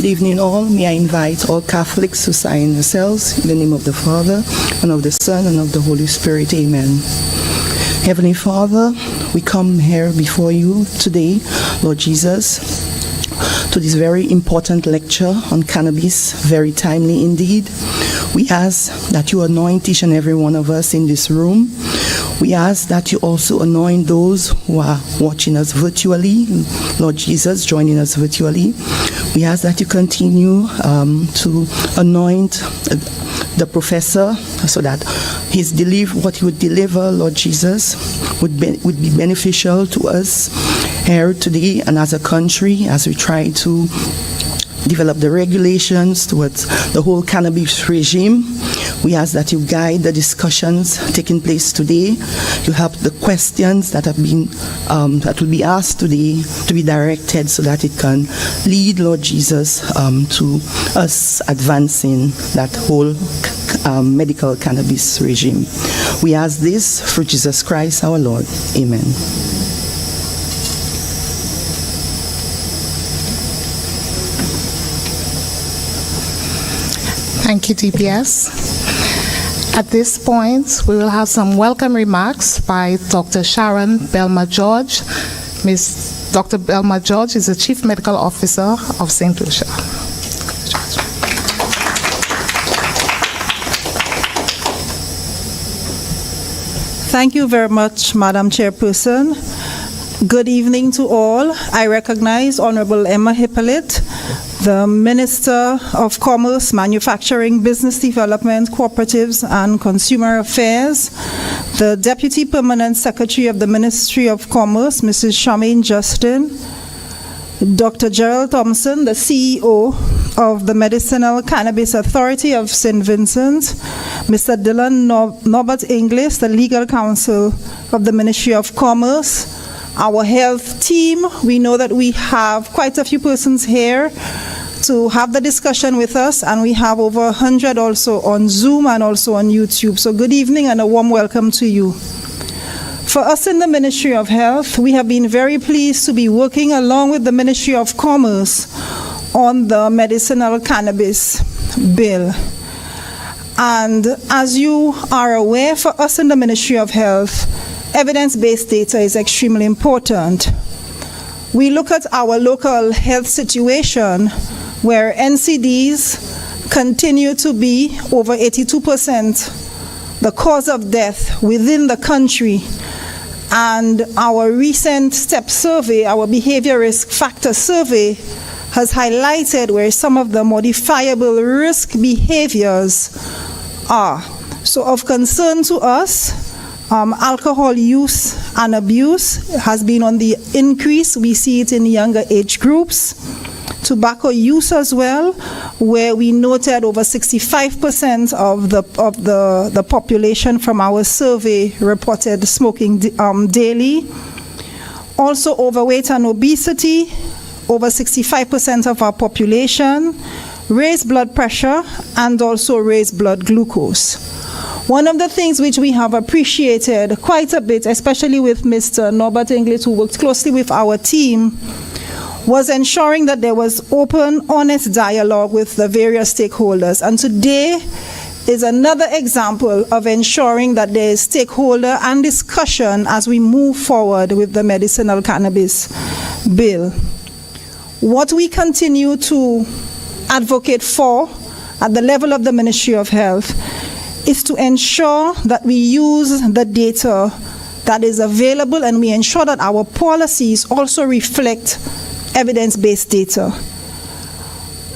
Good evening all. May I invite all Catholics to sign themselves in the name of the Father, and of the Son, and of the Holy Spirit. Amen. Heavenly Father, we come here before you today, Lord Jesus, to this very important lecture on cannabis, very timely indeed. We ask that you anoint each and every one of us in this room. We ask that you also anoint those who are watching us virtually, Lord Jesus, joining us virtually. We ask that you continue to anoint the professor so that what he would deliver, Lord Jesus, would be beneficial to us here today and as a country as we try to develop the regulations towards the whole cannabis regime. We ask that you guide the discussions taking place today. You help the questions that have been that will be asked today to be directed so that it can lead, Lord Jesus, to us advancing that whole medical cannabis regime. We ask this through Jesus Christ our Lord. Amen. Thank you, DPS. At this point, we will have some welcome remarks by Dr. Sharon Belma-George. Ms. Dr. Belma-George is the Chief Medical Officer of St. Lucia. Thank you very much, Madam Chairperson. Good evening to all. I recognize Honorable Emma Hippolyte, the Minister of Commerce, Manufacturing, Business Development, Cooperatives and Consumer Affairs, the Deputy Permanent Secretary of the Ministry of Commerce, Mrs. Charmaine Justin, Dr. Jerrol Thomspon, the CEO of the Medicinal Cannabis Authority of St. Vincent, Mr. Dylan Norbert Inglis, the Legal Counsel of the Ministry of Commerce, our health team. We know that we have quite a few persons here to have the discussion with us, and we have over 100 also on Zoom and also on YouTube. So good evening and a warm welcome to you. For us in the Ministry of Health, we have been very pleased to be working along with the Ministry of Commerce on the medicinal cannabis bill. And as you are aware, for us in the Ministry of Health, evidence-based data is extremely important. We look at our local health situation where NCDs continue to be over 82% the cause of death within the country. And our recent STEP survey, our behavior risk factor survey, has highlighted where some of the modifiable risk behaviors are. So of concern to us, alcohol use and abuse has been on the increase. We see it in younger age groups. Tobacco use as well, where we noted over 65% of the population from our survey reported smoking daily. Also overweight and obesity, over 65% of our population, raised blood pressure, and also raised blood glucose. One of the things which we have appreciated quite a bit, especially with Mr. Norbert Inglis, who worked closely with our team, was ensuring that there was open, honest dialogue with the various stakeholders. And today is another example of ensuring that there is stakeholder and discussion as we move forward with the medicinal cannabis bill. What we continue to advocate for at the level of the Ministry of Health is to ensure that we use the data that is available and we ensure that our policies also reflect evidence-based data.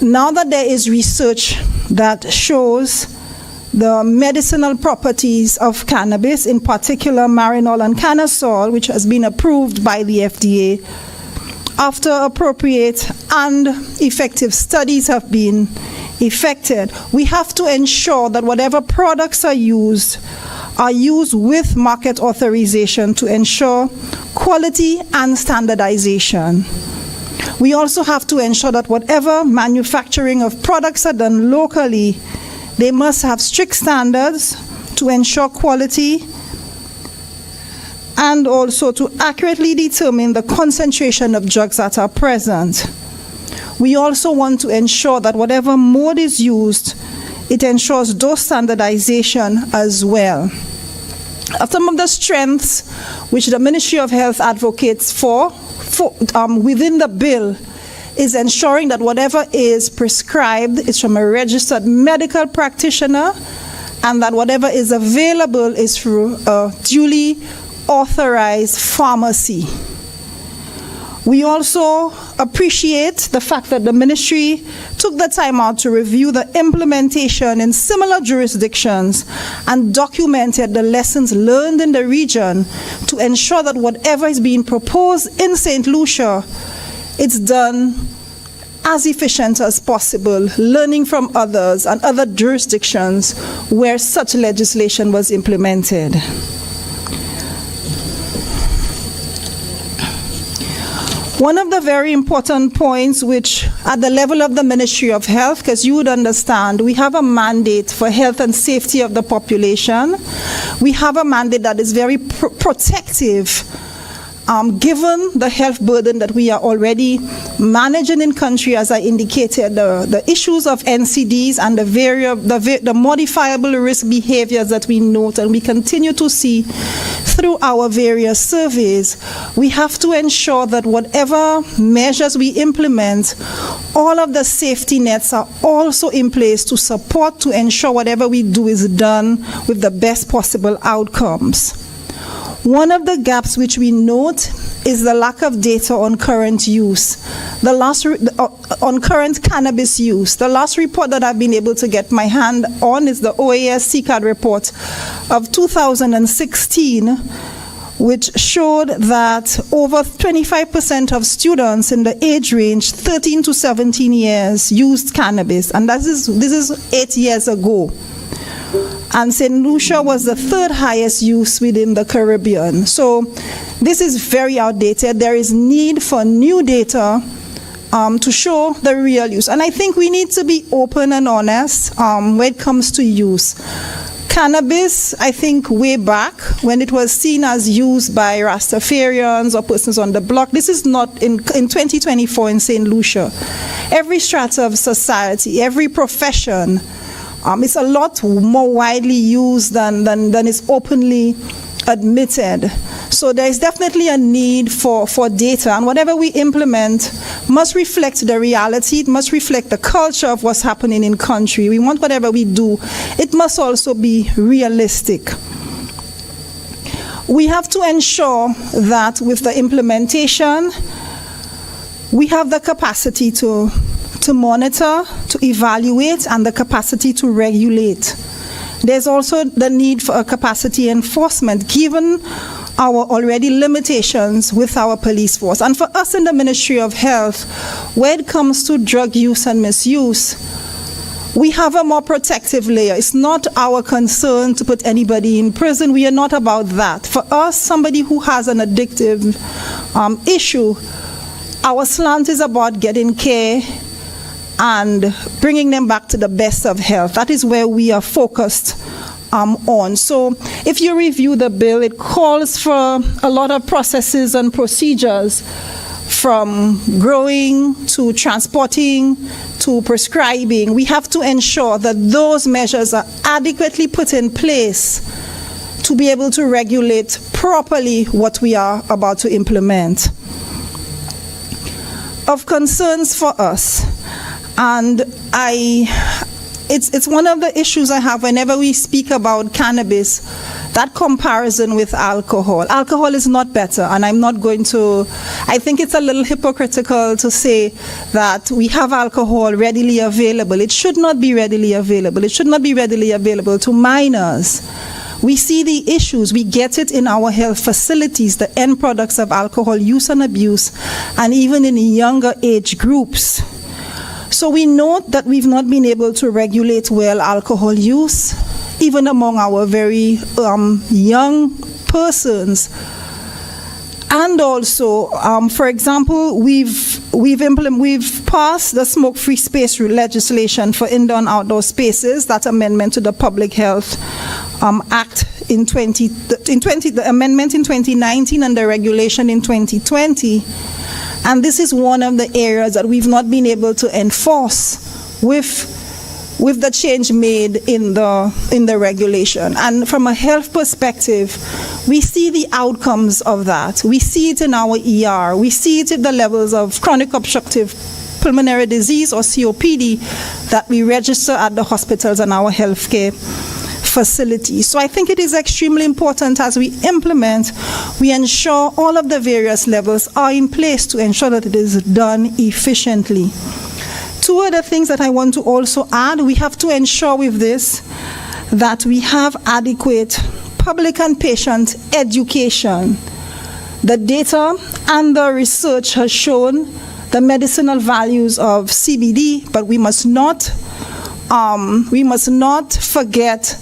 Now that there is research that shows the medicinal properties of cannabis, in particular Marinol and Cannasol, which has been approved by the FDA, after appropriate and effective studies have been effected, we have to ensure that whatever products are used with market authorization to ensure quality and standardization. We also have to ensure that whatever manufacturing of products are done locally, they must have strict standards to ensure quality and also to accurately determine the concentration of drugs that are present. We also want to ensure that whatever mode is used, it ensures dose standardization as well. Some of the strengths which the Ministry of Health advocates for within the bill is ensuring that whatever is prescribed is from a registered medical practitioner, and that whatever is available is through a duly authorized pharmacy. We also appreciate the fact that the ministry took the time out to review the implementation in similar jurisdictions and documented the lessons learned in the region to ensure that whatever is being proposed in St. Lucia, it's done as efficient as possible, learning from others and other jurisdictions where such legislation was implemented. One of the very important points which at the level of the Ministry of Health, because you would understand, we have a mandate for health and safety of the population. We have a mandate that is very protective, given the health burden that we are already managing in country, as I indicated, the issues of NCDs and the modifiable risk behaviors that we note and we continue to see through our various surveys. We have to ensure that whatever measures we implement, all of the safety nets are also in place to support, to ensure whatever we do is done with the best possible outcomes. One of the gaps which we note is the lack of data on current use, on current cannabis use. The last report that I've been able to get my hand on is the OAS CCAD report of 2016, which showed that over 25% of students in the age range 13 to 17 years used cannabis, and this is 8 years ago. And St. Lucia was the third highest use within the Caribbean. So this is very outdated. There is need for new data to show the real use. And I think we need to be open and honest when it comes to use. Cannabis, I think way back when it was seen as used by Rastafarians or persons on the block, this is not in 2024 in St. Lucia. Every strata of society, every profession, it's a lot more widely used than is openly admitted. So there is definitely a need for data, and whatever we implement must reflect the reality, it must reflect the culture of what's happening in country. We want whatever we do, it must also be realistic. We have to ensure that with the implementation, we have the capacity to monitor, to evaluate, and the capacity to regulate. There's also the need for a capacity enforcement, given our already limitations with our police force. And for us in the Ministry of Health, when it comes to drug use and misuse, we have a more protective layer. It's not our concern to put anybody in prison. We are not about that. For us, somebody who has an addictive issue, our slant is about getting care and bringing them back to the best of health. That is where we are focused on. So if you review the bill, it calls for a lot of processes and procedures, from growing to transporting to prescribing. We have to ensure that those measures are adequately put in place to be able to regulate properly what we are about to implement. Of concerns for us, and it's one of the issues I have whenever we speak about cannabis, that comparison with alcohol. Alcohol is not better, and I think it's a little hypocritical to say that we have alcohol readily available. It should not be readily available. It should not be readily available to minors. We see the issues. We get it in our health facilities, the end products of alcohol use and abuse, and even in younger age groups. So we note that we've not been able to regulate well alcohol use, even among our very young persons. And also, for example, we've passed the smoke-free space legislation for indoor and outdoor spaces. That amendment to the Public Health Act the amendment in 2019 and the regulation in 2020. And this is one of the areas that we've not been able to enforce with the change made in the regulation. And from a health perspective, we see the outcomes of that. We see it in our ER. We see it in the levels of chronic obstructive pulmonary disease, or COPD, that we register at the hospitals and our healthcare facilities. So I think it is extremely important, as we implement, we ensure all of the various levels are in place to ensure that it is done efficiently. Two other things that I want to also add: we have to ensure with this that we have adequate public and patient education. The data and the research has shown the medicinal values of CBD, but we must not forget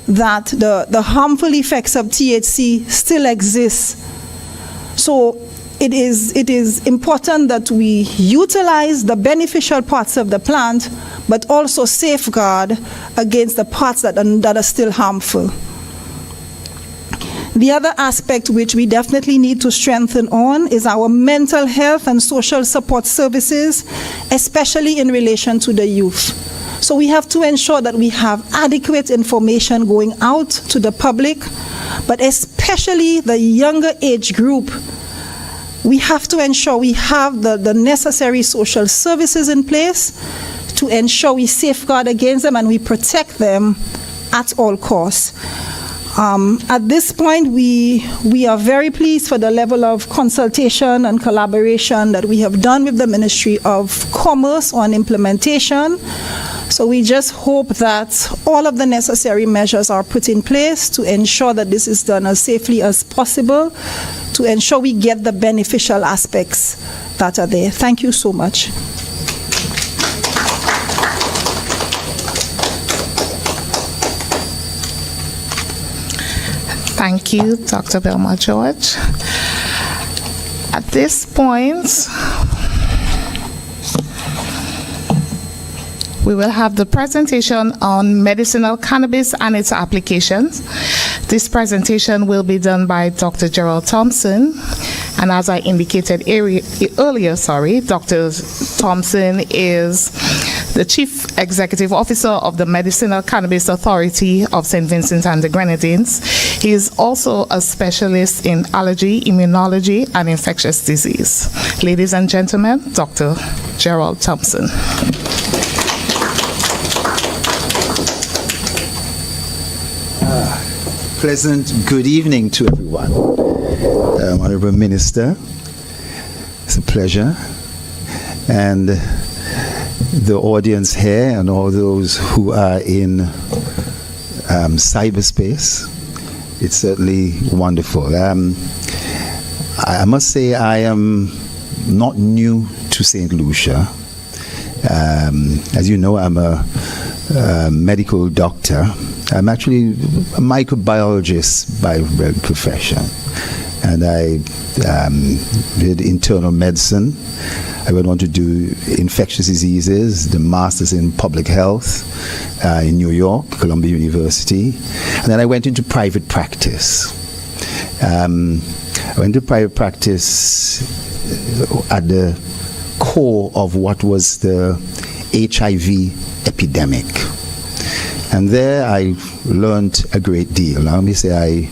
that the harmful effects of THC still exist. So it is important that we utilize the beneficial parts of the plant, but also safeguard against the parts that are still harmful. The other aspect which we definitely need to strengthen on is our mental health and social support services, especially in relation to the youth. So we have to ensure that we have adequate information going out to the public, but especially the younger age group. We have to ensure we have the necessary social services in place to ensure we safeguard against them and we protect them at all costs. At this point, we are very pleased for the level of consultation and collaboration that we have done with the Ministry of Commerce on implementation. So we just hope that all of the necessary measures are put in place to ensure that this is done as safely as possible, to ensure we get the beneficial aspects that are there. Thank you so much. Thank you, Dr. Belma George. At this point, we will have the presentation on medicinal cannabis and its applications. This presentation will be done by Dr. Jerrol Thomspon, and as I indicated earlier, Dr. Thomspon is the Chief Executive Officer of the Medicinal Cannabis Authority of St. Vincent and the Grenadines. He is also a specialist in allergy, immunology, and infectious disease. Ladies and gentlemen, Dr. Jerrol Thomspon. Pleasant good evening to everyone. Honorable Minister, it's a pleasure. And the audience here and all those who are in cyberspace, it's certainly wonderful. I must say I am not new to St. Lucia. As you know, I'm a medical doctor. I'm actually a microbiologist by profession, and I did internal medicine. I went on to do infectious diseases, the master's in public health in New York, Columbia University, and then I went into private practice. I went to private practice at the core of what was the HIV epidemic. And there I learned a great deal. Now, let me say I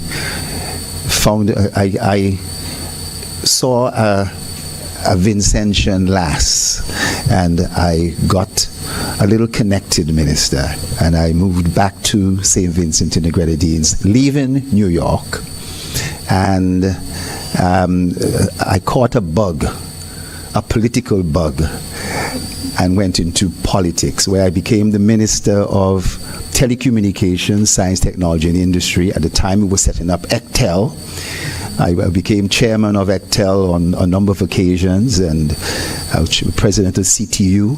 saw a Vincentian lass, and I got a little connected, Minister, and I moved back to St. Vincent and the Grenadines, leaving New York, and I caught a bug, a political bug, and went into politics, where I became the Minister of Telecommunications, Science, Technology, and Industry. At the time, we were setting up ECTEL. I became chairman of ECTEL on a number of occasions, and I was president of CTU.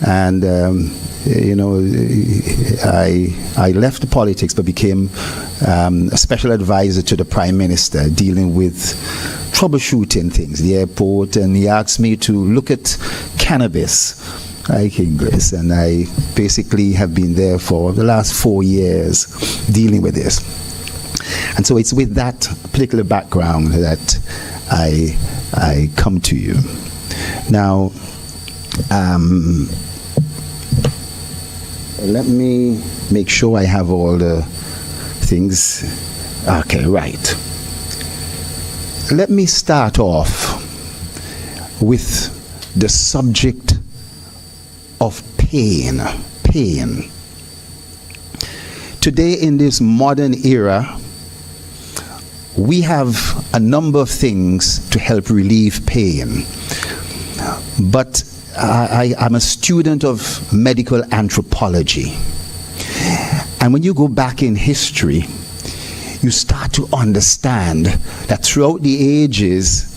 And I left politics, but became a special advisor to the Prime Minister, dealing with troubleshooting things, the airport, and he asked me to look at cannabis, like English, and I basically have been there for the last 4 years dealing with this. And so it's with that particular background that I I come to you. Now, let me make sure I have all the things. Okay, right. Let me start off with the subject of pain. Pain. Today, in this modern era, we have a number of things to help relieve pain. But I'm a student of medical anthropology. And when you go back in history, you start to understand that throughout the ages,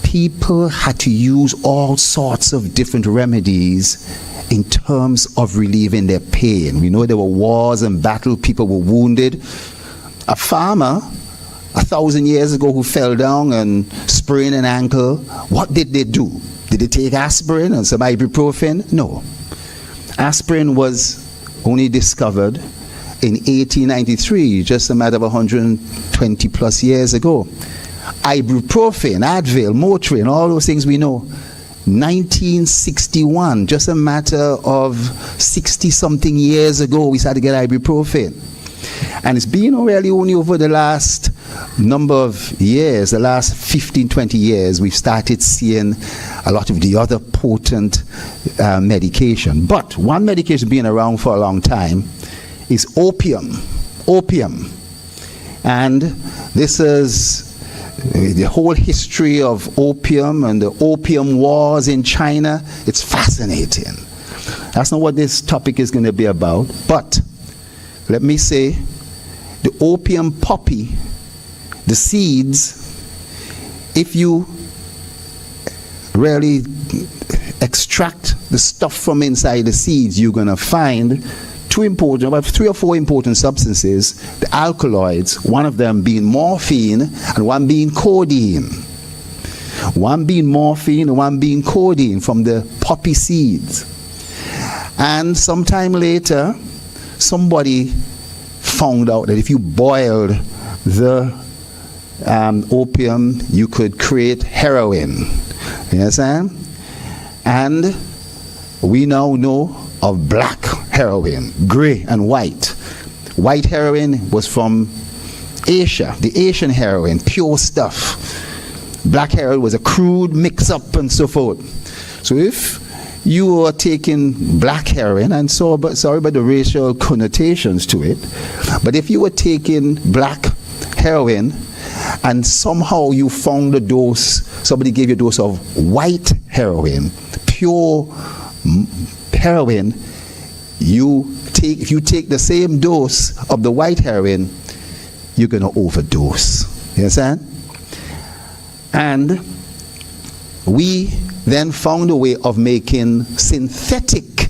people had to use all sorts of different remedies in terms of relieving their pain. We know there were wars and battles, people were wounded. A farmer 1,000 years ago who fell down and sprained an ankle, what did they do? Did they take aspirin and some ibuprofen? No. Aspirin was only discovered in 1893, just a matter of 120 plus years ago. Ibuprofen, Advil, Motrin, all those things we know. 1961, just a matter of 60-something years ago, we started to get ibuprofen. And it's been really only over the last number of years, the last 15, 20 years, we've started seeing a lot of the other potent medication. But one medication being around for a long time is opium. Opium. And this is the whole history of opium and the opium wars in China. It's fascinating. That's not what this topic is going to be about. But let me say, the opium poppy, the seeds, if you really extract the stuff from inside the seeds, you're going to find about 3 or 4 important substances, the alkaloids, one of them being morphine and one being codeine. One being morphine and one being codeine from the poppy seeds. And sometime later, somebody found out that if you boiled the opium, you could create heroin. You understand? And we now know of black heroin, gray and white. White heroin was from Asia, the Asian heroin, pure stuff. Black heroin was a crude mix-up and so forth. So if you are taking black heroin, and sorry about the racial connotations to it, but if you were taking black heroin and somehow you found a dose, somebody gave you a dose of white heroin, pure heroin, if you take the same dose of the white heroin, you're going to overdose. You understand? And we then found a way of making synthetic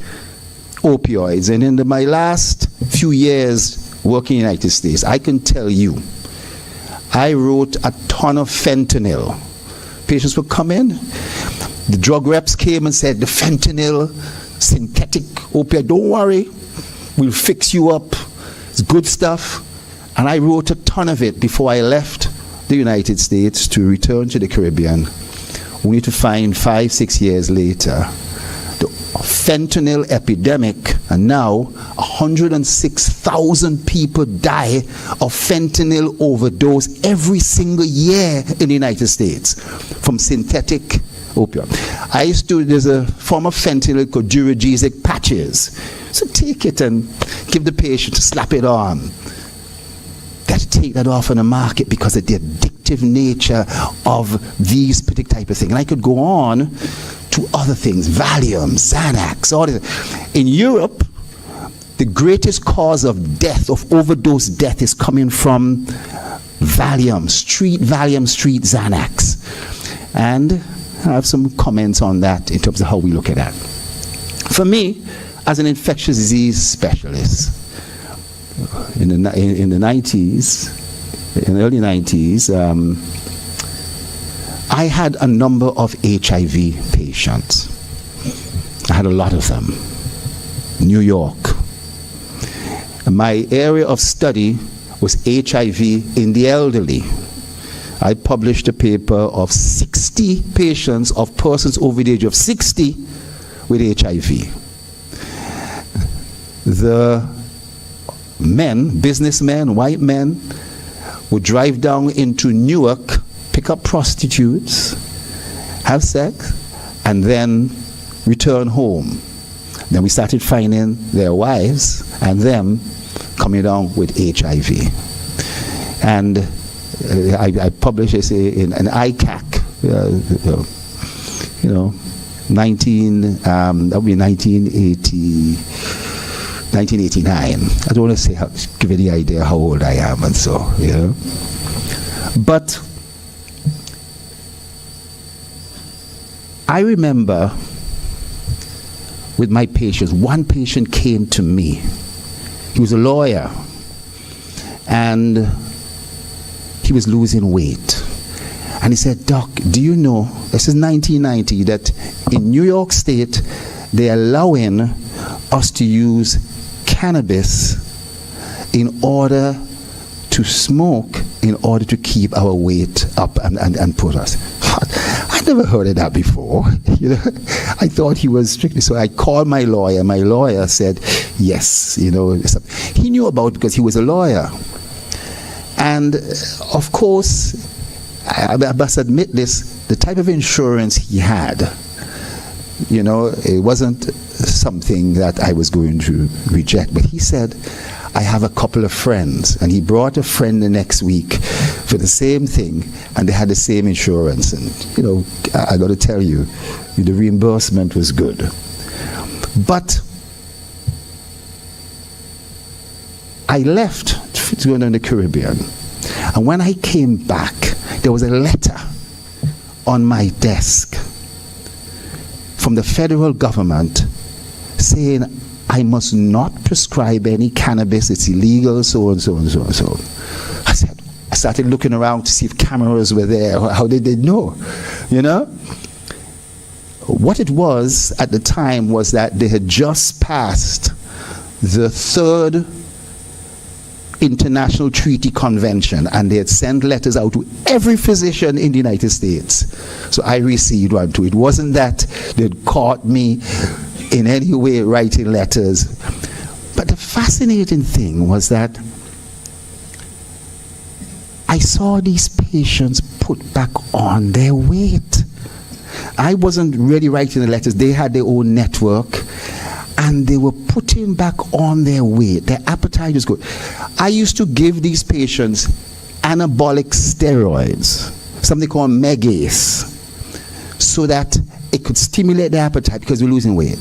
opioids. And in my last few years working in the United States, I can tell you, I wrote a ton of fentanyl. Patients would come in, the drug reps came and said, the fentanyl, synthetic opioid, don't worry, we'll fix you up, it's good stuff. And I wrote a ton of it before I left the United States to return to the Caribbean, only to find 5-6 years later the fentanyl epidemic, and now 106,000 people die of fentanyl overdose every single year in the United States from synthetic opioid. There's a form of fentanyl called duragesic patches. So take it and give the patient to slap it on. Got to take that off on the market because of the addictive nature of these particular type of things. And I could go on to other things, Valium, Xanax, all this. In Europe, the greatest cause of death, of overdose death, is coming from Valium, street Xanax. And I have some comments on that in terms of how we look at that. For me, as an infectious disease specialist, in the 90s, in the early 90s, I had a number of HIV patients. I had a lot of them. New York. My area of study was HIV in the elderly. I published a paper of 60 patients of persons over the age of 60 with HIV. The men, businessmen, white men, would drive down into Newark, pick up prostitutes, have sex, and then return home. Then we started finding their wives and them coming down with HIV. And I published this in an ICAC, that would be 1989. I don't want to say, give you the idea how old I am and so, But I remember with my patients, one patient came to me. He was a lawyer, and he was losing weight. And he said, Doc, do you know, this is 1990, that in New York State, they're allowing us to use cannabis in order to smoke, in order to keep our weight up and put us. I never heard of that before. I thought he was strictly. So I called my lawyer. My lawyer said, yes, he knew about it because he was a lawyer. And of course, I must admit this, the type of insurance he had, it wasn't something that I was going to reject. But he said, I have a couple of friends, and he brought a friend the next week for the same thing, and they had the same insurance. And I got to tell you, the reimbursement was good. But I left to go to the Caribbean, and when I came back, there was a letter on my desk from the federal government saying I must not prescribe any cannabis, it's illegal, so and so and so and so. I started looking around to see if cameras were there. How did they know? What it was at the time was that they had just passed the 3rd International Treaty Convention, and they had sent letters out to every physician in the United States. So I received one too. It wasn't that they'd caught me in any way writing letters. But the fascinating thing was that I saw these patients put back on their weight. I wasn't really writing the letters. They had their own network, and they were putting back on their weight. Their appetite was good. I used to give these patients anabolic steroids, something called Megace, so that it could stimulate their appetite because they're losing weight.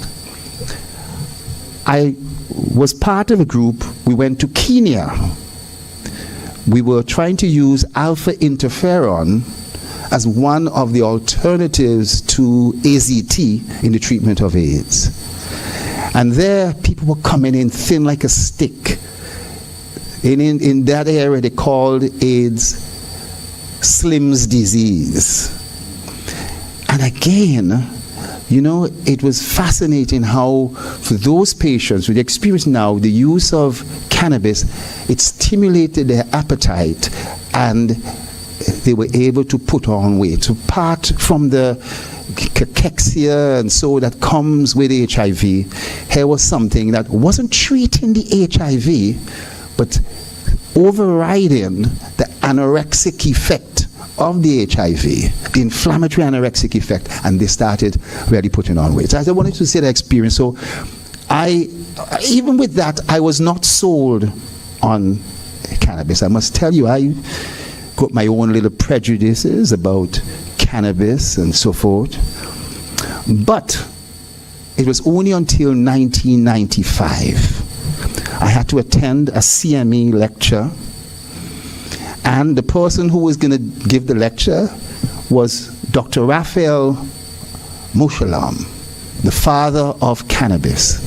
I was part of a group. We went to Kenya. We were trying to use alpha interferon as one of the alternatives to AZT in the treatment of AIDS. And there, people were coming in thin like a stick. In that area, they called AIDS Slim's disease. And again, it was fascinating how, for those patients with experience now, the use of cannabis, it stimulated their appetite, and they were able to put on weight. So apart from the cachexia and so that comes with HIV, here was something that wasn't treating the HIV, but overriding the anorexic effect of the HIV, the inflammatory anorexic effect, and they started really putting on weight. So I wanted to say the experience. So even with that, I was not sold on cannabis. I must tell you, I got my own little prejudices about cannabis and so forth. But it was only until 1995 I had to attend a CME lecture, and the person who was going to give the lecture was Dr. Raphael Moshalom, the father of cannabis.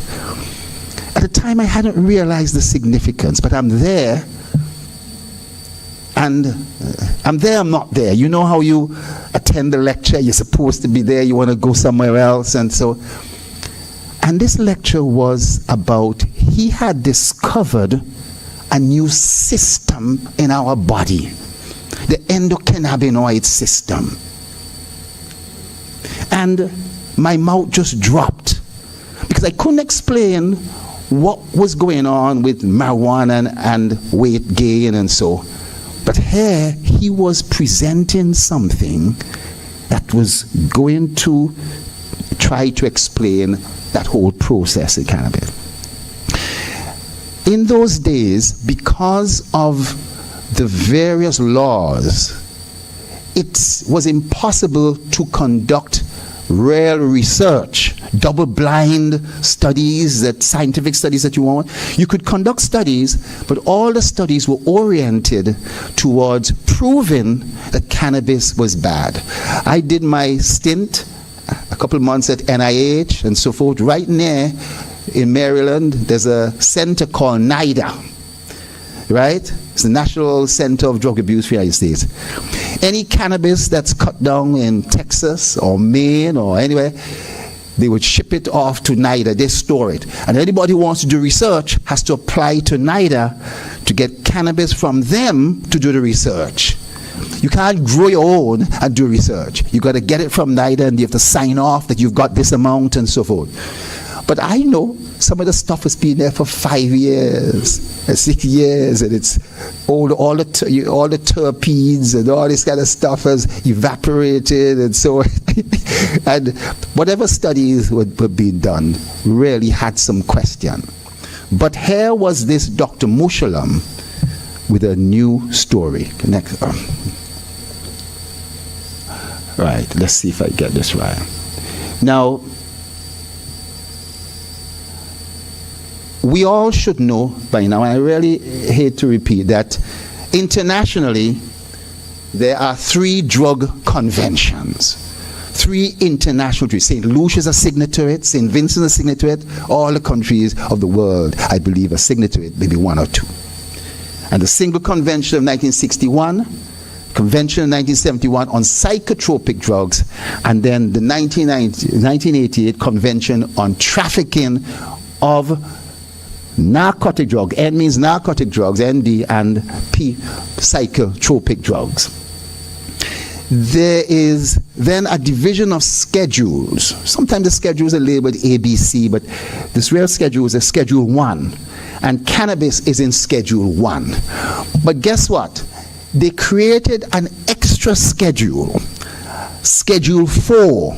At the time, I hadn't realized the significance, but I'm there, and I'm there, I'm not there. You know how you attend the lecture, you're supposed to be there, you want to go somewhere else, and so. And this lecture was about, he had discovered a new system in our body. the endocannabinoid system. And my mouth just dropped because I couldn't explain what was going on with marijuana and weight gain and so. But here he was presenting something that was going to try to explain that whole process in cannabis. In those days, because of the various laws, it was impossible to conduct real research, double-blind studies, that scientific studies that you want. You could conduct studies, but all the studies were oriented towards proving that cannabis was bad. I did my stint a couple of months at NIH and so forth. Right near in Maryland, there's a center called NIDA, right? It's the National Center of Drug Abuse for the United States. Any cannabis that's cut down in Texas or Maine or anywhere, they would ship it off to NIDA. They store it. And anybody who wants to do research has to apply to NIDA to get cannabis from them to do the research. You can't grow your own and do research. You got to get it from NIDA, and you have to sign off that you've got this amount and so forth. But I know some of the stuff has been there for 5 years, 6 years, and it's all the terpenes and all this kind of stuff has evaporated and so on. And whatever studies were being done really had some question. But here was this Dr. Mushalam with a new story. Next. Right, let's see if I get this right. Now, we all should know by now, and I really hate to repeat that, internationally, there are 3 drug conventions. 3 international treaties. St. Lucia's a signatory, St. Vincent is a signatory, all the countries of the world, I believe, are signatory, maybe 1 or 2. And the Single Convention of 1961, Convention of 1971 on psychotropic drugs, and then the 1988 Convention on trafficking of narcotic drug. N means narcotic drugs, ND, and P, psychotropic drugs. There is then a division of schedules. Sometimes the schedules are labeled ABC, but this real schedule is a Schedule 1. And cannabis is in Schedule 1. But guess what? They created an extra schedule, Schedule 4,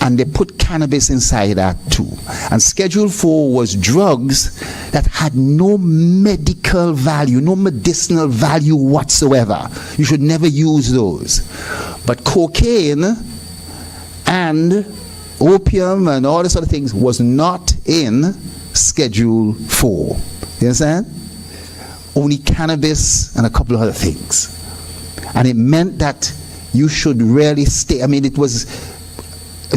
and they put cannabis inside that too. And Schedule 4 was drugs that had no medical value, no medicinal value whatsoever. You should never use those. But cocaine and opium and all these other things was not in Schedule 4. You understand? Only cannabis and a couple of other things. And it meant that you should really stay. I mean, it was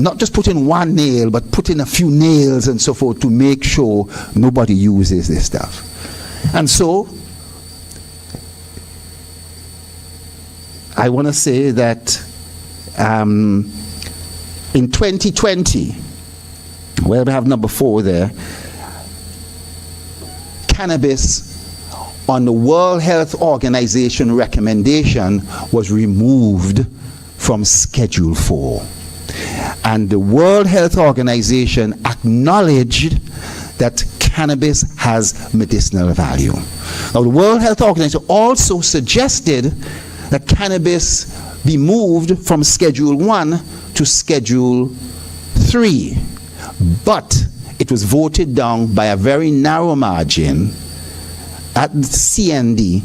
not just put in one nail, but put in a few nails and so forth to make sure nobody uses this stuff. And so, I want to say that in 2020, well, we have number 4 there, cannabis on the World Health Organization recommendation was removed from Schedule 4. And the World Health Organization acknowledged that cannabis has medicinal value. Now, the World Health Organization also suggested that cannabis be moved from Schedule 1 to Schedule 3. But it was voted down by a very narrow margin at the CND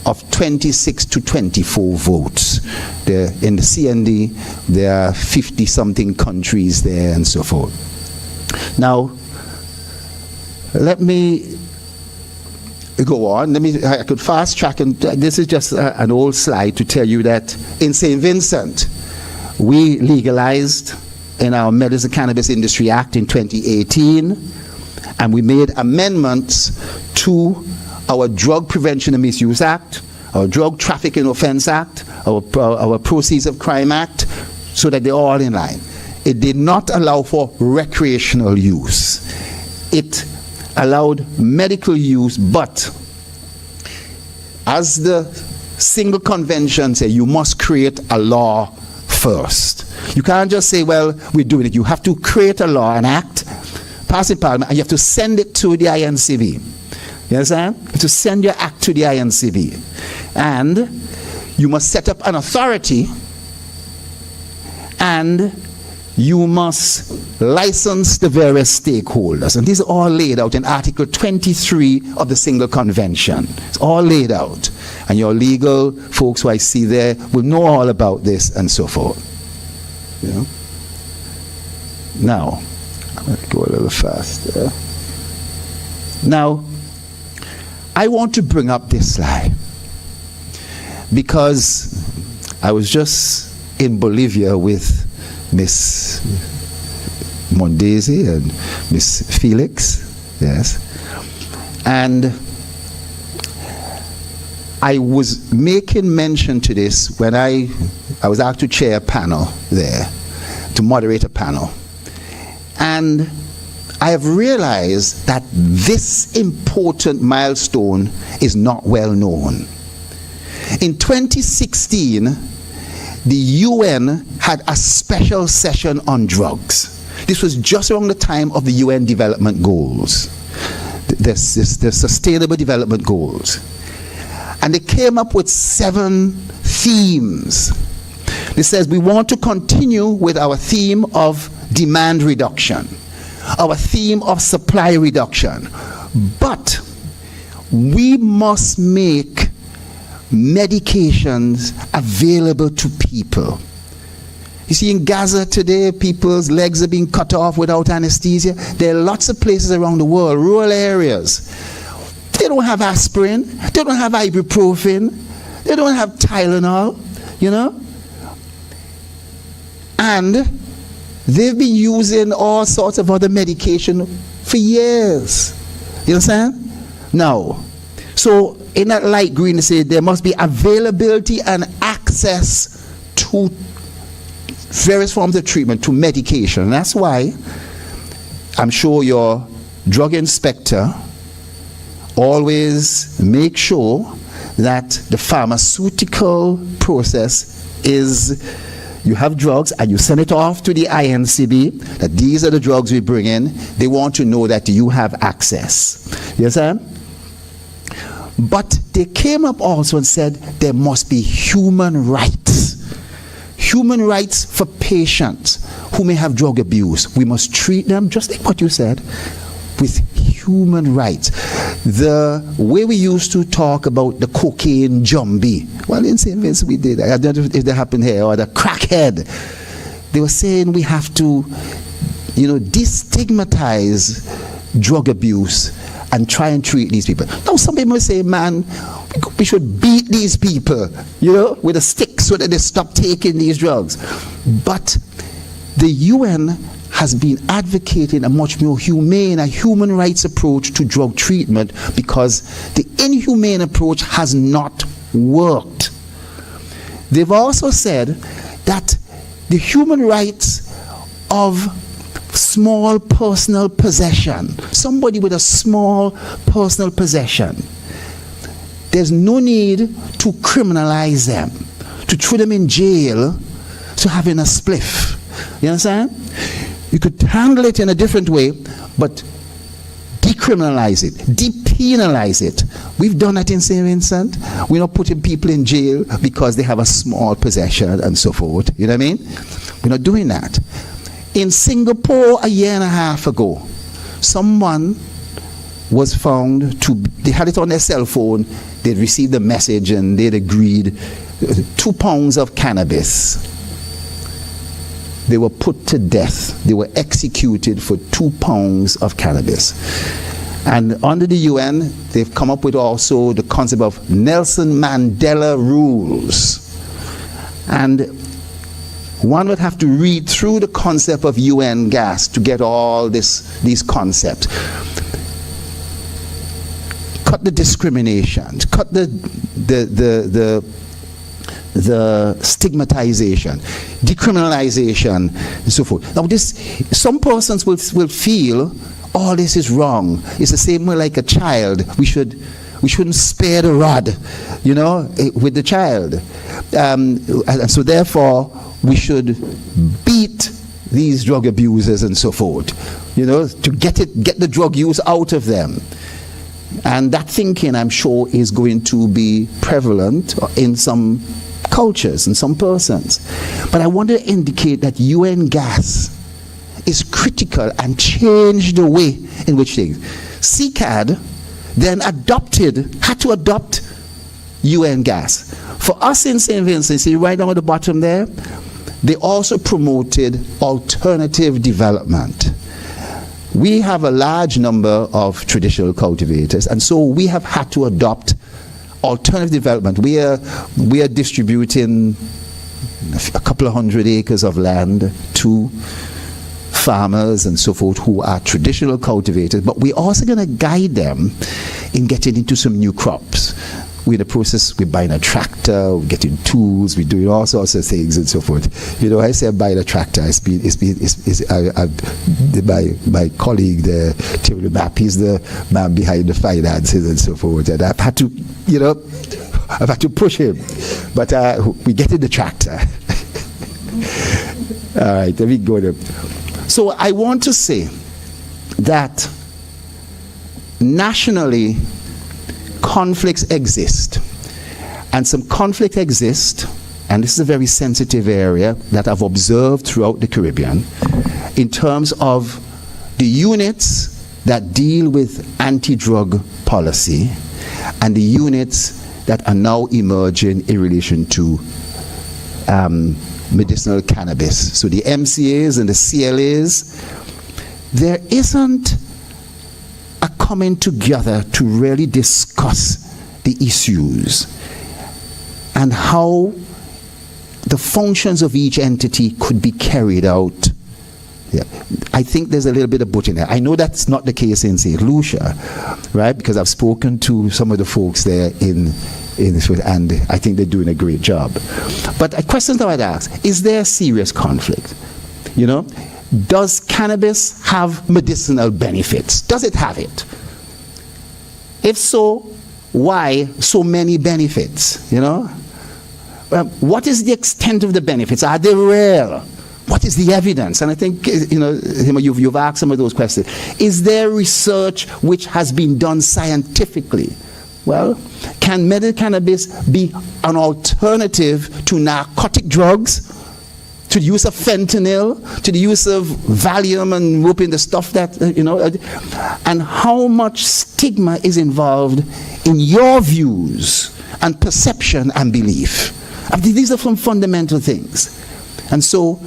of 26 to 24 votes. In the CND, there are 50-something countries there and so forth. Now, let me go on. I could fast track, and this is just an old slide to tell you that in St. Vincent, we legalized in our Medicinal Cannabis Industry Act in 2018, and we made amendments to our Drug Prevention and Misuse Act, our Drug Trafficking Offense Act, our Proceeds of Crime Act, so that they're all in line. It did not allow for recreational use. It allowed medical use, but as the single convention say you must create a law first. You can't just say, well, we're doing it. You have to create a law, an act, pass it parliament, and you have to send it to the INCB. You understand? You have to send your act to the INCB. And you must set up an authority, and you must license the various stakeholders. And these are all laid out in Article 23 of the Single Convention. It's all laid out. And your legal folks who I see there will know all about this and so forth. You know? Now, I'm going to go a little faster. Now, I want to bring up this slide because I was just in Bolivia with Miss Mondesi and Miss Felix, yes, and I was making mention to this when I was asked to chair a panel there, to moderate a panel, and I have realized that this important milestone is not well known. In 2016, the UN had a special session on drugs. This was just around the time of the UN Development Goals, the Sustainable Development Goals. And they came up with 7 themes. It says we want to continue with our theme of demand reduction, our theme of supply reduction, but we must make medications available to people. You see, in Gaza today, people's legs are being cut off without anesthesia. There are lots of places around the world, rural areas. They don't have aspirin, they don't have ibuprofen, they don't have Tylenol, you know? And they've been using all sorts of other medication for years. You understand? Now, so in that light green, they say there must be availability and access to various forms of treatment, to medication. And that's why I'm sure your drug inspector always make sure that the pharmaceutical process is, you have drugs and you send it off to the INCB, that these are the drugs we bring in. They want to know that you have access. You understand? But they came up also and said there must be human rights. Human rights for patients who may have drug abuse. We must treat them, just like what you said, with human rights. The way we used to talk about the cocaine jumbie, well, in St. Vincent we did. I don't know if that happened here, or the crackhead. They were saying we have to, destigmatize drug abuse and try and treat these people. Now some people say, man, we should beat these people, with a stick so that they stop taking these drugs. But the UN has been advocating a much more humane, a human rights approach to drug treatment, because the inhumane approach has not worked. They've also said that the human rights of small personal possession, somebody with a small personal possession, there's no need to criminalize them, to throw them in jail to having a spliff. You understand? You could handle it in a different way, but decriminalize it, depenalize it. We've done that in St. Vincent. We're not putting people in jail because they have a small possession and so forth. You know what I mean? We're not doing that. In Singapore a year and a half ago, someone was found to, they had it on their cell phone, they'd received a message and they'd agreed 2 pounds of cannabis. They were put to death. They were executed for 2 pounds of cannabis. And under the UN, they've come up with also the concept of Nelson Mandela rules. And one would have to read through the concept of UN gas to get all these concepts. Cut the discrimination, cut the stigmatization, decriminalization, and so forth. Now some persons will feel all this is wrong. It's the same way like a child. We should We shouldn't spare the rod, with the child. And so therefore, we should beat these drug abusers and so forth, to get the drug use out of them. And that thinking, I'm sure, is going to be prevalent in some cultures and some persons. But I want to indicate that UN gas is critical and changed the way in which things. CCAD then had to adopt UN gas. For us in St. Vincent, see right down at the bottom there, they also promoted alternative development. We have a large number of traditional cultivators, and so we have had to adopt alternative development. We are distributing a couple of 100 acres of land to farmers and so forth who are traditional cultivators, but we're also going to guide them in getting into some new crops. We're in the process, we're buying a tractor, we're getting tools, we're doing all sorts of things and so forth. I say I'm buying a tractor. My colleague there, Jerrol Thomspon, he's the man behind the finances and so forth. And I've had to push him. But we get in the tractor. All right, let me go there. So I want to say that nationally, conflicts exist, and some conflicts exist, and this is a very sensitive area that I've observed throughout the Caribbean in terms of the units that deal with anti-drug policy and the units that are now emerging in relation to medicinal cannabis. So the MCAs and the CLAs, there isn't a coming together to really discuss the issues and how the functions of each entity could be carried out. Yeah. I think there's a little bit of butt in there. I know that's not the case in St. Lucia, right? Because I've spoken to some of the folks there in this, and I think they're doing a great job. But a question that I'd ask, is there a serious conflict? Does cannabis have medicinal benefits? Does it have it? If so, why so many benefits? What is the extent of the benefits? Are they real? What is the evidence? And I think you've asked some of those questions. Is there research which has been done scientifically? Well, can medical cannabis be an alternative to narcotic drugs? To the use of fentanyl, to the use of Valium and whooping, the stuff that, and how much stigma is involved in your views and perception and belief. These are some fundamental things. And so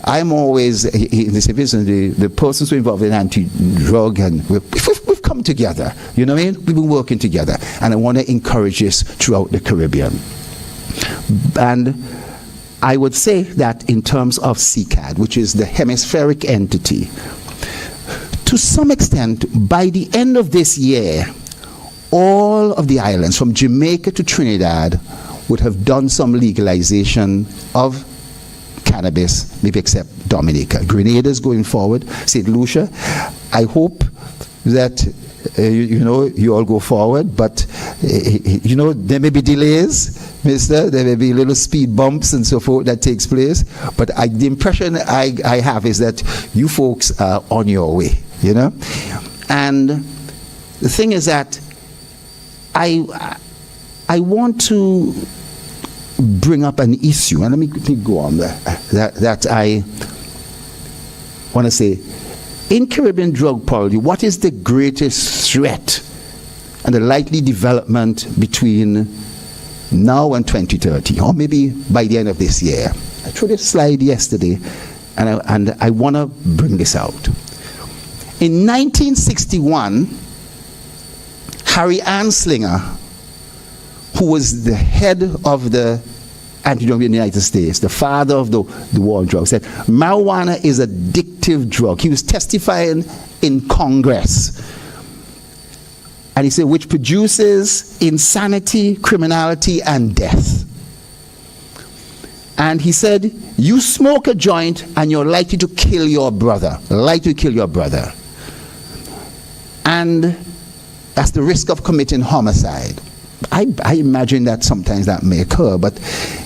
I'm always, in this division, the persons who are involved in anti-drug, and we've come together, We've been working together. And I want to encourage this throughout the Caribbean. And I would say that in terms of CCAD, which is the hemispheric entity, to some extent, by the end of this year, all of the islands, from Jamaica to Trinidad, would have done some legalization of cannabis, maybe except Dominica. Grenada is going forward. St. Lucia, I hope that you all go forward, but there may be delays, mister, there may be little speed bumps and so forth that takes place, but the impression I have is that you folks are on your way, and the thing is that I want to bring up an issue, and let me go on there, that I want to say. In Caribbean drug policy, what is the greatest threat and the likely development between now and 2030, or maybe by the end of this year? I showed a slide yesterday, and I want to bring this out. In 1961, Harry Anslinger, who was the head of the anti-drug in the United States, the father of the war on drugs, said marijuana is an addictive drug. He was testifying in Congress. And he said, which produces insanity, criminality, and death. And he said, you smoke a joint and you're likely to kill your brother. And That's the risk of committing homicide. I imagine that sometimes that may occur, but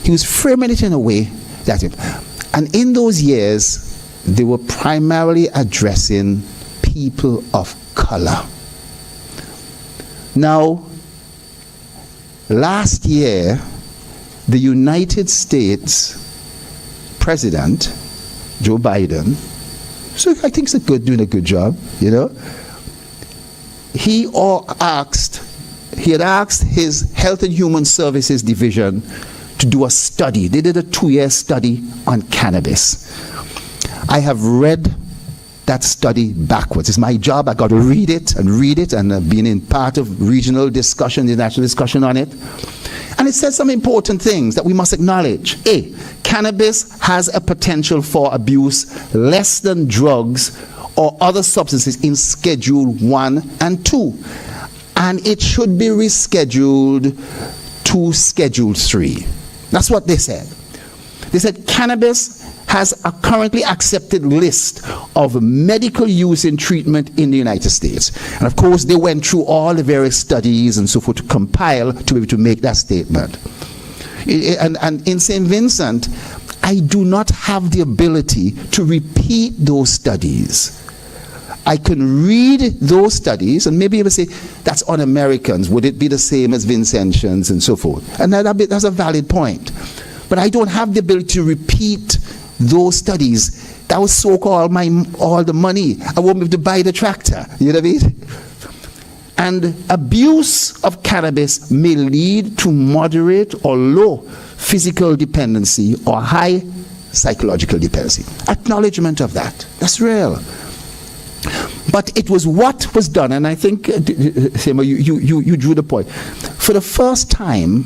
he was framing it in a way that and in those years, they were primarily addressing people of color. Now, last year, the United States President, Joe Biden, so I think he's doing a good job, you know. He had asked his Health and Human Services Division to do a study. They did a 2-year study on cannabis. I have read that study backwards. It's my job. I got to read it, and I've been in part of regional discussion, the national discussion on it. And it says some important things that we must acknowledge. A, cannabis has a potential for abuse less than drugs or other substances in Schedule 1 and 2. And it should be rescheduled to Schedule 3. That's what they said. They said cannabis has a currently accepted list of medical use in treatment in the United States. And of course, they went through all the various studies and so forth to compile to be able to make that statement. And in St. Vincent, I do not have the ability to repeat those studies. I can read those studies and maybe even say, that's on Americans. Would it be the same as Vincentians and so forth? And that's a valid point. But I don't have the ability to repeat those studies. That was so-called all the money. I won't be able to buy the tractor. You know what I mean? And abuse of cannabis may lead to moderate or low physical dependency or high psychological dependency. Acknowledgement of that. That's real. But it was what was done, and I think, Sema, you drew the point. For the first time,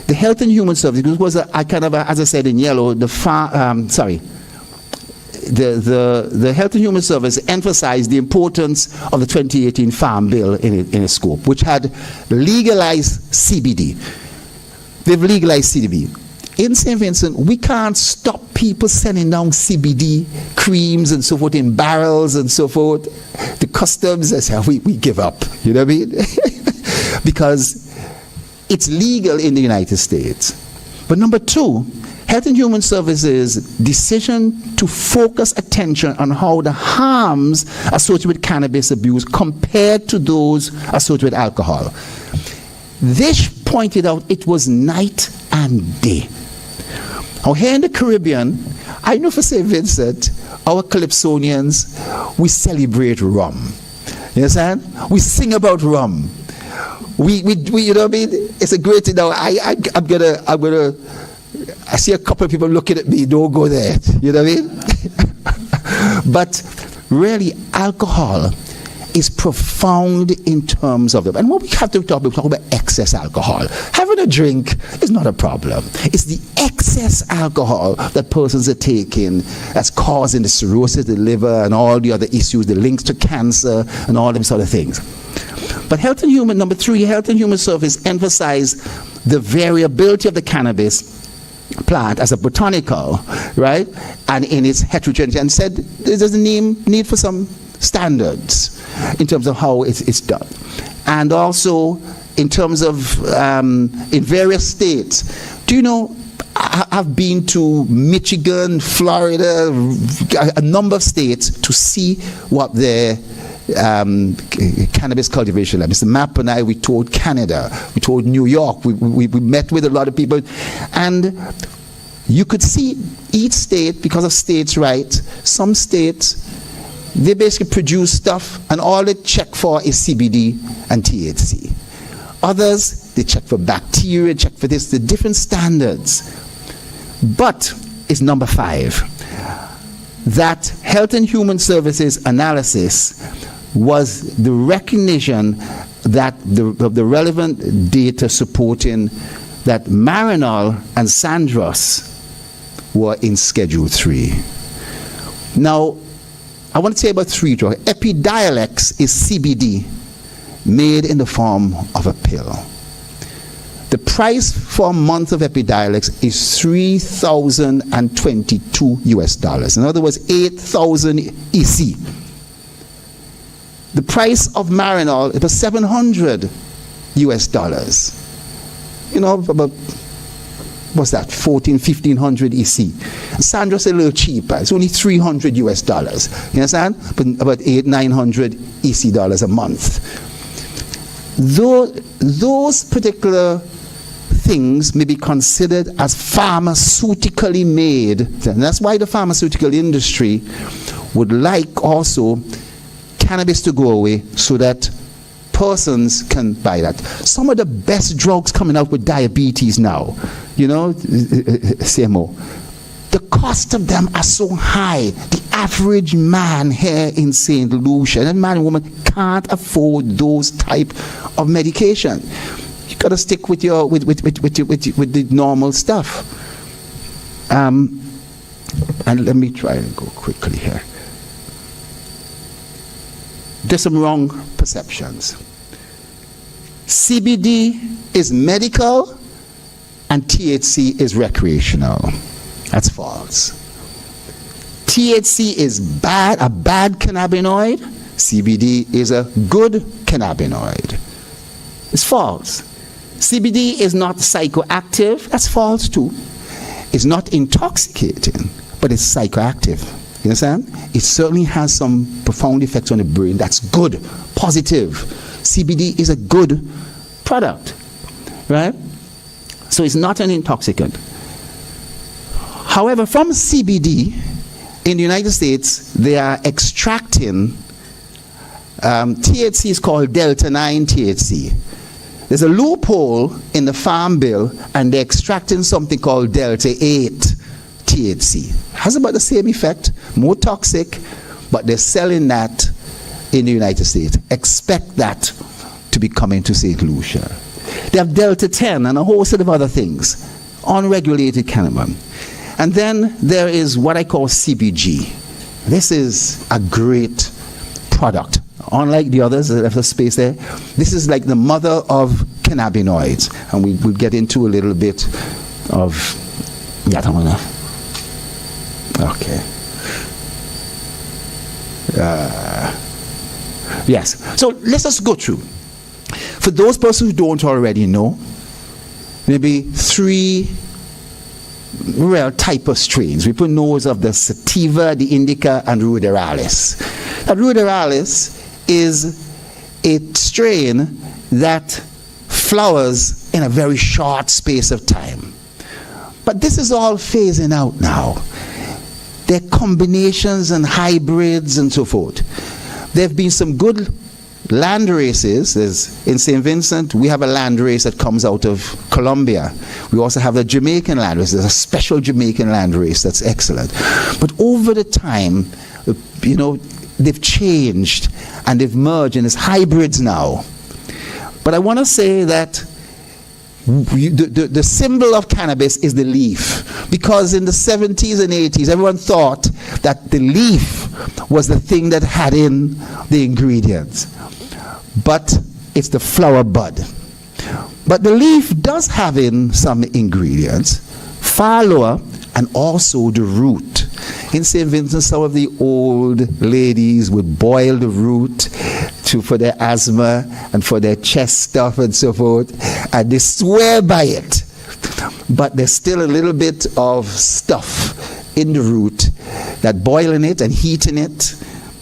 the Health and Human Services was as I said in yellow, the Health and Human Service emphasized the importance of the 2018 Farm Bill in its scope, which had legalized CBD. They've legalized CBD. In St. Vincent, we can't stop people sending down CBD creams and so forth in barrels and so forth. The customs, we give up, you know what I mean? Because it's legal in the United States. But number two, Health and Human Services' decision to focus attention on how the harms associated with cannabis abuse compared to those associated with alcohol. This pointed out it was night and day. Now here in the Caribbean, I know for St. Vincent, our Calypsonians, we celebrate rum. You understand? We sing about rum. We you know what I mean? It's a great thing. Now I'm gonna I see a couple of people looking at me, don't go there. You know what I mean? But really, alcohol is profound in terms of it. And what we have to talk about excess alcohol. Having a drink is not a problem. It's the excess alcohol that persons are taking that's causing the cirrhosis of the liver and all the other issues, the links to cancer and all them sort of things. But number three, Health and Human Service emphasized the variability of the cannabis plant as a botanical, right? And in its heterogeneity, and said there's a need for some standards in terms of how it's done. And also in terms of in various states. Do you know, I've been to Michigan, Florida, a number of states to see what their cannabis cultivation lab. Mr. Mapp and I, we toured Canada, we toured New York, we met with a lot of people, and you could see each state, because of states' rights, some states, they basically produce stuff and all they check for is CBD and THC. Others, they check for bacteria, check for this, the different standards. But it's number 5. That Health and Human Services analysis was the recognition that the relevant data supporting that Marinol and Sandros were in Schedule 3. Now, I want to say about 3 drugs. Epidiolex is CBD made in the form of a pill. The price for a month of Epidiolex is $3,022 US. In other words, 8,000 EC. The price of Marinol, it was $700 US. You know, about, what's that, 1500 EC. Sandra's a little cheaper. It's only $300 US. You understand? But about $800-900 EC dollars a month. Those particular things may be considered as pharmaceutically made. And that's why the pharmaceutical industry would like also cannabis to go away so that persons can buy that. Some of the best drugs coming out with diabetes now, you know, CMO, the cost of them are so high. The average man here in St. Lucia, and man and woman can't afford those type of medication. You got to stick with your with the normal stuff. And let me try and go quickly here. There's some wrong perceptions. CBD is medical and THC is recreational. That's false. THC is bad, a bad cannabinoid. CBD is a good cannabinoid. It's false. CBD is not psychoactive. That's false too. It's not intoxicating, but it's psychoactive. You understand? It certainly has some profound effects on the brain. That's good, positive. CBD is a good product, right? So it's not an intoxicant. However, from CBD, in the United States, they are extracting THC is called Delta-9 THC. There's a loophole in the Farm Bill, and they're extracting something called Delta-8 THC. Has about the same effect, more toxic, but they're selling that in the United States. Expect that to be coming to St. Lucia. They have Delta-10 and a whole set of other things, unregulated cannabis. And then there is what I call CBG. This is a great product. Unlike the others that have a space there, this is like the mother of cannabinoids. And we'll get into a little bit of... Okay. Yes. So let's just go through. For those persons who don't already know, maybe 3 real type of strains. We put notes of the sativa, the indica, and ruderalis. That ruderalis is a strain that flowers in a very short space of time. But this is all phasing out now. There are combinations and hybrids and so forth. There have been some good land races. In St. Vincent, we have a land race that comes out of Colombia. We also have a Jamaican land race. There's a special Jamaican land race that's excellent. But over the time, you know, they've changed and they've merged, and it's hybrids now. But I want to say that the symbol of cannabis is the leaf, because in the 70s and 80s everyone thought that the leaf was the thing that had in the ingredients, but it's the flower bud. But the leaf does have in some ingredients, far lower, and also the root. In St. Vincent, some of the old ladies would boil the root for their asthma and for their chest stuff and so forth, and they swear by it. But there's still a little bit of stuff in the root that boiling it and heating it,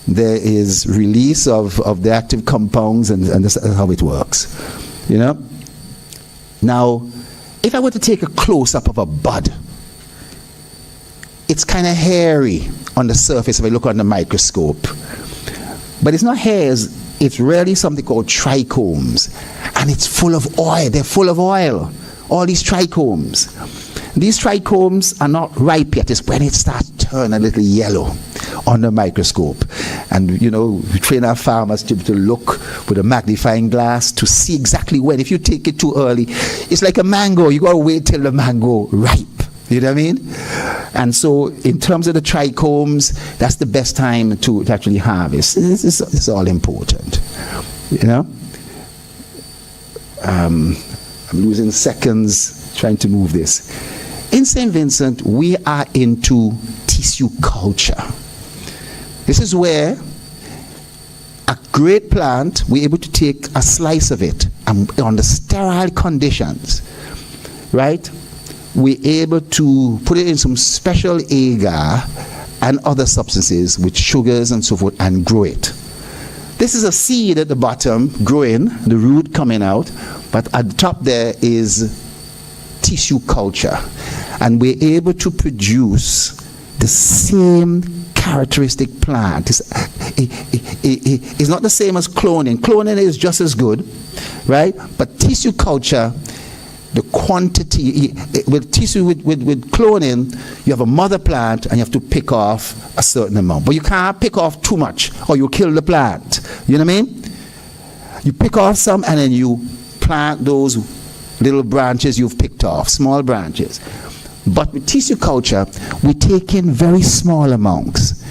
there is release of the active compounds, and that's how it works. You know? Now, if I were to take a close-up of a bud, it's kind of hairy on the surface if I look on the microscope. But it's not hairs, it's really something called trichomes. And it's full of oil. They're full of oil. All these trichomes. These trichomes are not ripe yet. It's when it starts to turn a little yellow on the microscope. And, you know, we train our farmers to look with a magnifying glass to see exactly when. If you take it too early, it's like a mango. You got to wait till the mango ripe. You know what I mean? And so in terms of the trichomes, that's the best time to actually harvest. It's all important. You know? I'm losing seconds trying to move this. In St. Vincent, we are into tissue culture. This is where a great plant, we're able to take a slice of it and under sterile conditions, right? We're able to put it in some special agar and other substances with sugars and so forth and grow it. This is a seed at the bottom growing, the root coming out, but at the top there is tissue culture. And we're able to produce the same characteristic plant. It's not the same as cloning. Cloning is just as good, right? But tissue culture, the quantity, with cloning, you have a mother plant and you have to pick off a certain amount. But you can't pick off too much or you kill the plant. You know what I mean? You pick off some and then you plant those little branches you've picked off, small branches. But with tissue culture, we take in very small amounts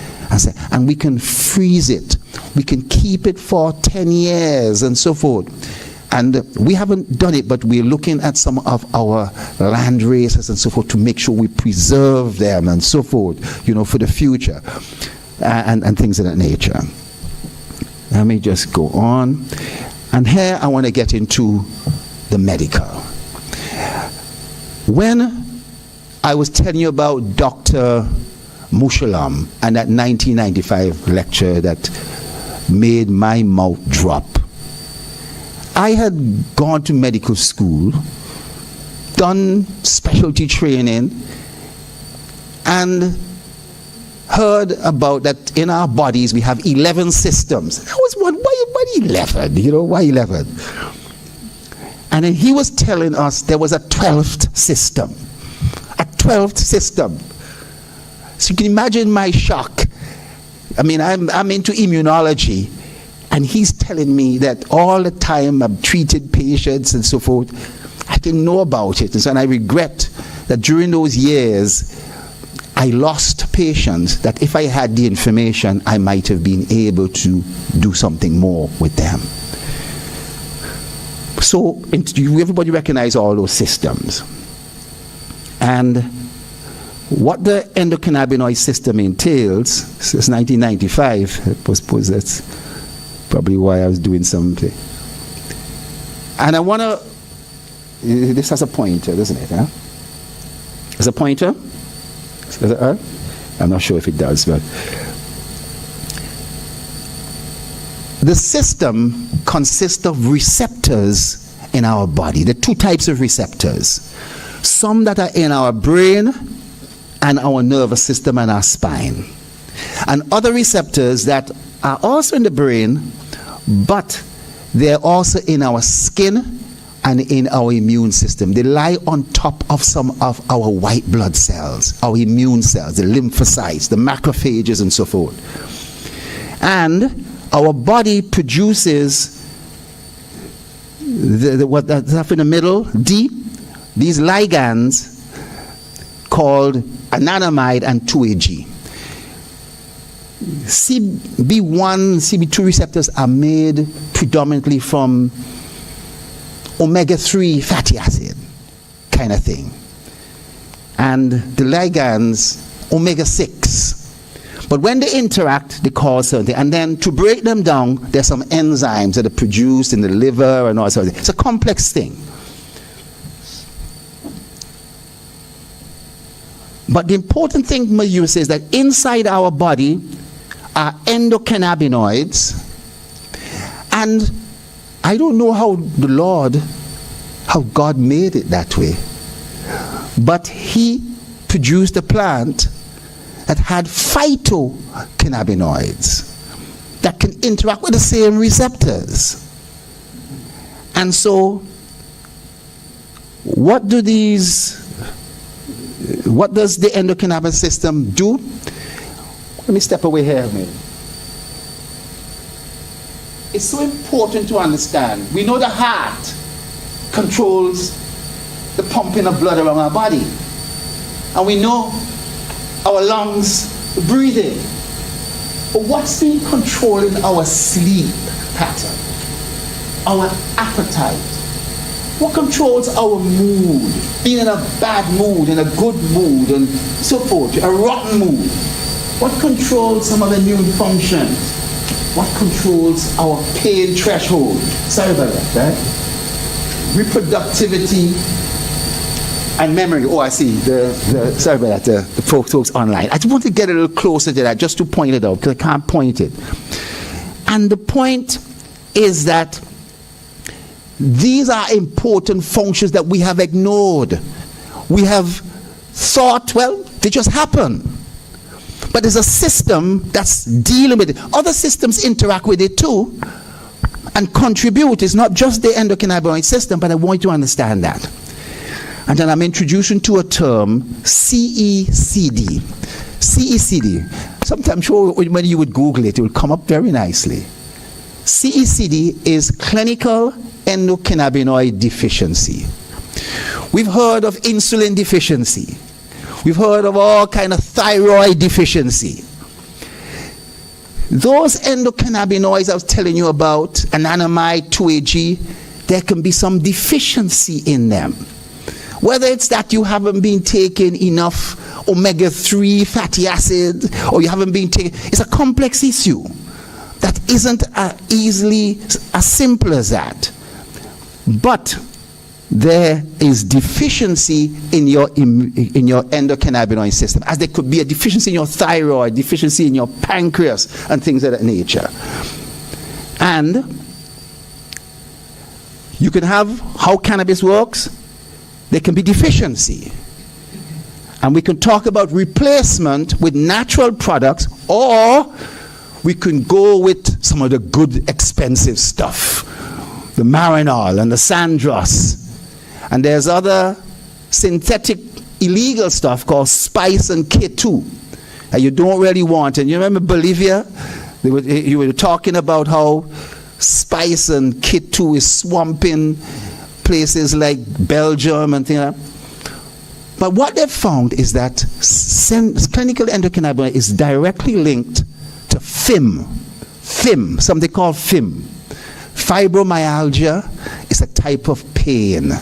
and we can freeze it. We can keep it for 10 years and so forth. And we haven't done it, but we're looking at some of our land races and so forth to make sure we preserve them and so forth, you know, for the future and things of that nature. Let me just go on. And here I want to get into the medical. When I was telling you about Dr. Mushalam and that 1995 lecture that made my mouth drop. I had gone to medical school, done specialty training, and heard about that in our bodies we have 11 systems. I was wondering, why 11? You know, why 11? And then he was telling us there was a 12th system. A 12th system. So you can imagine my shock. I mean, I'm into immunology, and he's telling me that all the time I've treated patients and so forth, I didn't know about it. And I regret that during those years, I lost patients that if I had the information, I might have been able to do something more with them. So everybody recognize all those systems. And what the endocannabinoid system entails, since 1995, I suppose that's probably why I was doing something. And I want to, this has a pointer, doesn't it? Huh? Is a pointer? Is it, I'm not sure if it does, but the system consists of receptors in our body. There are two types of receptors. Some that are in our brain and our nervous system and our spine. And other receptors that are also in the brain, but they're also in our skin and in our immune system. They lie on top of some of our white blood cells, our immune cells, the lymphocytes, the macrophages and so forth. And our body produces what that's up in the middle, deep, these ligands called anandamide and 2-AG. CB1, CB2 receptors are made predominantly from omega-3 fatty acid kind of thing. And the ligands, omega-6. But when they interact, they cause something. And then to break them down, there's some enzymes that are produced in the liver and all sorts of things. It's a complex thing. But the important thing, Mayu says, that inside our body are endocannabinoids. And I don't know how God made it that way. But he produced a plant that had phytocannabinoids that can interact with the same receptors. And so, what does the endocannabinoid system do? Let me step away here a minute. It's so important to understand. We know the heart controls the pumping of blood around our body. And we know our lungs, the breathing. But what's been controlling our sleep pattern? Our appetite? What controls our mood? Being in a bad mood, in a good mood, and so forth, a rotten mood. What controls some of the immune functions? what controls our pain threshold. Sorry about that, right? Reproductivity and memory. Oh, I see. Sorry about that. The folks online. I just want to get a little closer to that, just to point it out, because I can't point it. And the point is that these are important functions that we have ignored. We have thought, well, they just happen. But there's a system that's dealing with it. Other systems interact with it too and contribute. It's not just the endocannabinoid system, but I want you to understand that. And then I'm introducing to a term, CECD. CECD. Sometimes sure when you would Google it, it will come up very nicely. CECD is clinical endocannabinoid deficiency. We've heard of insulin deficiency. We've heard of all kind of thyroid deficiency. Those endocannabinoids I was telling you about, anandamide, 2-AG, there can be some deficiency in them. Whether it's that you haven't been taking enough omega-3 fatty acid, or you haven't been taking, it's a complex issue that isn't easily as simple as that. But there is deficiency in your endocannabinoid system, as there could be a deficiency in your thyroid, deficiency in your pancreas, and things of that nature. And you can have how cannabis works. There can be deficiency. And we can talk about replacement with natural products, or we can go with some of the good expensive stuff, the Marinol and the Sandros. And there's other synthetic illegal stuff called Spice and K2 that you don't really want. And you remember Bolivia? You were talking about how Spice and K2 is swamping places like Belgium and things like that. But what they've found is that clinical endocannabinoid is directly linked to FIM, something called FIM. Fibromyalgia is a type of pain.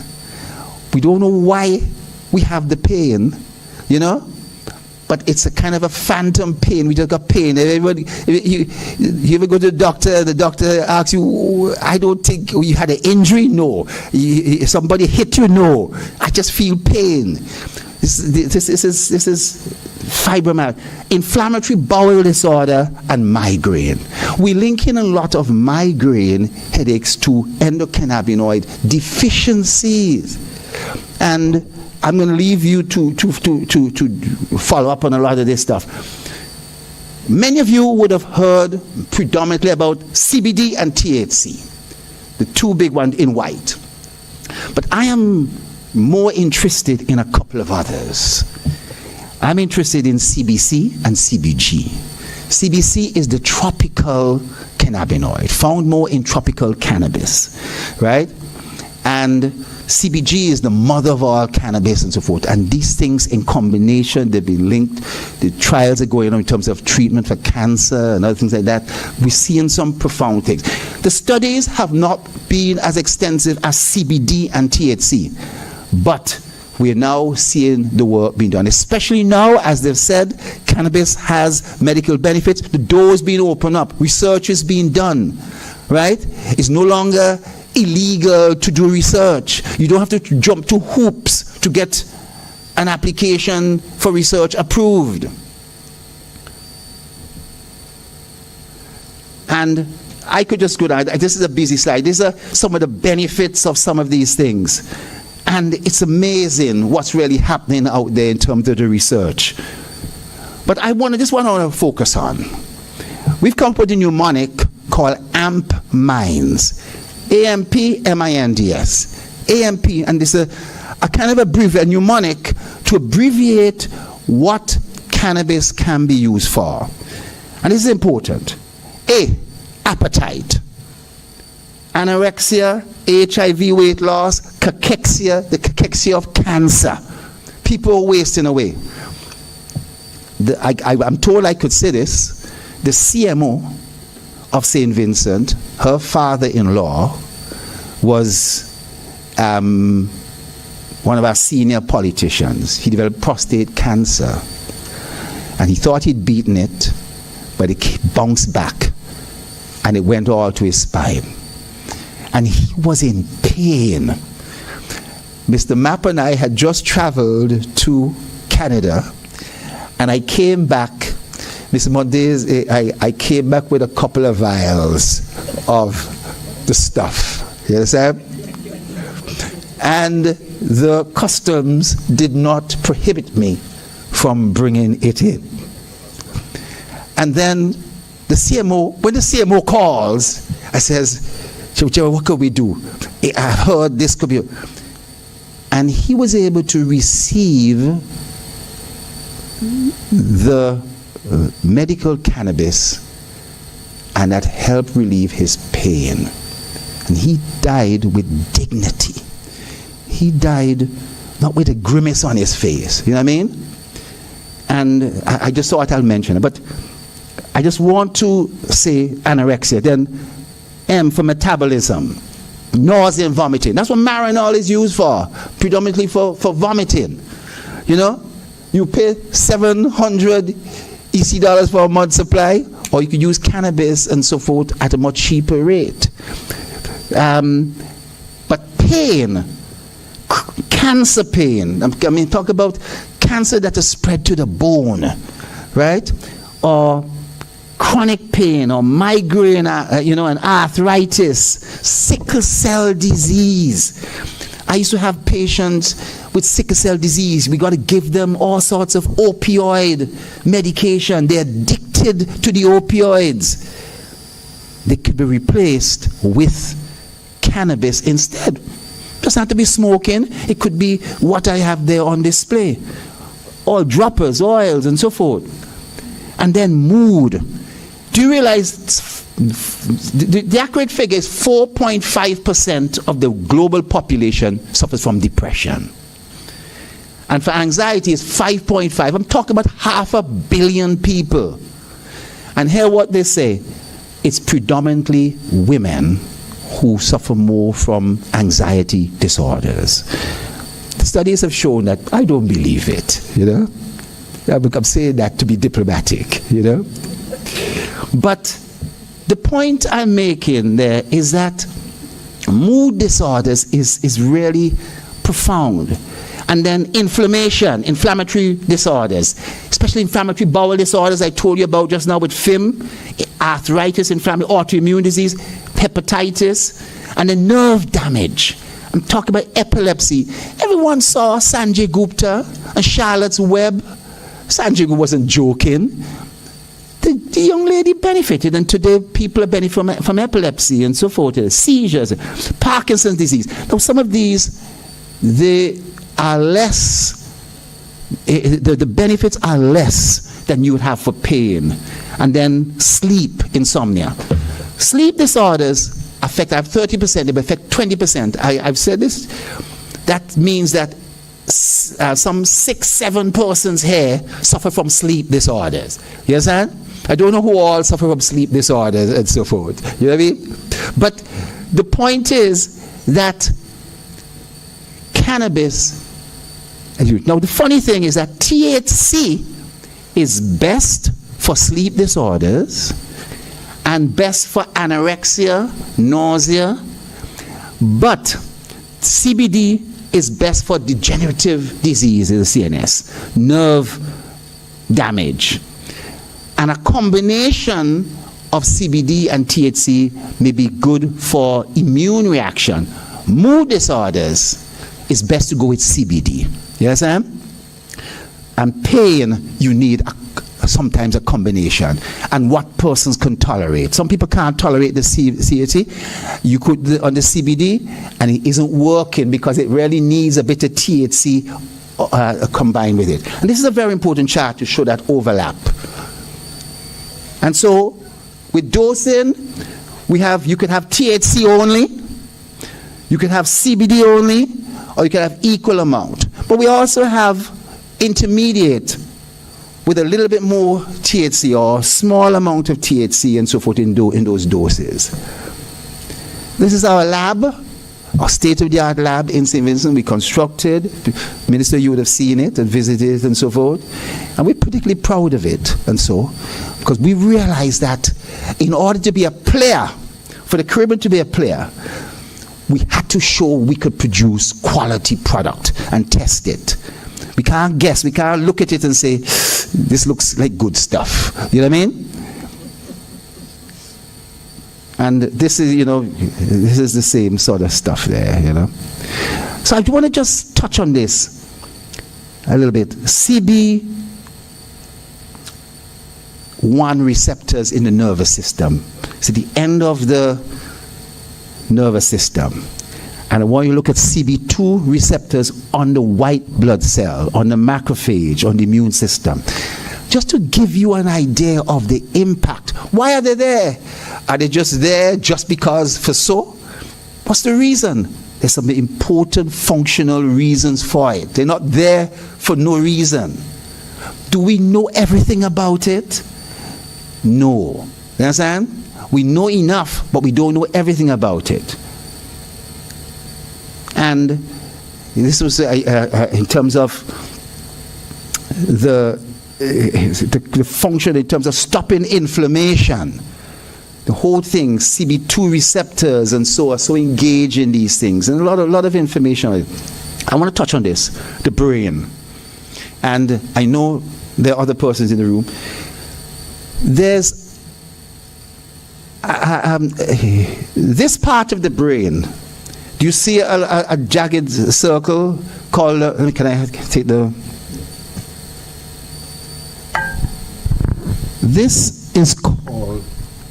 We don't know why we have the pain, but it's a kind of a phantom pain. We just got pain. Everybody, you ever go to the doctor asks you, I don't think you had an injury? No. Somebody hit you? No. I just feel pain. This is fibromyalgia, inflammatory bowel disorder, and migraine. We link in a lot of migraine headaches to endocannabinoid deficiencies. And I'm going to leave you to follow up on a lot of this stuff. Many of you would have heard predominantly about CBD and THC, the two big ones in white. But I am more interested in a couple of others. I'm interested in CBC and CBG. CBC is the tropical cannabinoid, found more in tropical cannabis, right? And CBG is the mother of all cannabis and so forth. And these things in combination, they've been linked. The trials are going on in terms of treatment for cancer and other things like that. We're seeing some profound things. The studies have not been as extensive as CBD and THC, but we're now seeing the work being done, especially now, as they've said, cannabis has medical benefits. The door is being opened up. Research is being done, right? It's no longer illegal to do research. You don't have to jump to hoops to get an application for research approved. And I could just go down. This is a busy slide. These are some of the benefits of some of these things. And it's amazing what's really happening out there in terms of the research. But I want to focus on. We've come up with a mnemonic called AMP Minds. AMP-MINDS. AMP, and this is a kind of a mnemonic to abbreviate what cannabis can be used for. And this is important. A, appetite. Anorexia, HIV weight loss, cachexia, the cachexia of cancer. People wasting away. I'm told I could say this. The CMO of St. Vincent, her father-in-law, was one of our senior politicians. He developed prostate cancer. And he thought he'd beaten it, but it bounced back. and it went all to his spine. And he was in pain. Mr. Mapp and I had just traveled to Canada, and I came back, Mr. Mondays, I came back with a couple of vials of the stuff. You understand? And the customs did not prohibit me from bringing it in. And then the CMO, when the CMO calls, I says, Jerrol, what could we do? I heard this could be. And he was able to receive the medical cannabis, and that helped relieve his pain. And he died with dignity. He died not with a grimace on his face. You know what I mean? And I just thought I'll mention it. But I just want to say anorexia. Then M for metabolism. Nausea and vomiting. That's what Marinol is used for. Predominantly for vomiting. You know? You pay $700 EC for a month supply, or you could use cannabis and so forth at a much cheaper rate. But pain, cancer pain, I mean, talk about cancer that is spread to the bone, right? Or chronic pain, or migraine, and arthritis, sickle cell disease. I used to have patients with sickle cell disease. We got to give them all sorts of opioid medication. They're addicted to the opioids. They could be replaced with cannabis instead. It doesn't have to be smoking. It could be what I have there on display. All droppers, oils, and so forth. And then mood. Do you realize the accurate figure is 4.5% of the global population suffers from depression. And for anxiety, it's 5.5. I'm talking about 500 million people. And hear what they say. It's predominantly women who suffer more from anxiety disorders. The studies have shown that. I don't believe it, you know. I'm saying that to be diplomatic, you know. But the point I'm making there is that mood disorders is really profound. And then inflammation, inflammatory disorders, especially inflammatory bowel disorders I told you about just now with FIM, arthritis, inflammatory autoimmune disease, hepatitis, and then nerve damage. I'm talking about epilepsy. Everyone saw Sanjay Gupta and Charlotte's Web. Sanjay Gupta wasn't joking. The young lady benefited, and today people are benefiting from epilepsy and so forth, seizures, Parkinson's disease. Now some of these, they are less, the benefits are less than you would have for pain. And then sleep, insomnia. Sleep disorders affect, I have 30%, they affect 20%. I've said this. That means that some 6-7 persons here suffer from sleep disorders. You understand? I don't know who all suffer from sleep disorders and so forth. You know what I mean? But the point is that cannabis, now the funny thing is that THC is best for sleep disorders and best for anorexia, nausea, but CBD is best for degenerative diseases, CNS, nerve damage. And a combination of CBD and THC may be good for immune reaction. Mood disorders is best to go with CBD. You understand? And pain, you need sometimes a combination. And what persons can tolerate. Some people can't tolerate the THC. You could on the CBD, and it isn't working because it really needs a bit of THC combined with it. And this is a very important chart to show that overlap. And so, with dosing, you could have THC only, you can have CBD only, or you can have equal amount. But we also have intermediate with a little bit more THC or small amount of THC and so forth in those doses. This is our lab, a state-of-the-art lab in St. Vincent. We constructed. Minister, you would have seen it and visited it and so forth. And we're particularly proud of it and so, because we realized that in order to be a player, for the Caribbean to be a player, we had to show we could produce quality product and test it. We can't guess. We can't look at it and say, this looks like good stuff. You know what I mean? And this is, this is the same sort of stuff there, So I want to just touch on this a little bit. CB1 receptors in the nervous system. It's at the end of the nervous system. And I want you to look at CB2 receptors on the white blood cell, on the macrophage, on the immune system. Just to give you an idea of the impact. Why are they there? Are they just there just because for so? What's the reason? There's some important functional reasons for it. They're not there for no reason. Do we know everything about it? No. You understand? We know enough, but we don't know everything about it. And this was in terms of the function, in terms of stopping inflammation. The whole thing, CB2 receptors and so are so engaged in these things. And a lot of information on it. I want to touch on this, the brain. And I know there are other persons in the room. There's this part of the brain. Do you see a jagged circle called, can I take the... This is called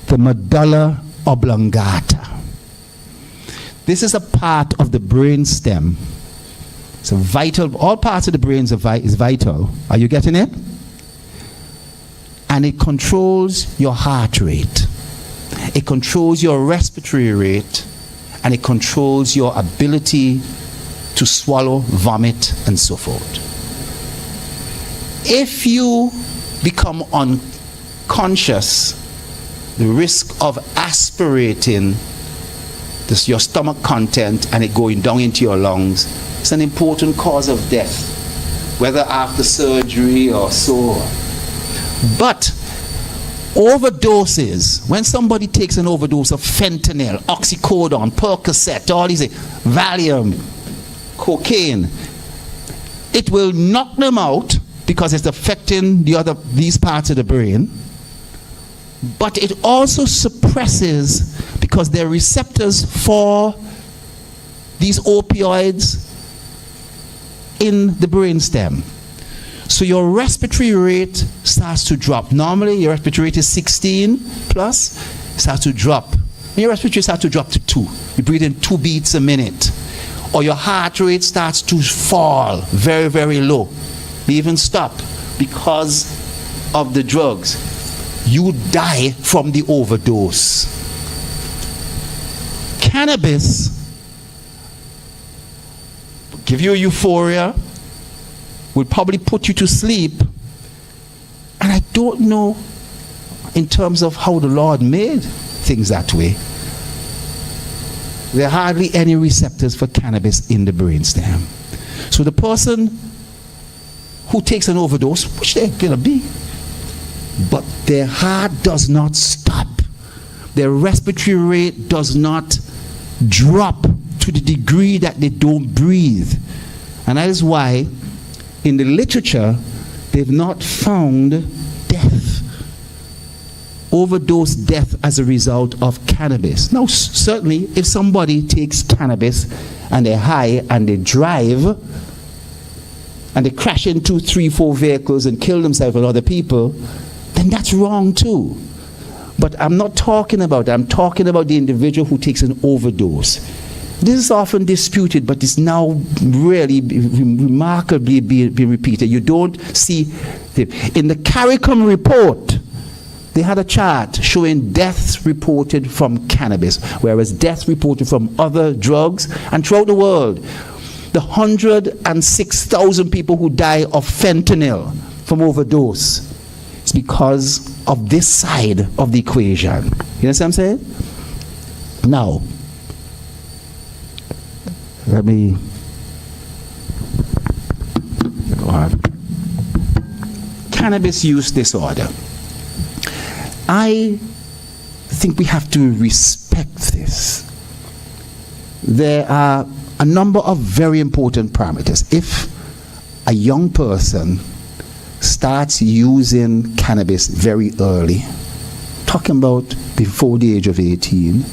the medulla oblongata. This is a part of the brain stem. It's a vital, all parts of the brain is vital. Are you getting it? And it controls your heart rate. It controls your respiratory rate. And it controls your ability to swallow, vomit, and so forth. If you become unconscious, the risk of aspirating your stomach content and it going down into your lungs is an important cause of death, whether after surgery or so. But overdoses, when somebody takes an overdose of fentanyl, oxycodone, Percocet, all these, Valium, cocaine, it will knock them out because it's affecting these parts of the brain. But it also suppresses, because there are receptors for these opioids in the brainstem. So your respiratory rate starts to drop. Normally your respiratory rate is 16 plus, it starts to drop. Your respiratory rate starts to drop to 2. You breathe in 2 beats a minute. Or your heart rate starts to fall very, very low. They even stop because of the drugs. You die from the overdose. Cannabis will give you euphoria, will probably put you to sleep. And I don't know in terms of how the Lord made things that way. There are hardly any receptors for cannabis in the brainstem. So the person who takes an overdose, which they're going to be, but their heart does not stop. Their respiratory rate does not drop to the degree that they don't breathe. And that is why in the literature they've not found death, overdose death as a result of cannabis. Now certainly if somebody takes cannabis and they're high and they drive and they crash into 3-4 vehicles and kill themselves and other people, then that's wrong too. But I'm not talking about that. I'm talking about the individual who takes an overdose. This is often disputed, but it's now really remarkably being repeated. You don't see in the CARICOM report, they had a chart showing deaths reported from cannabis, whereas deaths reported from other drugs. And throughout the world, the 106,000 people who die of fentanyl from overdose, it's because of this side of the equation. You know what I'm saying? Now, let me go on. Cannabis use disorder. I think we have to respect this. There are a number of very important parameters. If a young person starts using cannabis very early, talking about before the age of 18,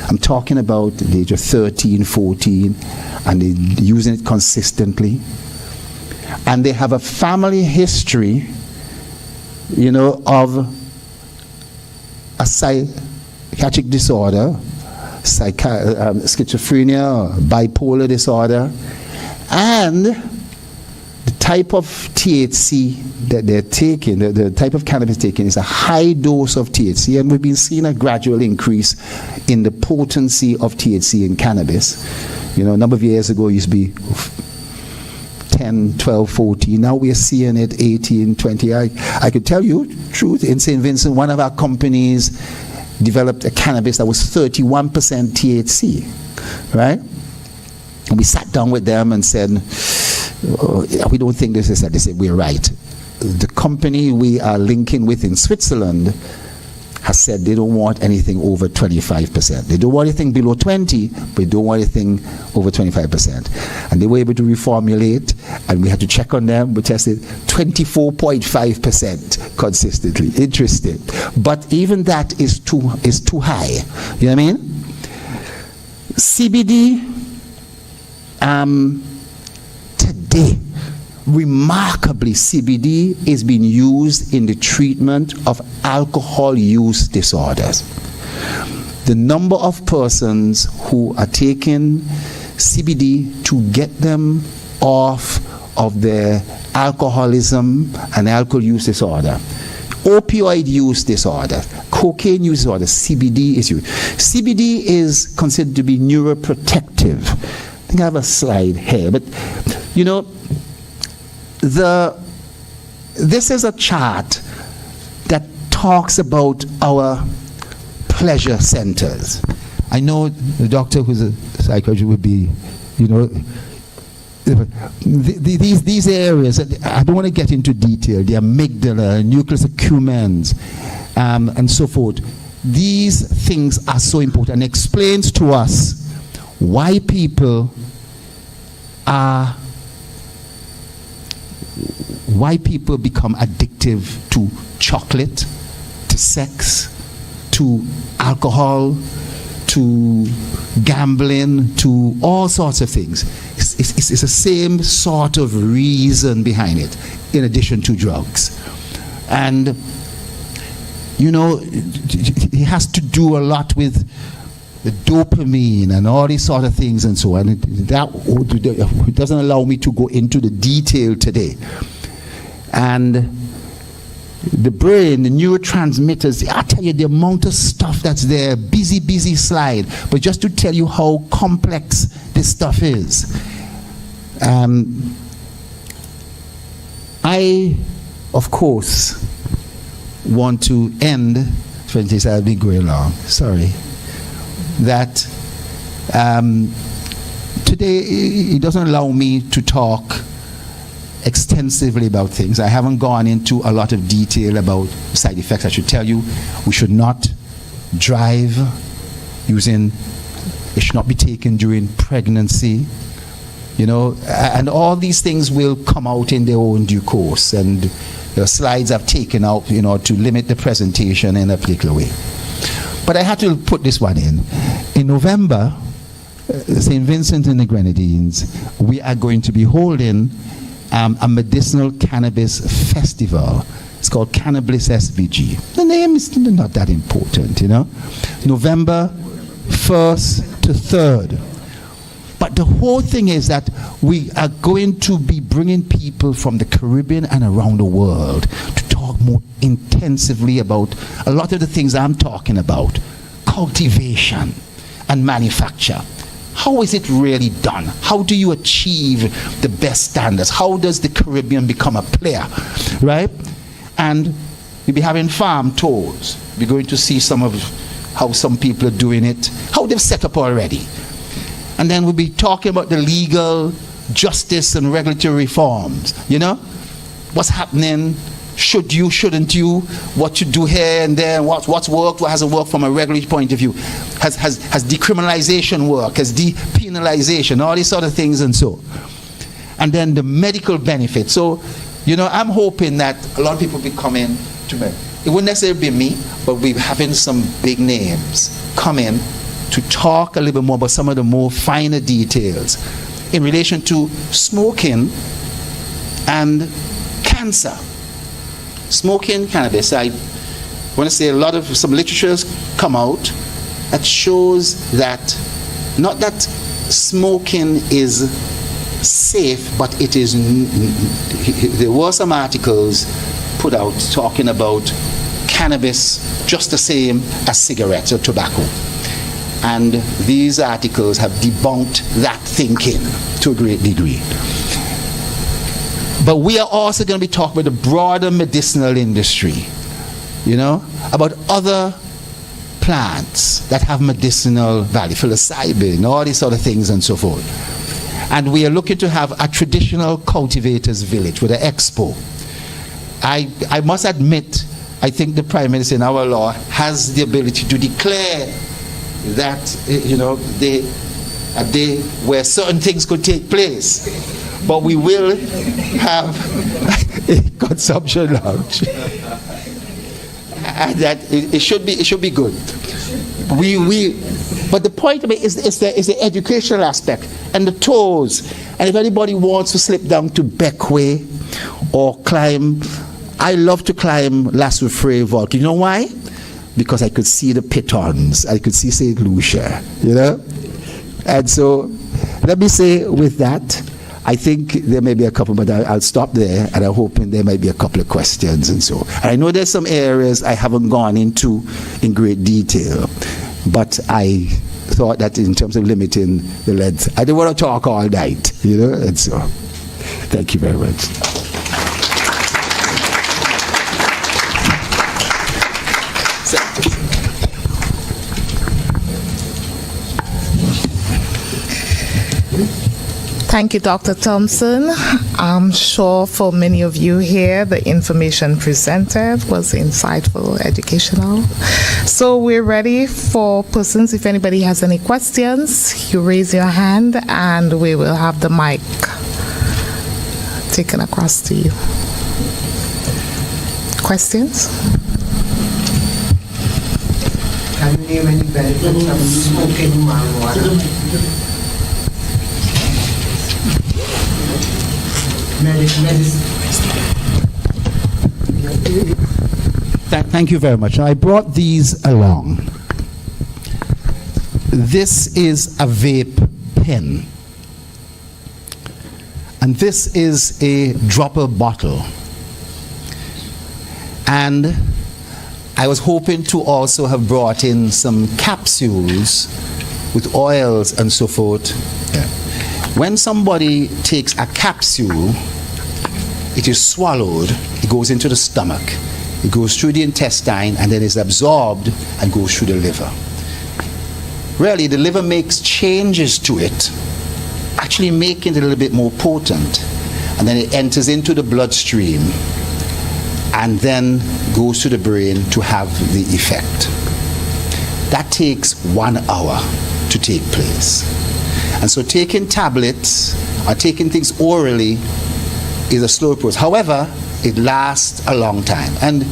I'm talking about the age of 13, 14, and they're using it consistently, and they have a family history, of a psychiatric disorder, schizophrenia, or bipolar disorder, and the type of THC that they're taking, the type of cannabis taken is a high dose of THC, and we've been seeing a gradual increase in the potency of THC in cannabis. A number of years ago it used to be 10, 12, 14. Now we are seeing it 18, 20. I could tell you truth, in St. Vincent, one of our companies developed a cannabis that was 31% THC, right? And we sat down with them and said, we don't think this is that. They said, we're right. The company we are linking with in Switzerland has said they don't want anything over 25%. They don't want anything below 20, but they don't want anything over 25%. And they were able to reformulate, and we had to check on them. We tested 24.5% consistently. Interesting. But even that is too high. You know what I mean? CBD, today, remarkably, CBD is being used in the treatment of alcohol use disorders. The number of persons who are taking CBD to get them off of their alcoholism and alcohol use disorder, opioid use disorder, cocaine use disorder, CBD is used. CBD is considered to be neuroprotective. I think I have a slide here, but this is a chart that talks about our pleasure centers. I know the doctor who's a psychiatrist would be, these areas, I don't want to get into detail, the amygdala, nucleus accumbens, and so forth. These things are so important, and explains to us why people become addictive to chocolate, to sex, to alcohol, to gambling, to all sorts of things. It's the same sort of reason behind it, in addition to drugs. And, it has to do a lot with the dopamine and all these sort of things and so on. That doesn't allow me to go into the detail today. And the brain, the neurotransmitters, I tell you the amount of stuff that's there, busy slide, but just to tell you how complex this stuff is. I, of course, want to end, I'll be going long, sorry, that today it doesn't allow me to talk extensively about things. I haven't gone into a lot of detail about side effects. I should tell you, we should not drive it should not be taken during pregnancy, and all these things will come out in their own due course, and the slides I've taken out, to limit the presentation in a particular way. But I had to put this one in. In November, St. Vincent and the Grenadines, we are going to be holding a medicinal cannabis festival. It's called Cannabis SVG. The name is not that important, November 1st to 3rd. But the whole thing is that we are going to be bringing people from the Caribbean and around the world to talk more intensively about a lot of the things I'm talking about. Cultivation and manufacture. How is it really done? How do you achieve the best standards? How does the Caribbean become a player, right? And we'll be having farm tours. We're going to see some of how some people are doing it, how they've set up already. And then we'll be talking about the legal justice and regulatory reforms, you know? What's happening, should you, shouldn't you, what you do here and there, what's worked, what hasn't worked from a regulatory point of view. Has decriminalization worked, has depenalization, all these sort of things and so. And then the medical benefits. So, you know, I'm hoping that a lot of people will be coming to me. It wouldn't necessarily be me, but we're having some big names come in to talk a little bit more about some of the more finer details in relation to smoking and cancer. Smoking cannabis, I want to say some literature's come out that shows that, not that smoking is safe, but it is, there were some articles put out talking about cannabis just the same as cigarettes or tobacco. And these articles have debunked that thinking to a great degree. But we are also going to be talking about the broader medicinal industry, you know, about other plants that have medicinal value, psilocybin, all these sort of things and so forth. And we are looking to have a traditional cultivators village with an expo. I must admit, I think the Prime Minister in our law has the ability to declare that, you know, a day where certain things could take place. But we will have a consumption lounge. And that it should be good. But the point of it is the educational aspect and the tours. And if anybody wants to slip down to Beckway or climb, I love to climb La Soufrière Vault. You know why? Because I could see the pitons. I could see St. Lucia, you know? And so, let me say with that, I think there may be a couple, but I'll stop there, and I'm hoping there might be a couple of questions and so. And I know there's some areas I haven't gone into in great detail, but I thought that in terms of limiting the length, I didn't want to talk all night, you know, and so. Thank you very much. Thank you, Dr. Thomspon. I'm sure for many of you here, the information presented was insightful, educational. So we're ready for persons. If anybody has any questions, you raise your hand and we will have the mic taken across to you. Questions? Can you name any benefits of smoking marijuana? Thank you very much. I brought these along. This is a vape pen. And this is a dropper bottle. And I was hoping to also have brought in some capsules with oils and so forth. Yeah. When somebody takes a capsule, it is swallowed, it goes into the stomach, it goes through the intestine, and then is absorbed and goes through the liver. Really, the liver makes changes to it, actually making it a little bit more potent, and then it enters into the bloodstream and then goes to the brain to have the effect. That takes 1 hour to take place. And so taking tablets or taking things orally is a slow process. However, it lasts a long time. And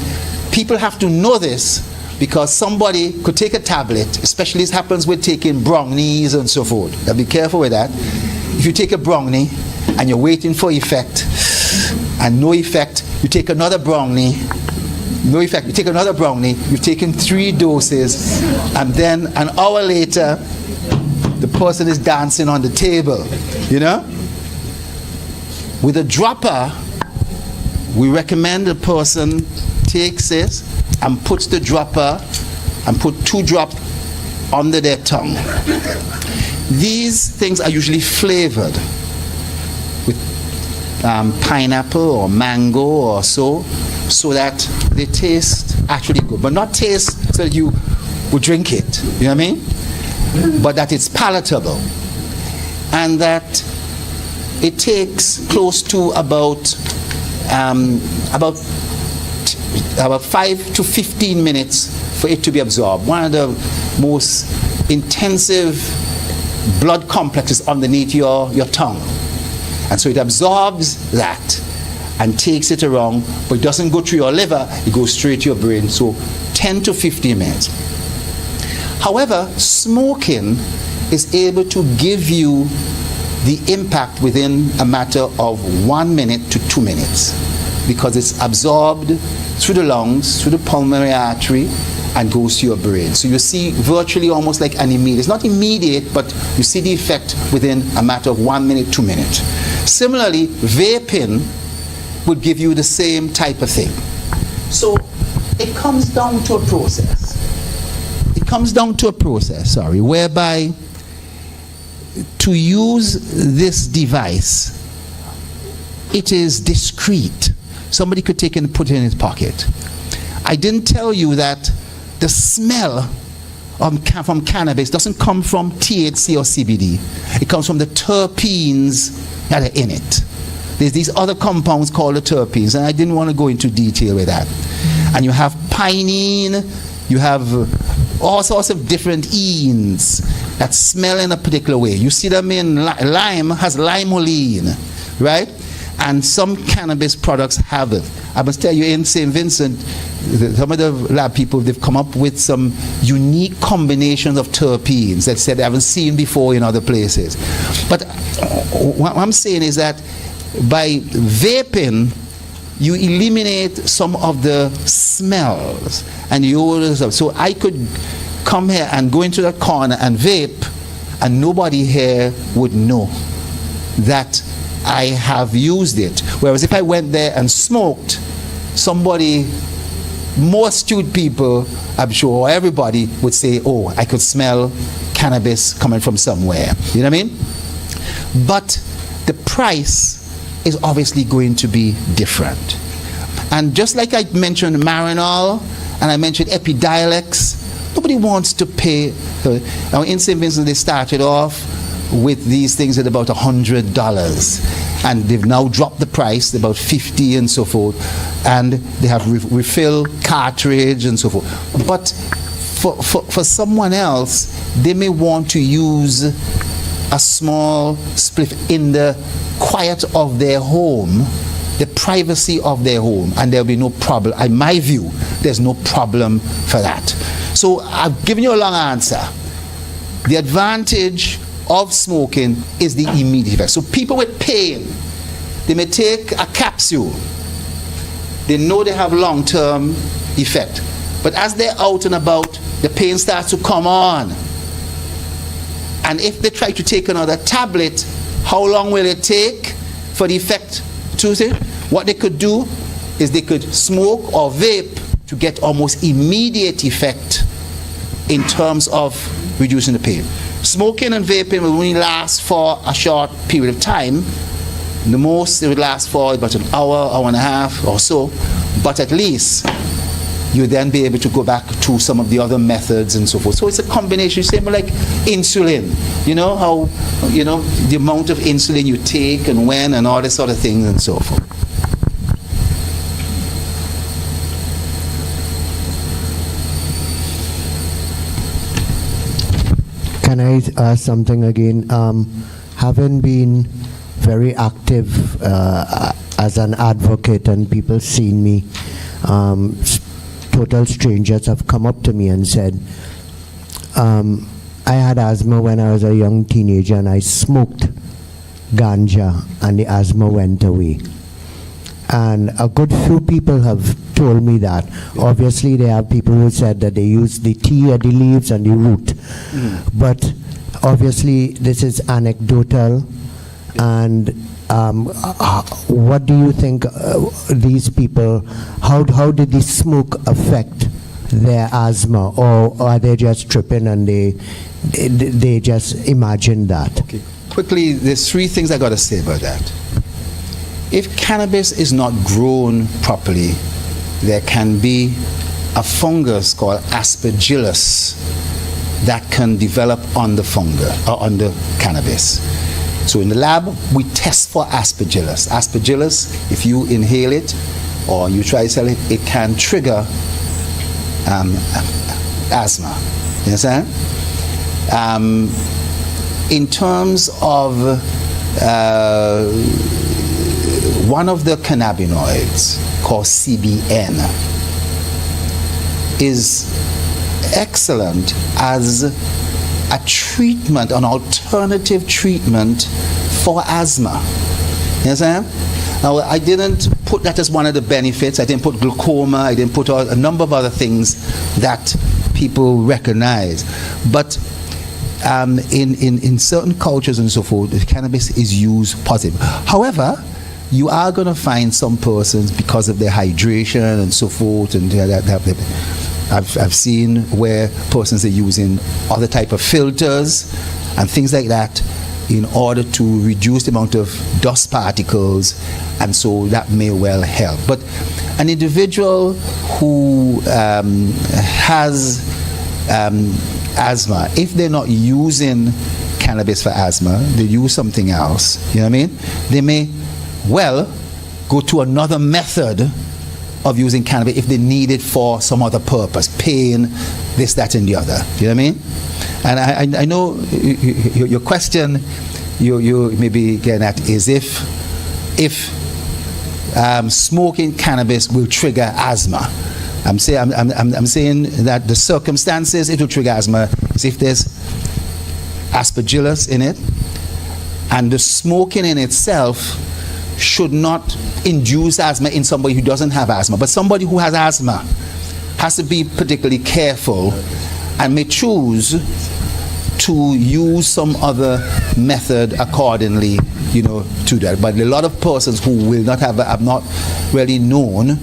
people have to know this because somebody could take a tablet, especially this happens with taking brownies and so forth. Now be careful with that. If you take a brownie and you're waiting for effect and no effect, you take another brownie, no effect, you take another brownie, you've taken 3 doses, and then an hour later, the person is dancing on the table, you know? With a dropper, we recommend the person takes this and puts the dropper and put 2 drops under their tongue. These things are usually flavored with pineapple or mango or so that they taste actually good, but not taste so that you would drink it, you know what I mean? But that it's palatable. and that it takes close to about 5 to 15 minutes for it to be absorbed. One of the most intensive blood complexes underneath your tongue. And so it absorbs that and takes it around, but it doesn't go through your liver, it goes straight to your brain. So 10 to 15 minutes. However, smoking is able to give you the impact within a matter of 1 minute to 2 minutes, because it's absorbed through the lungs, through the pulmonary artery, and goes to your brain. So you see virtually almost like an immediate. It's not immediate, but you see the effect within a matter of 1 minute, 2 minutes. Similarly, vaping would give you the same type of thing. So it comes down to a process. Whereby to use this device, it is discreet. Somebody could take it and put it in his pocket. I didn't tell you that the smell from cannabis doesn't come from THC or CBD. It comes from the terpenes that are in it. There's these other compounds called the terpenes, and I didn't want to go into detail with that. And you have pinene, you have all sorts of different enes that smell in a particular way. You see them in lime, has limonene, right? And some cannabis products have it. I must tell you, in St. Vincent, some of the lab people, they've come up with some unique combinations of terpenes that said they haven't seen before in other places. But what I'm saying is that by vaping, you eliminate some of the smells and the odors. So I could come here and go into that corner and vape, and nobody here would know that I have used it. Whereas if I went there and smoked, somebody, more astute people, I'm sure, or everybody would say, oh, I could smell cannabis coming from somewhere. You know what I mean? But the price is obviously going to be different. And just like I mentioned Marinol, and I mentioned Epidiolex, nobody wants to pay. Now in St. Vincent, they started off with these things at about $100, and they've now dropped the price about $50 and so forth, and they have refill cartridge and so forth. But for someone else, they may want to use a small spliff in the quiet of their home, the privacy of their home, and there'll be no problem. In my view, there's no problem for that. So I've given you a long answer. The advantage of smoking is the immediate effect. So people with pain, they may take a capsule. They know they have long-term effect. But as they're out and about, the pain starts to come on. And if they try to take another tablet, how long will it take for the effect to say? What they could do is they could smoke or vape to get almost immediate effect in terms of reducing the pain. Smoking and vaping will only last for a short period of time. The most it would last for about an hour, hour and a half or so. But at least you then be able to go back to some of the other methods and so forth. So it's a combination, same like insulin. You know how, you know, the amount of insulin you take and when and all this sort of things and so forth. Can I ask something again? Having been very active as an advocate, and people seen me, total strangers have come up to me and said, I had asthma when I was a young teenager, and I smoked ganja and the asthma went away. And a good few people have told me that. Obviously, there are people who said that they use the tea or the leaves and the root. But obviously, this is anecdotal. And what do you think these people, how did the smoke affect their asthma? Or are they just tripping and they just imagine that? Okay. Quickly, there's three things I got to say about that. If cannabis is not grown properly, there can be a fungus called aspergillus that can develop on the fungus or on the cannabis. So in the lab, we test for aspergillus. Aspergillus, if you inhale it or you try to sell it, it can trigger asthma. You understand? In terms of one of the cannabinoids called CBN is excellent as a treatment, an alternative treatment for asthma. You understand? Now, I didn't put that as one of the benefits. I didn't put glaucoma. I didn't put a number of other things that people recognize. But in certain cultures and so forth, cannabis is used positive. However, you are going to find some persons, because of their hydration and so forth, and I've seen where persons are using other type of filters and things like that in order to reduce the amount of dust particles, and so that may well help. But an individual who has asthma, if they're not using cannabis for asthma, they use something else, you know what I mean? They may well go to another method of using cannabis if they need it for some other purpose, pain, this, that, and the other. You know what I mean? And I know your question, you maybe getting at is if smoking cannabis will trigger asthma. I'm saying that the circumstances it will trigger asthma is if there's aspergillus in it, and the smoking in itself should not induce asthma in somebody who doesn't have asthma. But somebody who has asthma has to be particularly careful and may choose to use some other method accordingly, you know, to that. But a lot of persons who will not have not really known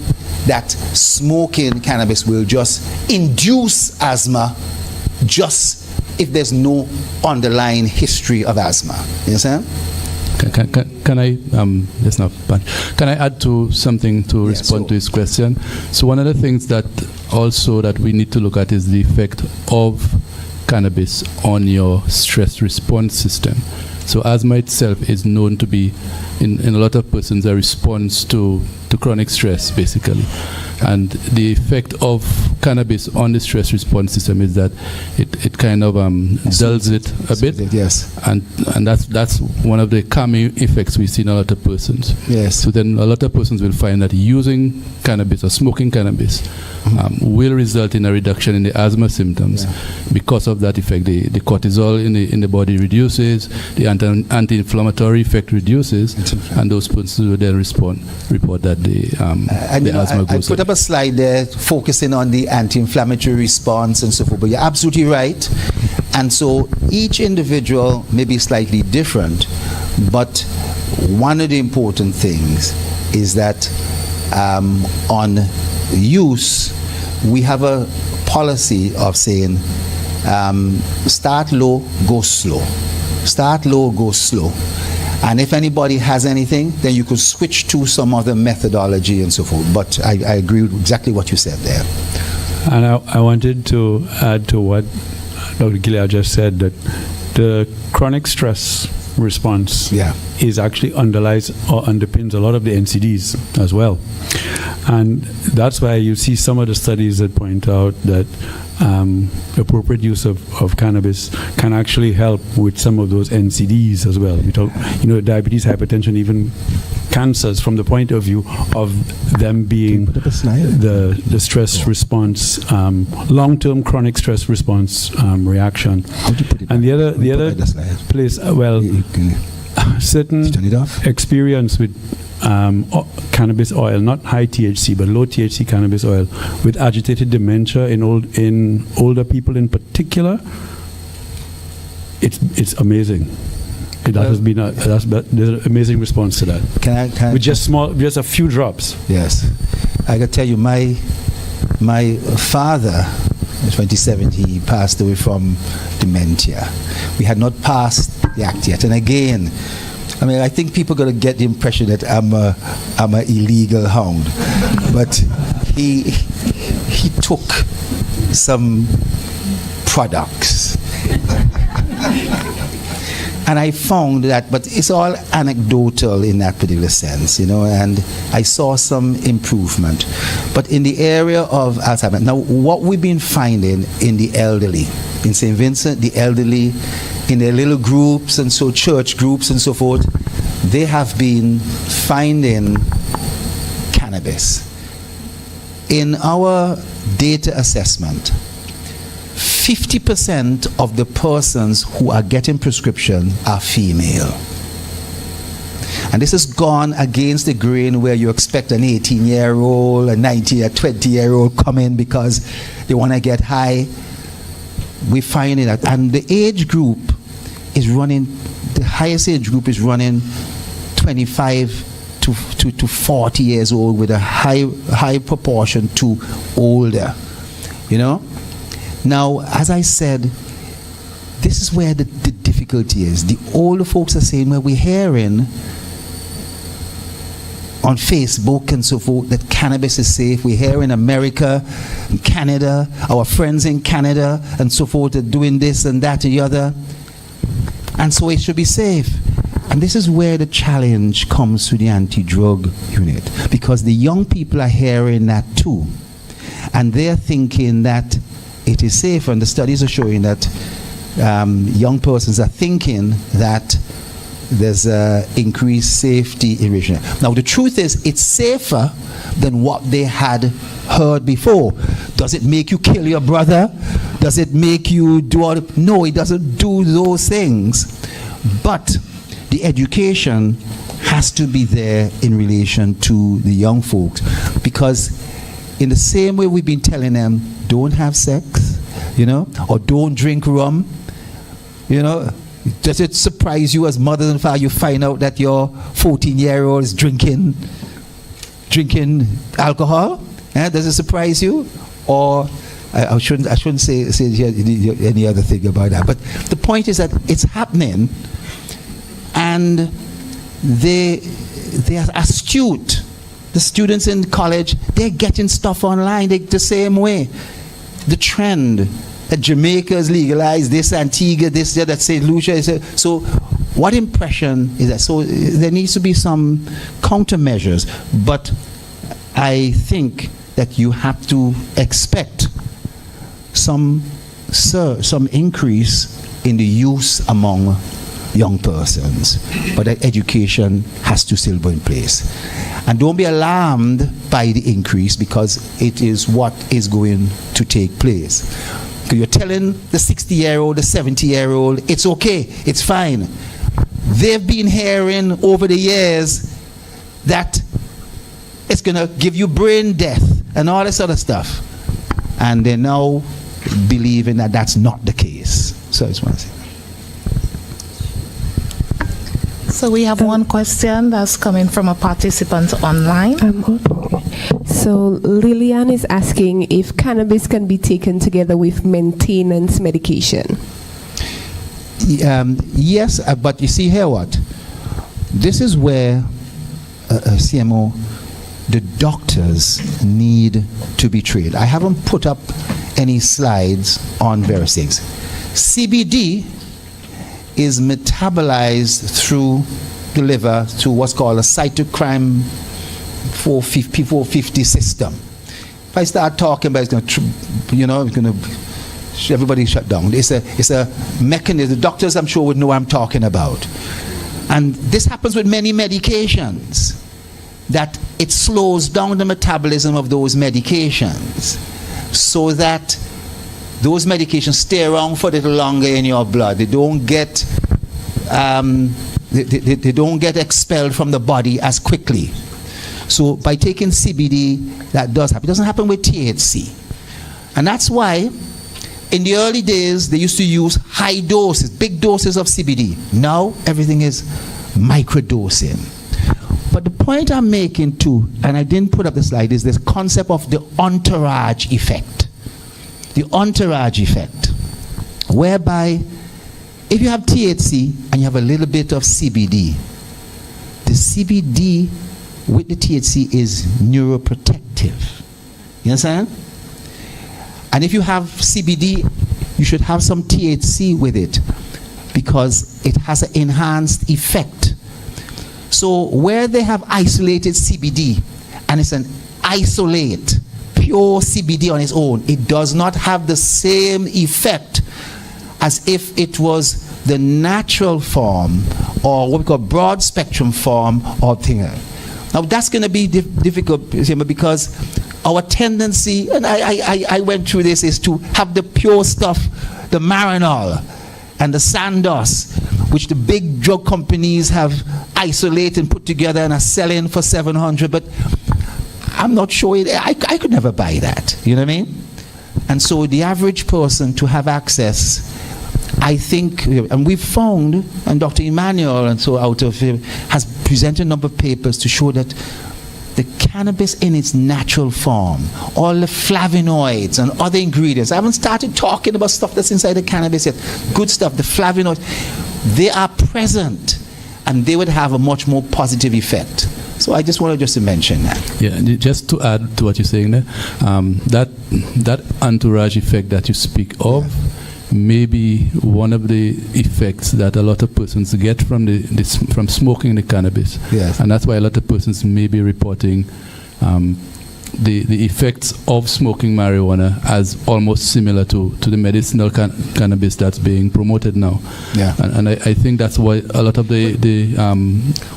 that smoking cannabis will just induce asthma just if there's no underlying history of asthma. You understand? Can I that's not bad. Can I add to something to respond to his question? So one of the things that also that we need to look at is the effect of cannabis on your stress response system. So asthma itself is known to be in a lot of persons a response to chronic stress, basically. And the effect of cannabis on the stress response system is that it kind of dulls it a bit. Yes. And that's one of the calming effects we see in a lot of persons. Yes. So then a lot of persons will find that using cannabis or smoking cannabis will result in a reduction in the asthma symptoms because of that effect. The cortisol in the body reduces, the anti-inflammatory effect reduces, and those persons will then report that the asthma goes I put up a slide there focusing on the anti-inflammatory response and so forth, but you're absolutely right. And so each individual may be slightly different, but one of the important things is that on use, we have a policy of saying start low, go slow. Start low, go slow. And if anybody has anything, then you could switch to some other methodology and so forth. But I agree with exactly what you said there. And I wanted to add to what Dr. Gilead just said, that the chronic stress response is actually underlies or underpins a lot of the NCDs as well. And that's why you see some of the studies that point out that appropriate use of cannabis can actually help with some of those NCDs as well. We talk, diabetes, hypertension, even cancers, from the point of view of them being the stress response, long-term chronic stress response reaction. And the other place, certain experience with cannabis oil, not high THC but low THC cannabis oil, with agitated dementia in older people in particular, it's amazing. There's an amazing response to that. Can I with just a few drops. Yes, I can tell you, my father, in 2017, he passed away from dementia. We had not passed the act yet, and again, I mean, I think people are going to get the impression that I'm a illegal hound, but he took some products And I found that, but it's all anecdotal in that particular sense, and I saw some improvement. But in the area of Alzheimer's, now what we've been finding in the elderly, in St. Vincent, the elderly, in their little groups and so church groups and so forth, they have been finding cannabis. In our data assessment, 50% of the persons who are getting prescription are female. And this has gone against the grain where you expect an 18-year-old, a 19, a 20-year-old come in because they want to get high. We find it, and the age group is running, the highest age group is running 25 to 40 years old, with a high proportion to older, Now, as I said, this is where the difficulty is. The older folks are saying, well, we're hearing on Facebook and so forth that cannabis is safe. We're here in America, in Canada, our friends in Canada and so forth are doing this and that and the other. And so it should be safe. And this is where the challenge comes to the anti-drug unit, because the young people are hearing that too. And they're thinking that it is safe, and the studies are showing that young persons are thinking that there's increased safety in relation. Now the truth is, it's safer than what they had heard before. Does it make you kill your brother? Does it make you do all the... No, it doesn't do those things. But the education has to be there in relation to the young folks, because in the same way we've been telling them, don't have sex, or don't drink rum, does it surprise you as mothers and fathers, you find out that your 14-year-old is drinking alcohol? Does it surprise you? Or I shouldn't say any other thing about that. But the point is that it's happening, and they are astute. The students in college, they're getting stuff online the same way. The trend that Jamaica has legalized this, Antigua, this, that St. Lucia is. So what impression is that? So there needs to be some countermeasures, but I think that you have to expect some increase in the use among young persons, but that education has to still be in place. And don't be alarmed by the increase, because it is what is going to take place. You're telling the 60-year-old, the 70-year-old, it's okay, it's fine. They've been hearing over the years that it's going to give you brain death and all this other stuff. And they're now believing that that's not the case. So I just want to say. So we have one question that's coming from a participant online. So Lillian is asking if cannabis can be taken together with maintenance medication. Yes, but you see here what? This is where CMO, the doctors need to be trained. I haven't put up any slides on various things. CBD is metabolized through the liver through what's called a cytochrome 450 system. If I start talking about it, it's going to everybody shut down. It's a mechanism. The doctors, I'm sure, would know what I'm talking about. And this happens with many medications, that it slows down the metabolism of those medications so that those medications stay around for a little longer in your blood. They don't get they don't get expelled from the body as quickly. So by taking CBD, that does happen. It doesn't happen with THC. And that's why in the early days they used to use high doses, big doses of CBD. Now everything is microdosing. But the point I'm making too, and I didn't put up the slide, is this concept of the entourage effect. The entourage effect, whereby if you have THC and you have a little bit of CBD, the CBD with the THC is neuroprotective. You understand? And if you have CBD, you should have some THC with it, because it has an enhanced effect. So where they have isolated CBD, and it's an isolate, pure CBD on its own, it does not have the same effect as if it was the natural form, or what we call broad spectrum form of thing. Now that's going to be difficult, because our tendency, and I went through this, is to have the pure stuff, the Marinol and the Sandoz, which the big drug companies have isolated and put together and are selling for $700, but I'm not sure, I could never buy that, you know what I mean? And so the average person to have access, I think, and we've found, and Dr. Emmanuel and so out of him has presented a number of papers to show that the cannabis in its natural form, all the flavonoids and other ingredients, I haven't started talking about stuff that's inside the cannabis yet, good stuff, the flavonoids, they are present, and they would have a much more positive effect. So I just wanted to mention that. Yeah, and just to add to what you're saying there, that entourage effect that you speak of, maybe one of the effects that a lot of persons get from from smoking the cannabis. Yes. And that's why a lot of persons may be reporting the effects of smoking marijuana as almost similar to the medicinal cannabis that's being promoted now. Yeah. And I think that's why a lot of the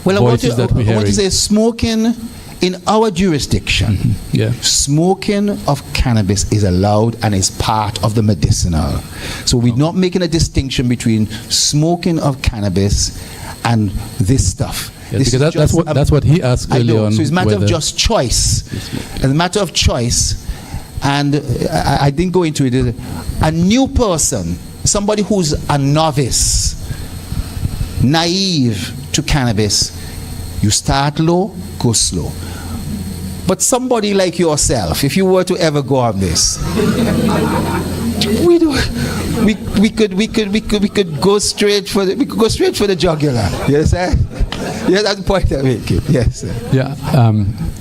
voices that we're hearing. I want to say smoking in our jurisdiction, yeah, smoking of cannabis is allowed and is part of the medicinal. So we're not making a distinction between smoking of cannabis and this stuff. Yes, because that's what he asked earlier on. So it's a matter of just choice. It's a matter of choice. And I didn't go into it. A new person, somebody who's a novice, naive to cannabis, you start low, go slow. But somebody like yourself, if you were to ever go on this, we could go straight for the jugular. Yes, sir. Yeah, that's the point I'm making. Yes, sir. Yeah.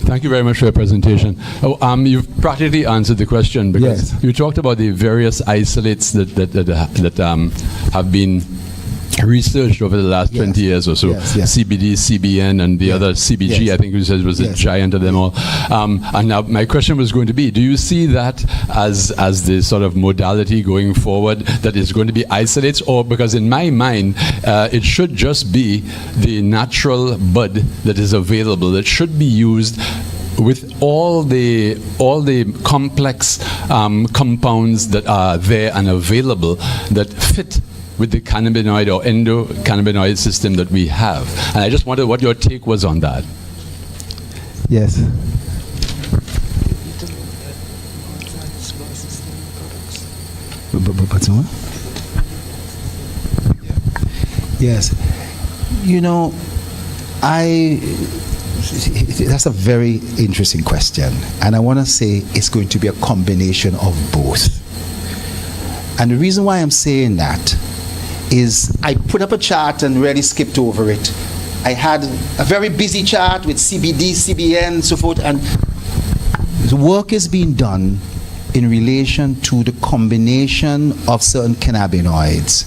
Thank you very much for your presentation. You've practically answered the question, because you talked about the various isolates that have been researched over the last 20 years or so. CBD, CBN, and the other CBG, I think you said was the giant of them all. And now my question was going to be, do you see that as the sort of modality going forward, that is going to be isolates? Or, because in my mind, it should just be the natural bud that is available, that should be used with all the complex compounds that are there and available that fit with the cannabinoid or endocannabinoid system that we have. And I just wondered what your take was on that. Yes. Yes. You know, that's a very interesting question. And I want to say it's going to be a combination of both. And the reason why I'm saying that is I put up a chart and really skipped over it. I had a very busy chart with CBD, CBN, and so forth, and the work is being done in relation to the combination of certain cannabinoids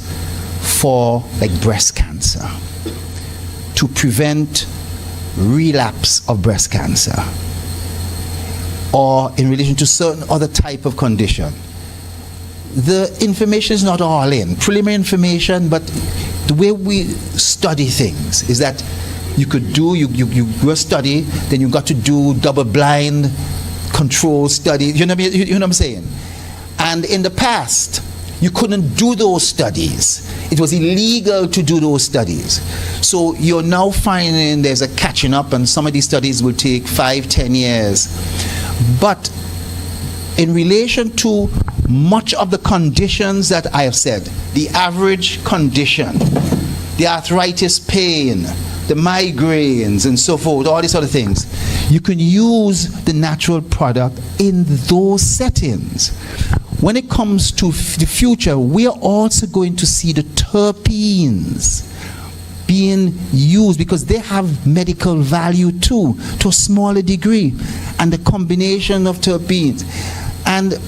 for, like, breast cancer, to prevent relapse of breast cancer, or in relation to certain other type of condition. The information is not all in, preliminary information, but the way we study things is that you could do, you a study, then you got to do double-blind control study, you know what I'm saying? And in the past, you couldn't do those studies. It was illegal to do those studies. So you're now finding there's a catching up, and some of these studies will take 5-10 years. But in relation to much of the conditions that I have said, the average condition, the arthritis pain, the migraines and so forth, all these other things, you can use the natural product in those settings. When it comes to the future, we are also going to see the terpenes being used, because they have medical value too, to a smaller degree, and the combination of terpenes. And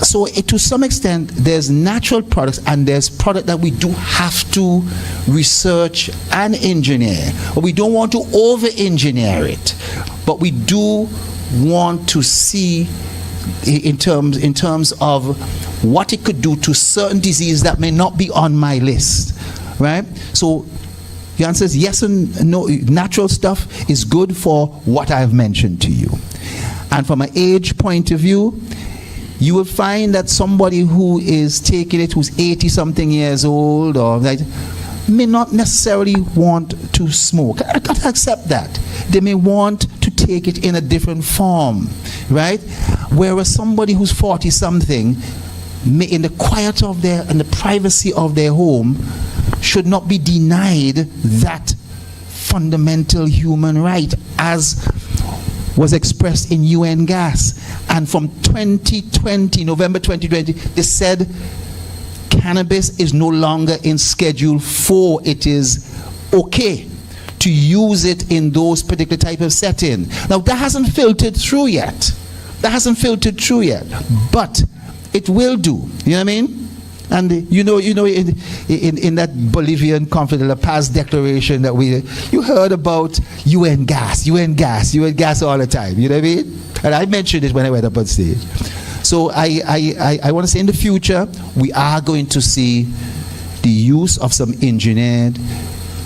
So to some extent, there's natural products and there's product that we do have to research and engineer. But we don't want to over-engineer it. But we do want to see in terms of what it could do to certain diseases that may not be on my list, right? So the answer is yes and no. Natural stuff is good for what I've mentioned to you. And from an age point of view, you will find that somebody who is taking it, who's 80-something years old, or that may not necessarily want to smoke. I can't accept that. They may want to take it in a different form, right? Whereas somebody who's 40-something, may, in the quiet of their, in the privacy of their home, should not be denied that fundamental human right as was expressed in UN gas. And from 2020, November 2020, they said cannabis is no longer in Schedule 4. It is okay to use it in those particular type of setting. Now that hasn't filtered through yet. That hasn't filtered through yet. But it will do. You know what I mean? And you know, in that Bolivian conflict, the La Paz declaration that you heard about UN gas all the time. You know what I mean? And I mentioned it when I went up on stage. So I want to say in the future, we are going to see the use of some engineered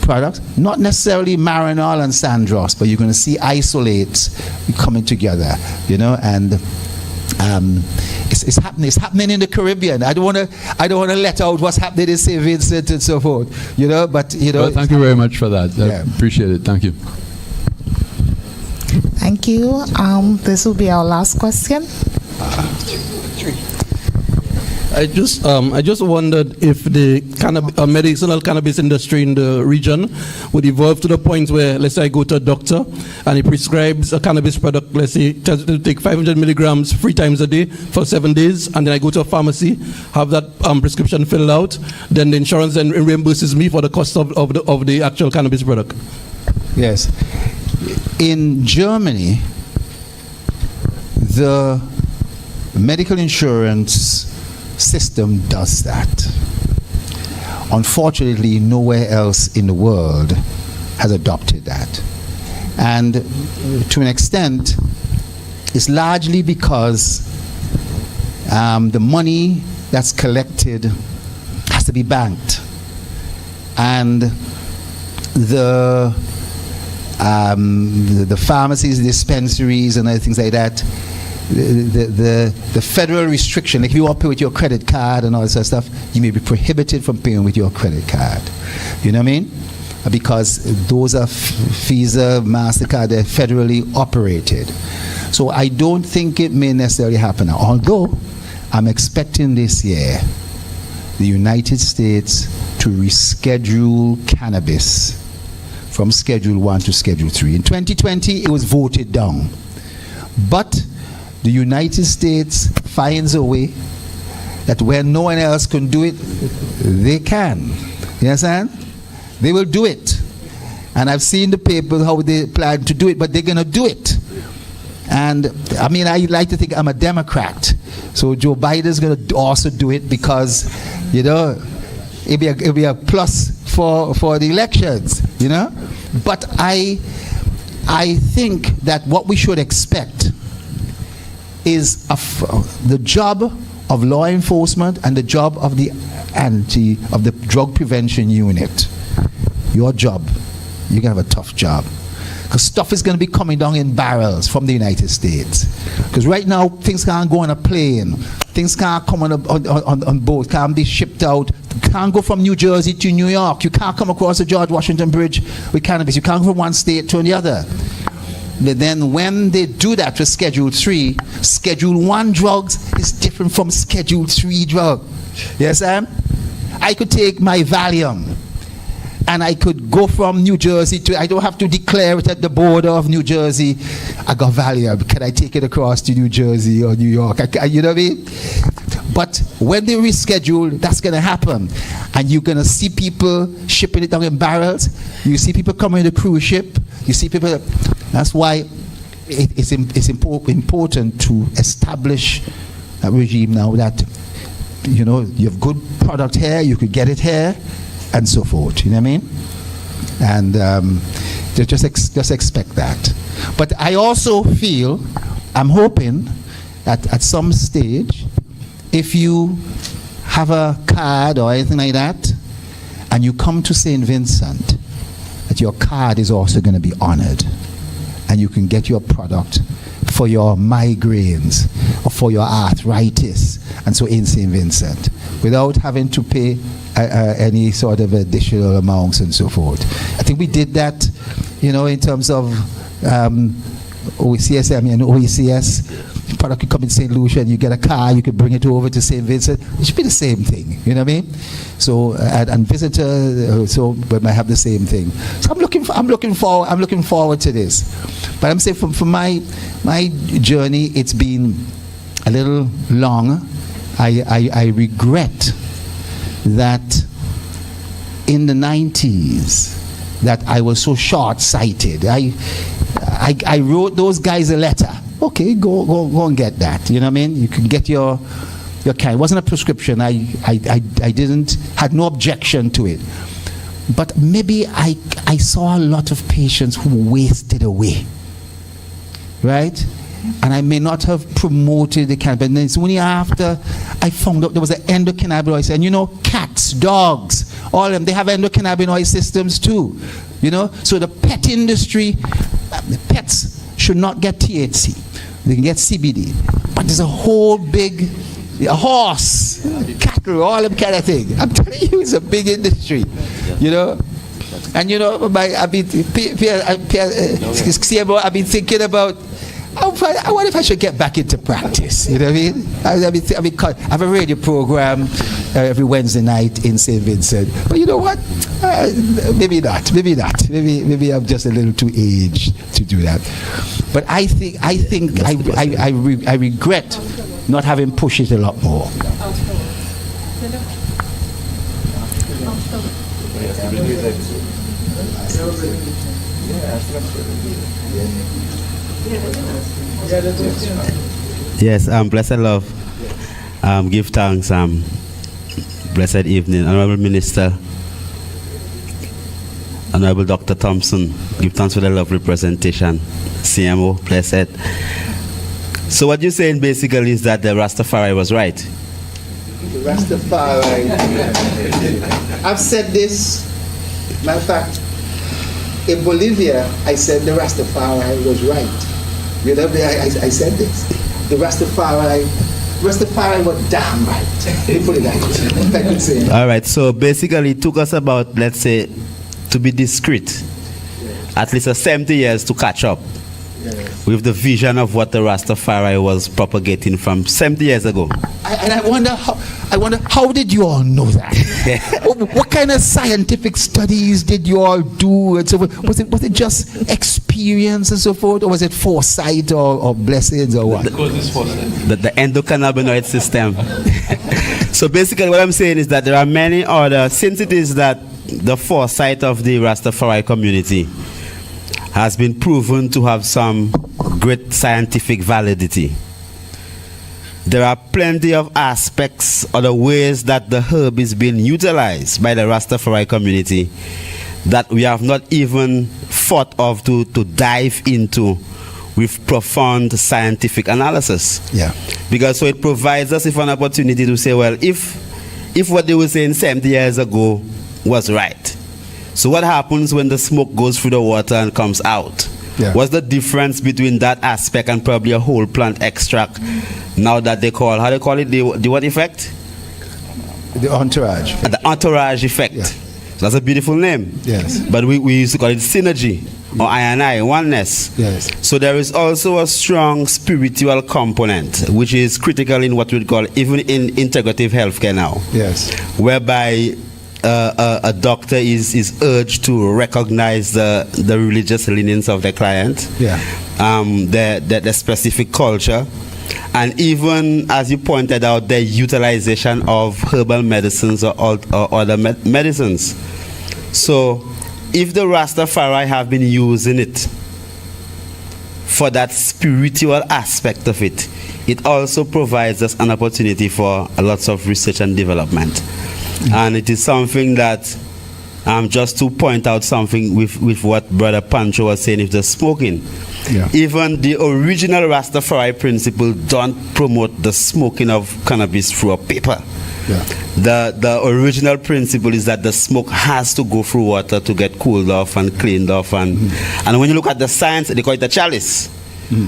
products, not necessarily Marinol and Sandros, but you're going to see isolates coming together, you know, and it's happening in the Caribbean. I don't want to let out what's happening in St. Vincent and so forth, you know, but you know. Well, thank you very much for that. I appreciate it. Thank you. Thank you. This will be our last question. I just wondered if the medicinal cannabis industry in the region would evolve to the point where, let's say I go to a doctor and he prescribes a cannabis product, let's say tells me to take 500 milligrams 3 times a day for 7 days, and then I go to a pharmacy, have that prescription filled out, then the insurance then reimburses me for the cost of the actual cannabis product. Yes. In Germany, the medical insurance system does that. Unfortunately, nowhere else in the world has adopted that. And to an extent, it's largely because the money that's collected has to be banked. And the pharmacies, dispensaries, and other things like that, the federal restriction, like if you want to pay with your credit card and all that sort of stuff, you may be prohibited from paying with your credit card. You know what I mean? Because those are Visa, MasterCard, they're federally operated. So I don't think it may necessarily happen now. Although I'm expecting this year the United States to reschedule cannabis from Schedule 1 to Schedule 3. In 2020, it was voted down. But the United States finds a way that when no one else can do it, they can. You understand? They will do it. And I've seen the papers how they plan to do it, but they're going to do it. And I mean, I like to think I'm a Democrat. So Joe Biden's going to also do it because, you know, it'll be a plus for the elections, you know? But I think that what we should expect is the job of law enforcement and the job of the drug prevention unit. Your job, you're going to have a tough job. Because stuff is going to be coming down in barrels from the United States. Because right now, things can't go on a plane. Things can't come on boats, can't be shipped out. You can't go from New Jersey to New York. You can't come across the George Washington Bridge with cannabis. You can't go from one state to the other. But then when they do that with Schedule 3, Schedule 1 drugs is different from Schedule 3 drug. Yes, Sam? I could take my Valium and I could go from New Jersey to, I don't have to declare it at the border of New Jersey. I got Valium. Can I take it across to New Jersey or New York? You know what I mean? But when they reschedule, that's going to happen. And you're going to see people shipping it down in barrels. You see people coming in the cruise ship. You see people. That's why it's important to establish regime now that, you know, you have good product here, you could get it here, and so forth. You know what I mean? And just expect that. But I also feel, I'm hoping that at some stage, if you have a card or anything like that, and you come to St. Vincent, that your card is also going to be honored, and you can get your product for your migraines or for your arthritis, and so in St. Vincent, without having to pay any sort of additional amounts and so forth. I think we did that, you know, in terms of OECS, and OECS. Product could come in St. Lucia and you get a car, you could bring it over to St. Vincent. It should be the same thing, you know what I mean? So, and visitor, so we might have the same thing. So I'm looking forward to this. But I'm saying from my journey, it's been a little long. I regret that in the 90s that I was so short-sighted. I wrote those guys a letter. Okay, go and get that. You know what I mean? You can get your kind. It wasn't a prescription. I had no objection to it. But maybe I saw a lot of patients who wasted away. Right? And I may not have promoted the cannabis. And it's only after I found out there was an endocannabinoid. And you know, cats, dogs, all of them, they have endocannabinoid systems too. You know? So the pet industry, the pets should not get THC. They can get CBD. But there's a whole big, a horse, cattle, all them kind of thing. I'm telling you, it's a big industry. You know? And you know, I've been thinking about, I wonder if I should get back into practice. You know what I mean? I have a radio program every Wednesday night in St. Vincent. But you know what? Maybe not. Maybe I'm just a little too aged to do that. But I regret not having pushed it a lot more. Yes, blessed love. Give thanks. Blessed evening, Honorable Minister, Honorable Dr. Thomspon. Give thanks for the lovely presentation. CMO, blessed. So what you're saying basically is that the Rastafari was right. The Rastafari. I've said this. Matter of fact, in Bolivia, I said the Rastafari was right. You know, I said this. The Rastafari was damn right. Let me put it that way. I could say. All right, so basically it took us about, let's say, to be discreet, at least 70 years to catch up with the vision of what the Rastafari was propagating from 70 years ago. And I wonder how did you all know that? What kind of scientific studies did you all do? And so was it just experience and so forth, or was it foresight or blessings or what? The endocannabinoid system. So basically what I'm saying is that there are many other, since it is that the foresight of the Rastafari community has been proven to have some great scientific validity. There are plenty of aspects or the ways that the herb is being utilized by the Rastafari community that we have not even thought of to dive into with profound scientific analysis. Yeah. Because so it provides us with an opportunity to say, well, if what they were saying 70 years ago was right, so what happens when the smoke goes through the water and comes out? Yeah. What's the difference between that aspect and probably a whole plant extract now that they call, how they call it, the what effect? The entourage. The entourage effect. Yeah. So that's a beautiful name. Yes. But we used to call it synergy or I&I, oneness. Yes. So there is also a strong spiritual component, which is critical in what we'd call, even in integrative healthcare now. Yes. Whereby a doctor is urged to recognize the religious leanings of the client, the specific culture, and even, as you pointed out, the utilization of herbal medicines or other medicines. So if the Rastafari have been using it for that spiritual aspect of it, it also provides us an opportunity for lots of research and development. And it is something that, just to point out something with what Brother Pancho was saying, if the smoking, even the original Rastafari principle don't promote the smoking of cannabis through a paper. The original principle is that the smoke has to go through water to get cooled off and cleaned off, and when you look at the science, they call it the chalice,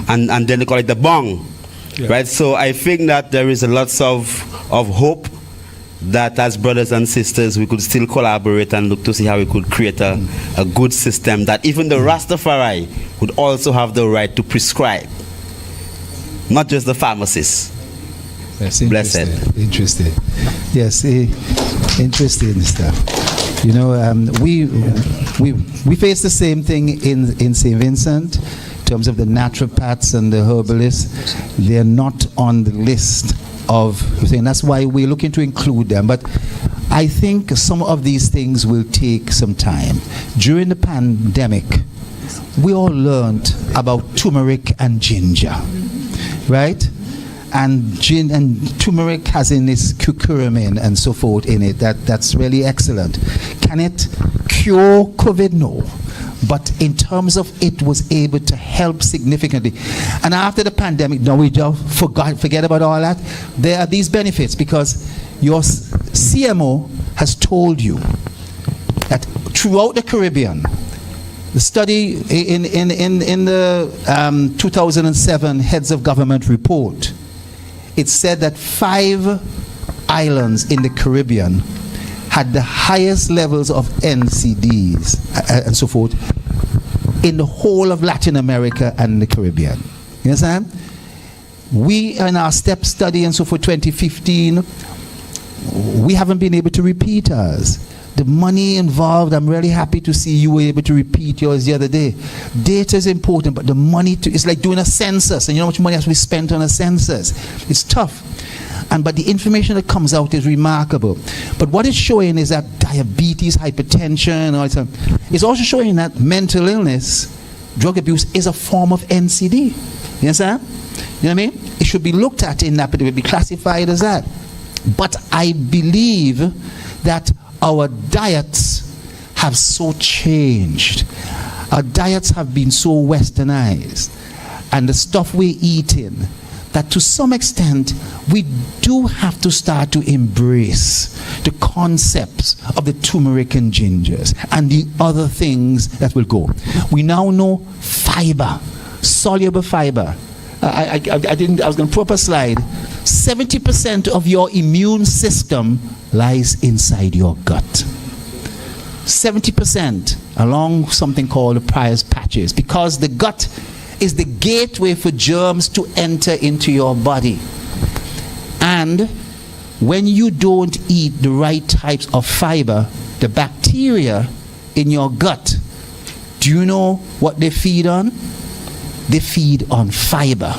and then they call it the bong, right? So I think that there is a lots of hope that as brothers and sisters we could still collaborate and look to see how we could create a good system that even the Rastafari would also have the right to prescribe, not just the pharmacists. That's interesting. Blessed. Interesting. Yes, interesting stuff. You know, we face the same thing in St. Vincent in terms of the naturopaths and the herbalists. They're not on the list of things. That's why we're looking to include them. But I think some of these things will take some time. During the pandemic, we all learned about turmeric and ginger, right? And turmeric has in its curcumin and so forth in it. That's really excellent. Can it cure COVID? No. But in terms of it was able to help significantly. And after the pandemic, now we just forget about all that. There are these benefits because your CMO has told you that throughout the Caribbean, the study in the 2007 Heads of Government report, it said that 5 islands in the Caribbean had the highest levels of NCDs and so forth in the whole of Latin America and the Caribbean. You understand? We, in our STEP study and so forth, 2015, we haven't been able to repeat ours. The money involved, I'm really happy to see you were able to repeat yours the other day. Data is important, but the money, it's like doing a census, and you know how much money has to be spent on a census. It's tough. But the information that comes out is remarkable. But what it's showing is that diabetes, hypertension, all that, it's also showing that mental illness, drug abuse is a form of NCD. You understand? You know what I mean? It should be looked at in that, but it would be classified as that. But I believe that our diets have so changed. Our diets have been so westernized. And the stuff we're eating, that to some extent we do have to start to embrace the concepts of the turmeric and gingers and the other things that will go. We now know fiber, soluble fiber. I was going to put up a slide. 70% of your immune system lies inside your gut. 70% along something called the Prior's patches, because the gut is the gateway for germs to enter into your body. And when you don't eat the right types of fiber, the bacteria in your gut, do you know what they feed on? They feed on fiber.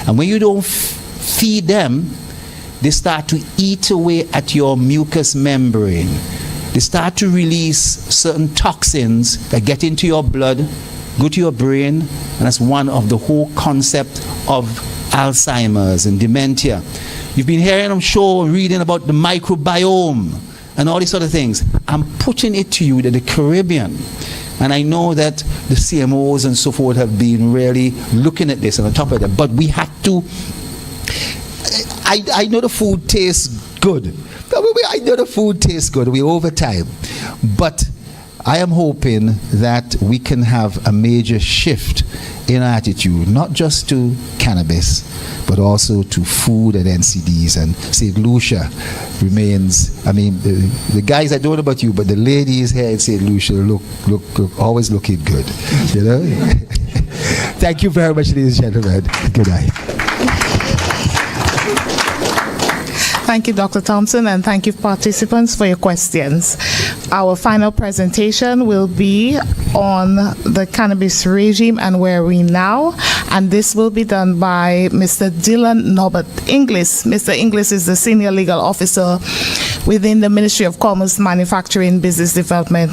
And when you don't feed them, they start to eat away at your mucous membrane. They start to release certain toxins that get into your blood, go to your brain, and that's one of the whole concept of Alzheimer's and dementia. You've been hearing, I'm sure, reading about the microbiome and all these sort of things. I'm putting it to you that the Caribbean, and I know that the CMOs and so forth have been really looking at this and on top of that, but we have to, I know the food tastes good. I know the food tastes good. We're over time. But I am hoping that we can have a major shift in attitude, not just to cannabis, but also to food and NCDs. And St. Lucia remains, I mean, the guys, I don't know about you, but the ladies here in St. Lucia look always looking good. You know? Thank you very much, ladies and gentlemen. Good night. Thank you, Dr. Thompson, and thank you, participants, for your questions. Our final presentation will be on the cannabis regime and where we now, and this will be done by Mr. Dylan Norbert Inglis. Mr. Inglis is the Senior Legal Officer within the Ministry of Commerce, Manufacturing, Business Development.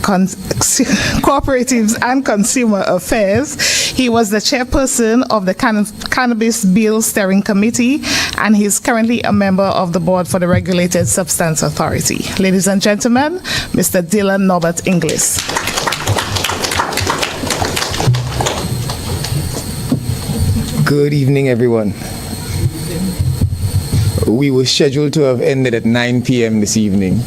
Cooperatives and Consumer Affairs. He was the chairperson of the Cannabis Bill Steering Committee, and he's currently a member of the board for the Regulated Substance Authority. Ladies and gentlemen, Mr. Dylan Norbert Inglis. Good evening, everyone. We were scheduled to have ended at 9 p.m. this evening.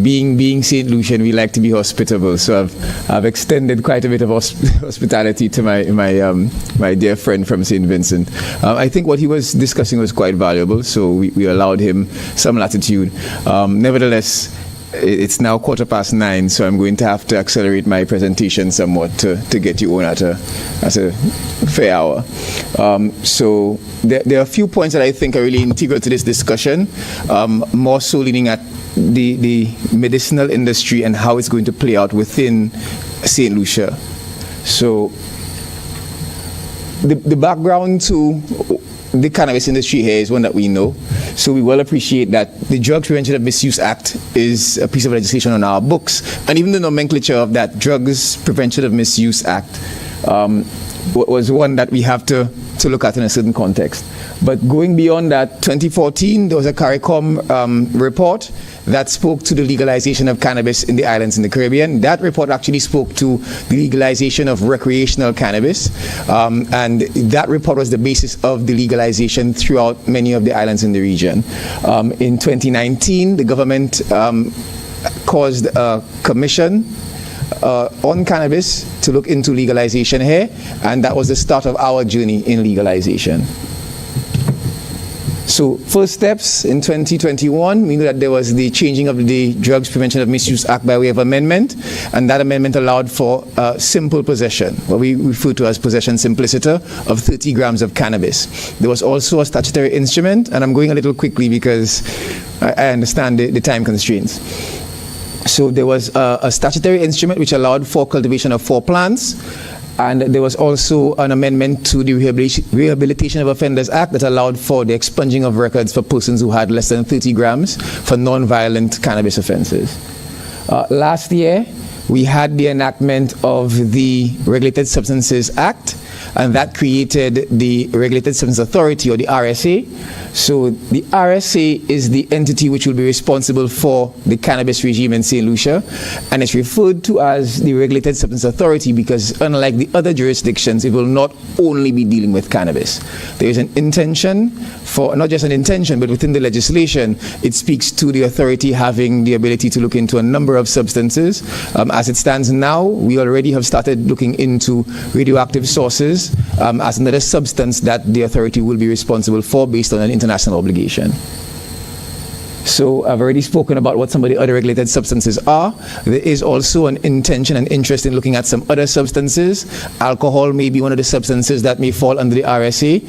Being St. Lucian, we like to be hospitable, so I've extended quite a bit of hospitality to my dear friend from St. Vincent. I think what he was discussing was quite valuable, so we allowed him some latitude. Nevertheless, it's now 9:15, so I'm going to have to accelerate my presentation somewhat to get you on at a fair hour. So there are a few points that I think are really integral to this discussion, more so leaning at the medicinal industry and how it's going to play out within St. Lucia. So the background to the cannabis industry here is one that we know. So we well appreciate that the Drugs Prevention of Misuse Act is a piece of legislation on our books. And even the nomenclature of that Drugs Prevention of Misuse Act was one that we have to look at in a certain context. But going beyond that, 2014, there was a CARICOM report that spoke to the legalization of cannabis in the islands in the Caribbean. That report actually spoke to the legalization of recreational cannabis, and that report was the basis of the legalization throughout many of the islands in the region. In 2019, the government caused a commission on cannabis to look into legalization here, and that was the start of our journey in legalization. So first steps in 2021, we knew that there was the changing of the Drugs Prevention of Misuse Act by way of amendment, and that amendment allowed for simple possession, what we refer to as possession simpliciter, of 30 grams of cannabis. There was also a statutory instrument, and I'm going a little quickly because I understand the time constraints. So there was a statutory instrument which allowed for cultivation of 4 plants, and there was also an amendment to the Rehabilitation of Offenders Act that allowed for the expunging of records for persons who had less than 30 grams for non-violent cannabis offenses. Last year, we had the enactment of the Regulated Substances Act, and that created the Regulated Substance Authority, or the RSA. So the RSA is the entity which will be responsible for the cannabis regime in St. Lucia, and it's referred to as the Regulated Substance Authority because unlike the other jurisdictions, it will not only be dealing with cannabis. There is an intention for, not just an intention, but within the legislation, it speaks to the authority having the ability to look into a number of substances. As it stands now, we already have started looking into radioactive sources as another substance that the authority will be responsible for based on an international obligation. So I've already spoken about what some of the other regulated substances are. There is also an intention and interest in looking at some other substances. Alcohol may be one of the substances that may fall under the RSA.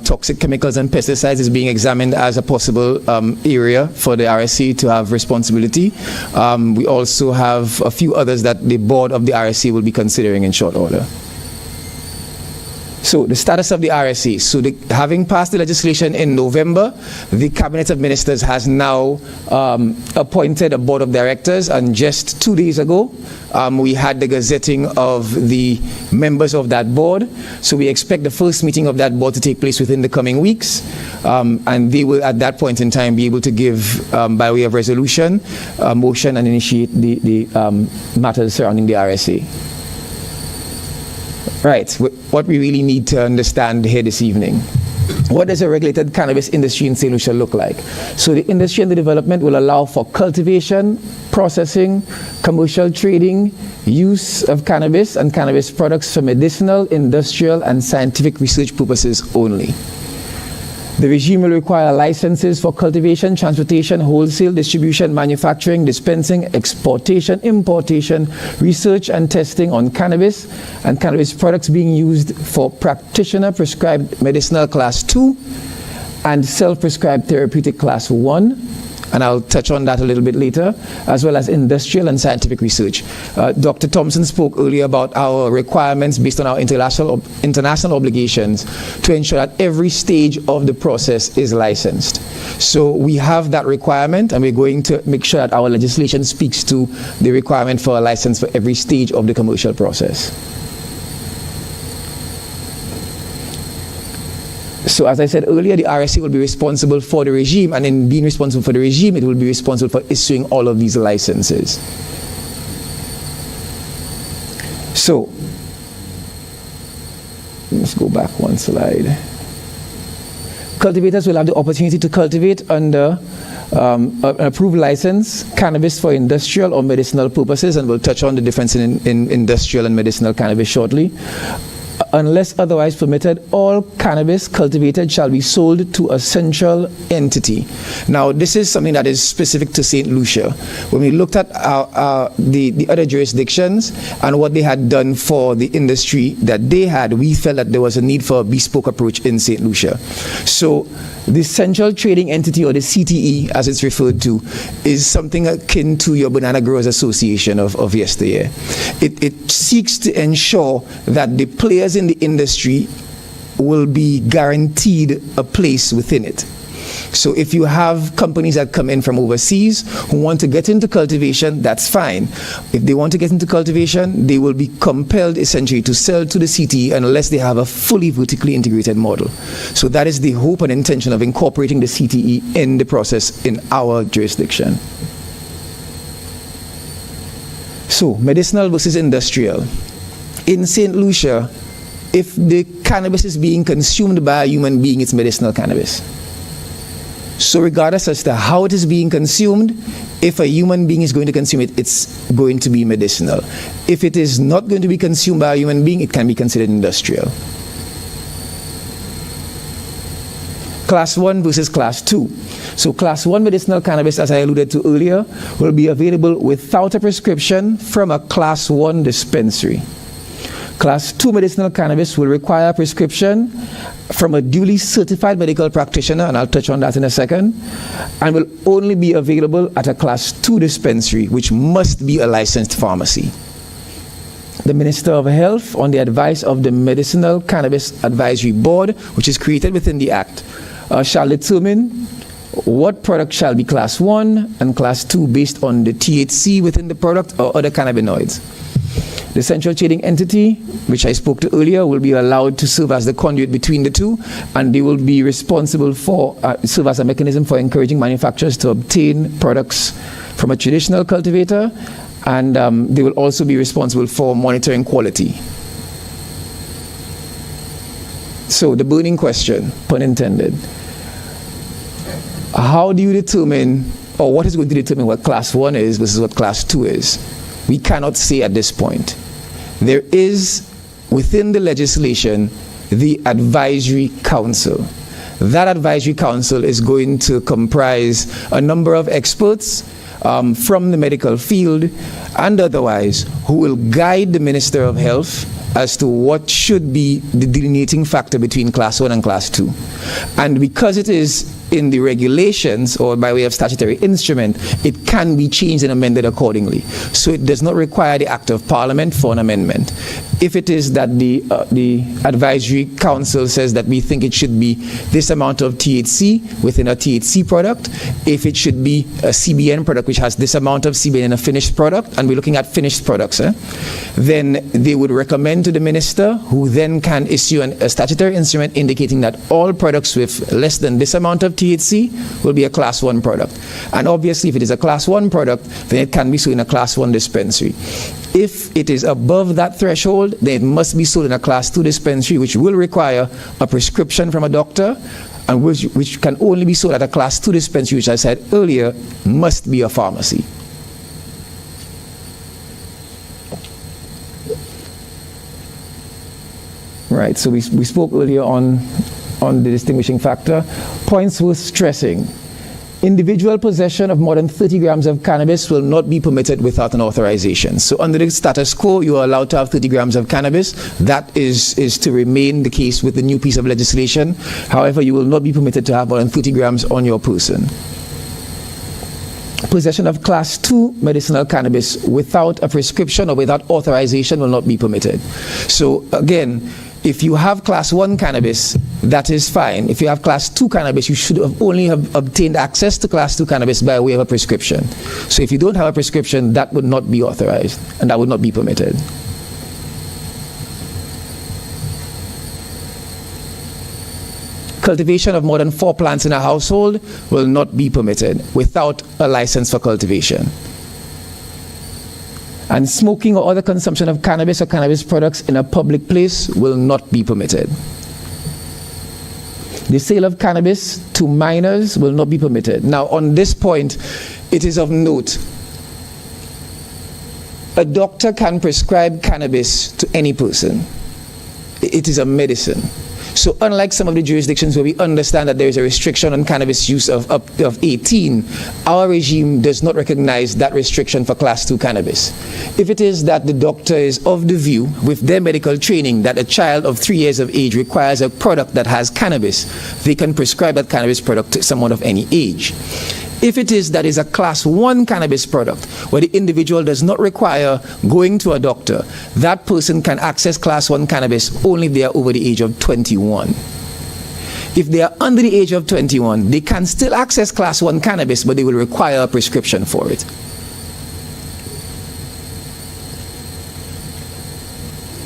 Toxic chemicals and pesticides is being examined as a possible area for the RSA to have responsibility. We also have a few others that the board of the RSA will be considering in short order. So the status of the RSA. So having passed the legislation in November, the Cabinet of Ministers has now appointed a board of directors, and just 2 days ago, we had the gazetting of the members of that board. So we expect the first meeting of that board to take place within the coming weeks, and they will at that point in time be able to give, by way of resolution, motion and initiate the matters surrounding the RSA. Right, what we really need to understand here this evening. What does a regulated cannabis industry in St. Lucia look like? So the industry and the development will allow for cultivation, processing, commercial trading, use of cannabis and cannabis products for medicinal, industrial, and scientific research purposes only. The regime will require licenses for cultivation, transportation, wholesale, distribution, manufacturing, dispensing, exportation, importation, research and testing on cannabis and cannabis products being used for practitioner-prescribed medicinal class 2 and self-prescribed therapeutic class 1, and I'll touch on that a little bit later, as well as industrial and scientific research. Dr. Thomspon spoke earlier about our requirements based on our international obligations to ensure that every stage of the process is licensed. So we have that requirement, and we're going to make sure that our legislation speaks to the requirement for a license for every stage of the commercial process. So as I said earlier, the RSA will be responsible for the regime, and in being responsible for the regime, it will be responsible for issuing all of these licenses. So, let's go back one slide. Cultivators will have the opportunity to cultivate under an approved license cannabis for industrial or medicinal purposes, and we'll touch on the difference in industrial and medicinal cannabis shortly. Unless otherwise permitted, all cannabis cultivated shall be sold to a central entity. Now, this is something that is specific to St. Lucia. When we looked at the other jurisdictions and what they had done for the industry that they had, we felt that there was a need for a bespoke approach in St. Lucia. So, the Central Trading Entity, or the CTE as it's referred to, is something akin to your Banana Growers Association of yesteryear. It seeks to ensure that the players in the industry will be guaranteed a place within it. So if you have companies that come in from overseas who want to get into cultivation, that's fine. If they want to get into cultivation, they will be compelled essentially to sell to the CTE unless they have a fully vertically integrated model. So that is the hope and intention of incorporating the CTE in the process in our jurisdiction. So, medicinal versus industrial. In St. Lucia, if the cannabis is being consumed by a human being, it's medicinal cannabis. So regardless as to how it is being consumed, if a human being is going to consume it, it's going to be medicinal. If it is not going to be consumed by a human being, it can be considered industrial. Class 1 versus Class 2. So Class 1 medicinal cannabis, as I alluded to earlier, will be available without a prescription from a Class 1 dispensary. Class 2 medicinal cannabis will require a prescription from a duly certified medical practitioner, and I'll touch on that in a second, and will only be available at a Class 2 dispensary, which must be a licensed pharmacy. The Minister of Health, on the advice of the Medicinal Cannabis Advisory Board, which is created within the Act, shall determine what product shall be Class 1 and Class 2 based on the THC within the product or other cannabinoids. The Central Trading Entity, which I spoke to earlier, will be allowed to serve as the conduit between the two, and they will be responsible for, serve as a mechanism for encouraging manufacturers to obtain products from a traditional cultivator, and they will also be responsible for monitoring quality. So the burning question, pun intended, how do you determine, or what is going to determine what Class 1 is versus what Class 2 is? We cannot say at this point. There is, within the legislation, the Advisory Council. That Advisory Council is going to comprise a number of experts from the medical field and otherwise who will guide the Minister of Health as to what should be the delineating factor between Class 1 and Class 2. And because it is in the regulations or by way of statutory instrument, it can be changed and amended accordingly. So it does not require the Act of Parliament for an amendment. If it is that the Advisory Council says that we think it should be this amount of THC within a THC product, if it should be a CBN product which has this amount of CBN in a finished product, and we're looking at finished products, then they would recommend to the minister, who then can issue a statutory instrument indicating that all products with less than this amount of THC will be a Class 1 product. And obviously, if it is a Class 1 product, then it can be sold in a Class 1 dispensary. If it is above that threshold, then it must be sold in a Class 2 dispensary, which will require a prescription from a doctor, and which can only be sold at a Class 2 dispensary, which I said earlier, must be a pharmacy. Right, so we spoke earlier on the distinguishing factor. Points worth stressing. Individual possession of more than 30 grams of cannabis will not be permitted without an authorization. So under the status quo, you are allowed to have 30 grams of cannabis. That is to remain the case with the new piece of legislation. However, you will not be permitted to have more than 30 grams on your person. possession of Class 2 medicinal cannabis without a prescription or without authorization will not be permitted. So again, if you have Class 1 cannabis, that is fine. If you have Class 2 cannabis, you should have only have obtained access to Class 2 cannabis by way of a prescription. So if you don't have a prescription, that would not be authorized and that would not be permitted. Cultivation of more than 4 plants in a household will not be permitted without a license for cultivation. And smoking or other consumption of cannabis or cannabis products in a public place will not be permitted. The sale of cannabis to minors will not be permitted. Now, on this point, it is of note. A doctor can prescribe cannabis to any person. It is a medicine. So unlike some of the jurisdictions where we understand that there is a restriction on cannabis use of 18, our regime does not recognize that restriction for Class 2 cannabis. If it is that the doctor is of the view, with their medical training, that a child of 3 years of age requires a product that has cannabis, they can prescribe that cannabis product to someone of any age. If it is that is a Class 1 cannabis product, where the individual does not require going to a doctor, that person can access Class 1 cannabis only if they are over the age of 21. If they are under the age of 21, they can still access Class 1 cannabis, but they will require a prescription for it.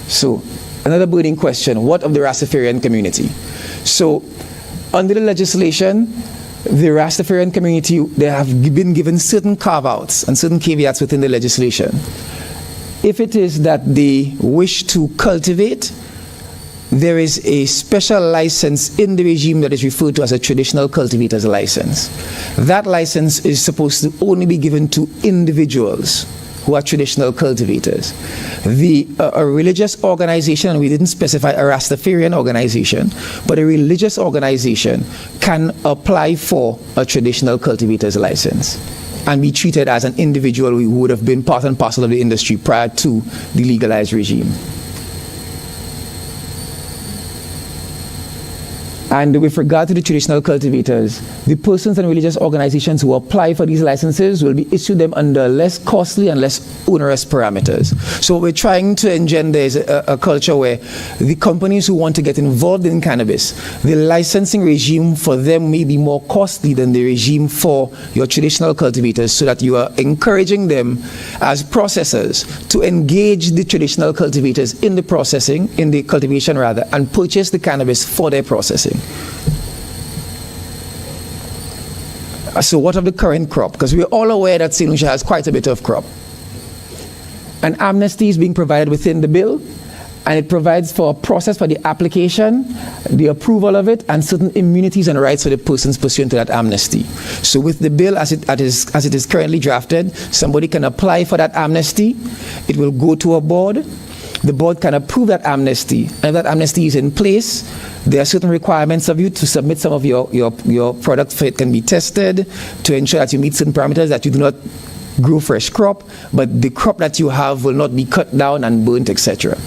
So, another burning question, what of the Rastafarian community? So, under the legislation, the Rastafarian community, they have been given certain carve-outs and certain caveats within the legislation. If it is that they wish to cultivate, there is a special license in the regime that is referred to as a traditional cultivator's license. That license is supposed to only be given to individuals who are traditional cultivators. A religious organization, and we didn't specify a Rastafarian organization, but a religious organization can apply for a traditional cultivator's license and be treated as an individual who would have been part and parcel of the industry prior to the legalized regime. And with regard to the traditional cultivators, the persons and religious organizations who apply for these licenses will be issued them under less costly and less onerous parameters. So what we're trying to engender is a culture where the companies who want to get involved in cannabis, the licensing regime for them may be more costly than the regime for your traditional cultivators, so that you are encouraging them as processors to engage the traditional cultivators in the processing, in the cultivation rather, and purchase the cannabis for their processing. So what of the current crop? Because we're all aware that St. Lucia has quite a bit of crop. An amnesty is being provided within the bill, and it provides for a process for the application, the approval of it, and certain immunities and rights for the persons pursuant to that amnesty. So with the bill as it is currently drafted, somebody can apply for that amnesty. It will go to a board. The board can approve that amnesty, and if that amnesty is in place, there are certain requirements of you to submit some of your products for it can be tested, to ensure that you meet certain parameters, that you do not grow fresh crop, but the crop that you have will not be cut down and burnt, etc.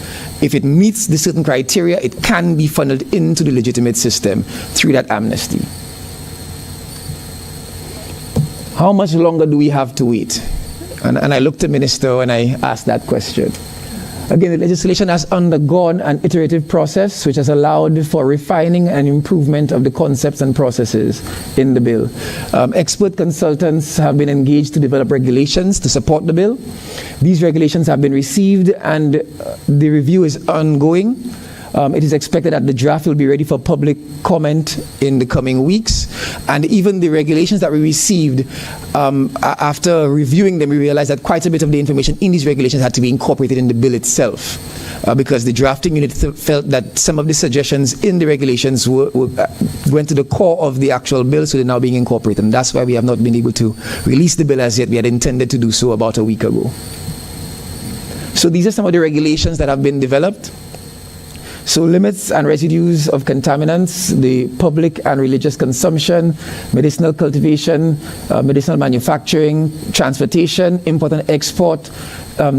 If it meets the certain criteria, it can be funneled into the legitimate system through that amnesty. How much longer do we have to wait? And I looked to the Minister when I asked that question. Again, the legislation has undergone an iterative process which has allowed for refining and improvement of the concepts and processes in the bill. Expert consultants have been engaged to develop regulations to support the bill. These regulations have been received and the review is ongoing. It is expected that the draft will be ready for public comment in the coming weeks. And even the regulations that we received, after reviewing them, we realized that quite a bit of the information in these regulations had to be incorporated in the bill itself. Because the drafting unit felt that some of the suggestions in the regulations went to the core of the actual bill, so they're now being incorporated. And that's why we have not been able to release the bill as yet. We had intended to do so about a week ago. So these are some of the regulations that have been developed. So limits and residues of contaminants, the public and religious consumption, medicinal cultivation, medicinal manufacturing, transportation, import and export,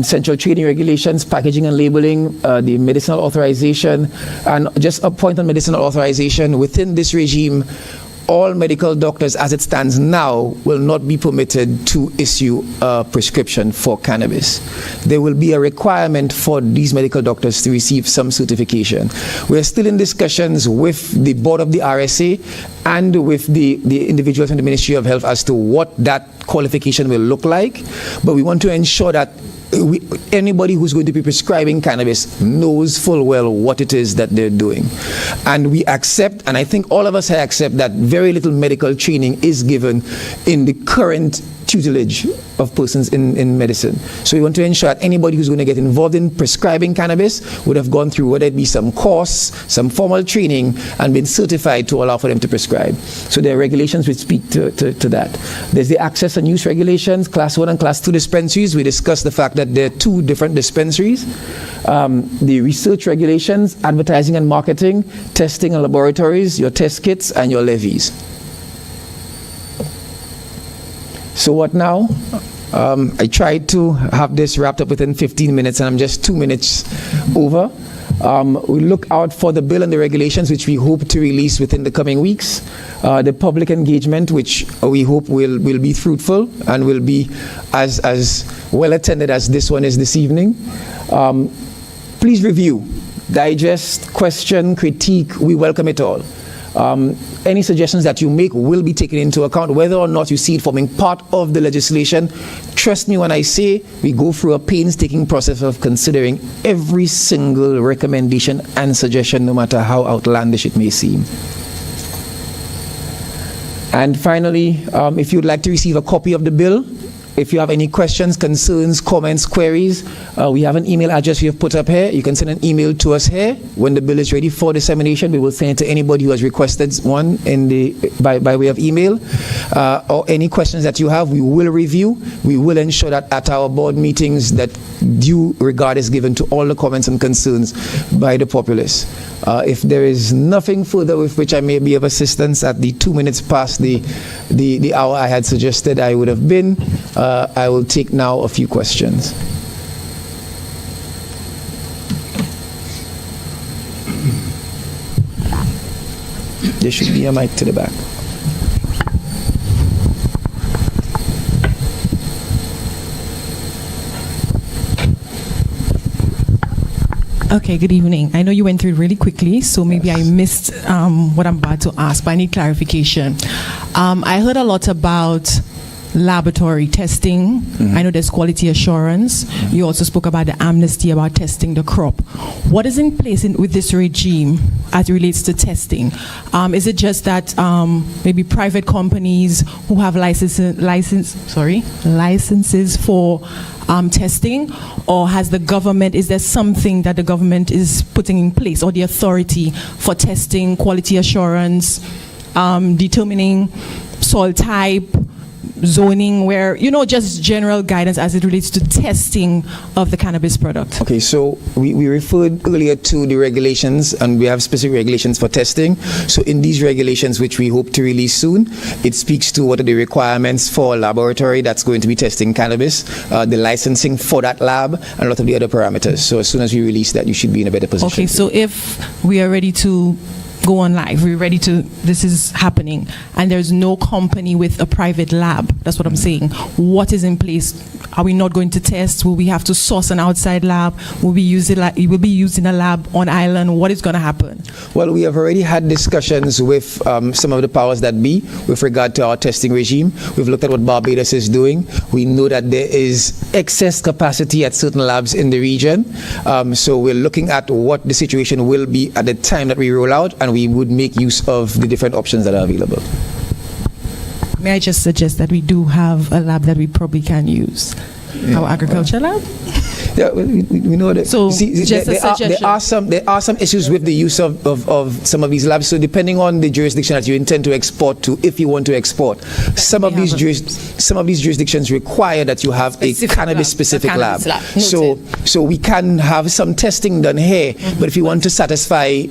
central trading regulations, packaging and labeling, the medicinal authorization. And just a point on medicinal authorization, within this regime, all medical doctors, as it stands now, will not be permitted to issue a prescription for cannabis. There will be a requirement for these medical doctors to receive some certification. We're still in discussions with the board of the RSA and with the individuals in the Ministry of Health as to what that qualification will look like, but we want to ensure that anybody who's going to be prescribing cannabis knows full well what it is that they're doing. And we accept, and I think all of us accept, that very little medical training is given in the current tutelage of persons in medicine. So we want to ensure that anybody who's going to get involved in prescribing cannabis would have gone through, whether it be some course, some formal training, and been certified to allow for them to prescribe. So there are regulations which speak to that. There's the access and use regulations, Class 1 and Class 2 dispensaries. We discussed the fact that there are 2 different dispensaries. The research regulations, advertising and marketing, testing and laboratories, your test kits, and your levies. So what now? I tried to have this wrapped up within 15 minutes, and I'm just 2 minutes over. We look out for the bill and the regulations, which we hope to release within the coming weeks. The public engagement, which we hope will be fruitful and will be as well attended as this one is this evening. Please review, digest, question, critique. We welcome it all. Any suggestions that you make will be taken into account, whether or not you see it forming part of the legislation. Trust me when I say we go through a painstaking process of considering every single recommendation and suggestion, no matter how outlandish it may seem. And finally, if you'd like to receive a copy of the bill, if you have any questions, concerns, comments, queries, we have an email address we have put up here. You can send an email to us here. When the bill is ready for dissemination, we will send it to anybody who has requested one by way of email. Or any questions that you have, we will review. We will ensure that at our board meetings that due regard is given to all the comments and concerns by the populace. If there is nothing further with which I may be of assistance at the 2 minutes past the hour I had suggested I would have been, I will take now a few questions. There should be a mic to the back. Okay, good evening. I know you went through it really quickly, so maybe I missed what I'm about to ask, but I need clarification. I heard a lot about laboratory testing. I know there's quality assurance. You also spoke about the amnesty about testing the crop. What is in place with this regime as it relates to testing? Is it just that maybe private companies who have licenses for testing, or has the government, is there something that the government is putting in place, or the authority for testing, quality assurance, determining soil type, zoning, where, just general guidance as it relates to testing of the cannabis product? Okay, so we referred earlier to the regulations, and we have specific regulations for testing. So in these regulations, which we hope to release soon, it speaks to what are the requirements for a laboratory that's going to be testing cannabis, the licensing for that lab, and a lot of the other parameters. So as soon as we release that, you should be in a better position. Okay, so if we are ready to go on live, we're ready to, this is happening, and there's no company with a private lab, that's what I'm saying. What is in place? Are we not going to test? Will we have to source an outside lab? Will we use it like, it will be used in a lab on island? What is going to happen? Well, we have already had discussions with some of the powers that be with regard to our testing regime. We've looked at what Barbados is doing. We know that there is excess capacity at certain labs in the region. So we're looking at what the situation will be at the time that we roll out, and we would make use of the different options that are available. May I just suggest that we do have a lab that we probably can use? Yeah. Our agriculture lab? Yeah, we know that. So, just a suggestion. There are some issues with the use of some of these labs. So depending on the jurisdiction that you intend to export to, if you want to export, some of these jurisdictions require that you have a cannabis-specific lab. So we can have some testing done here, but if you want to satisfy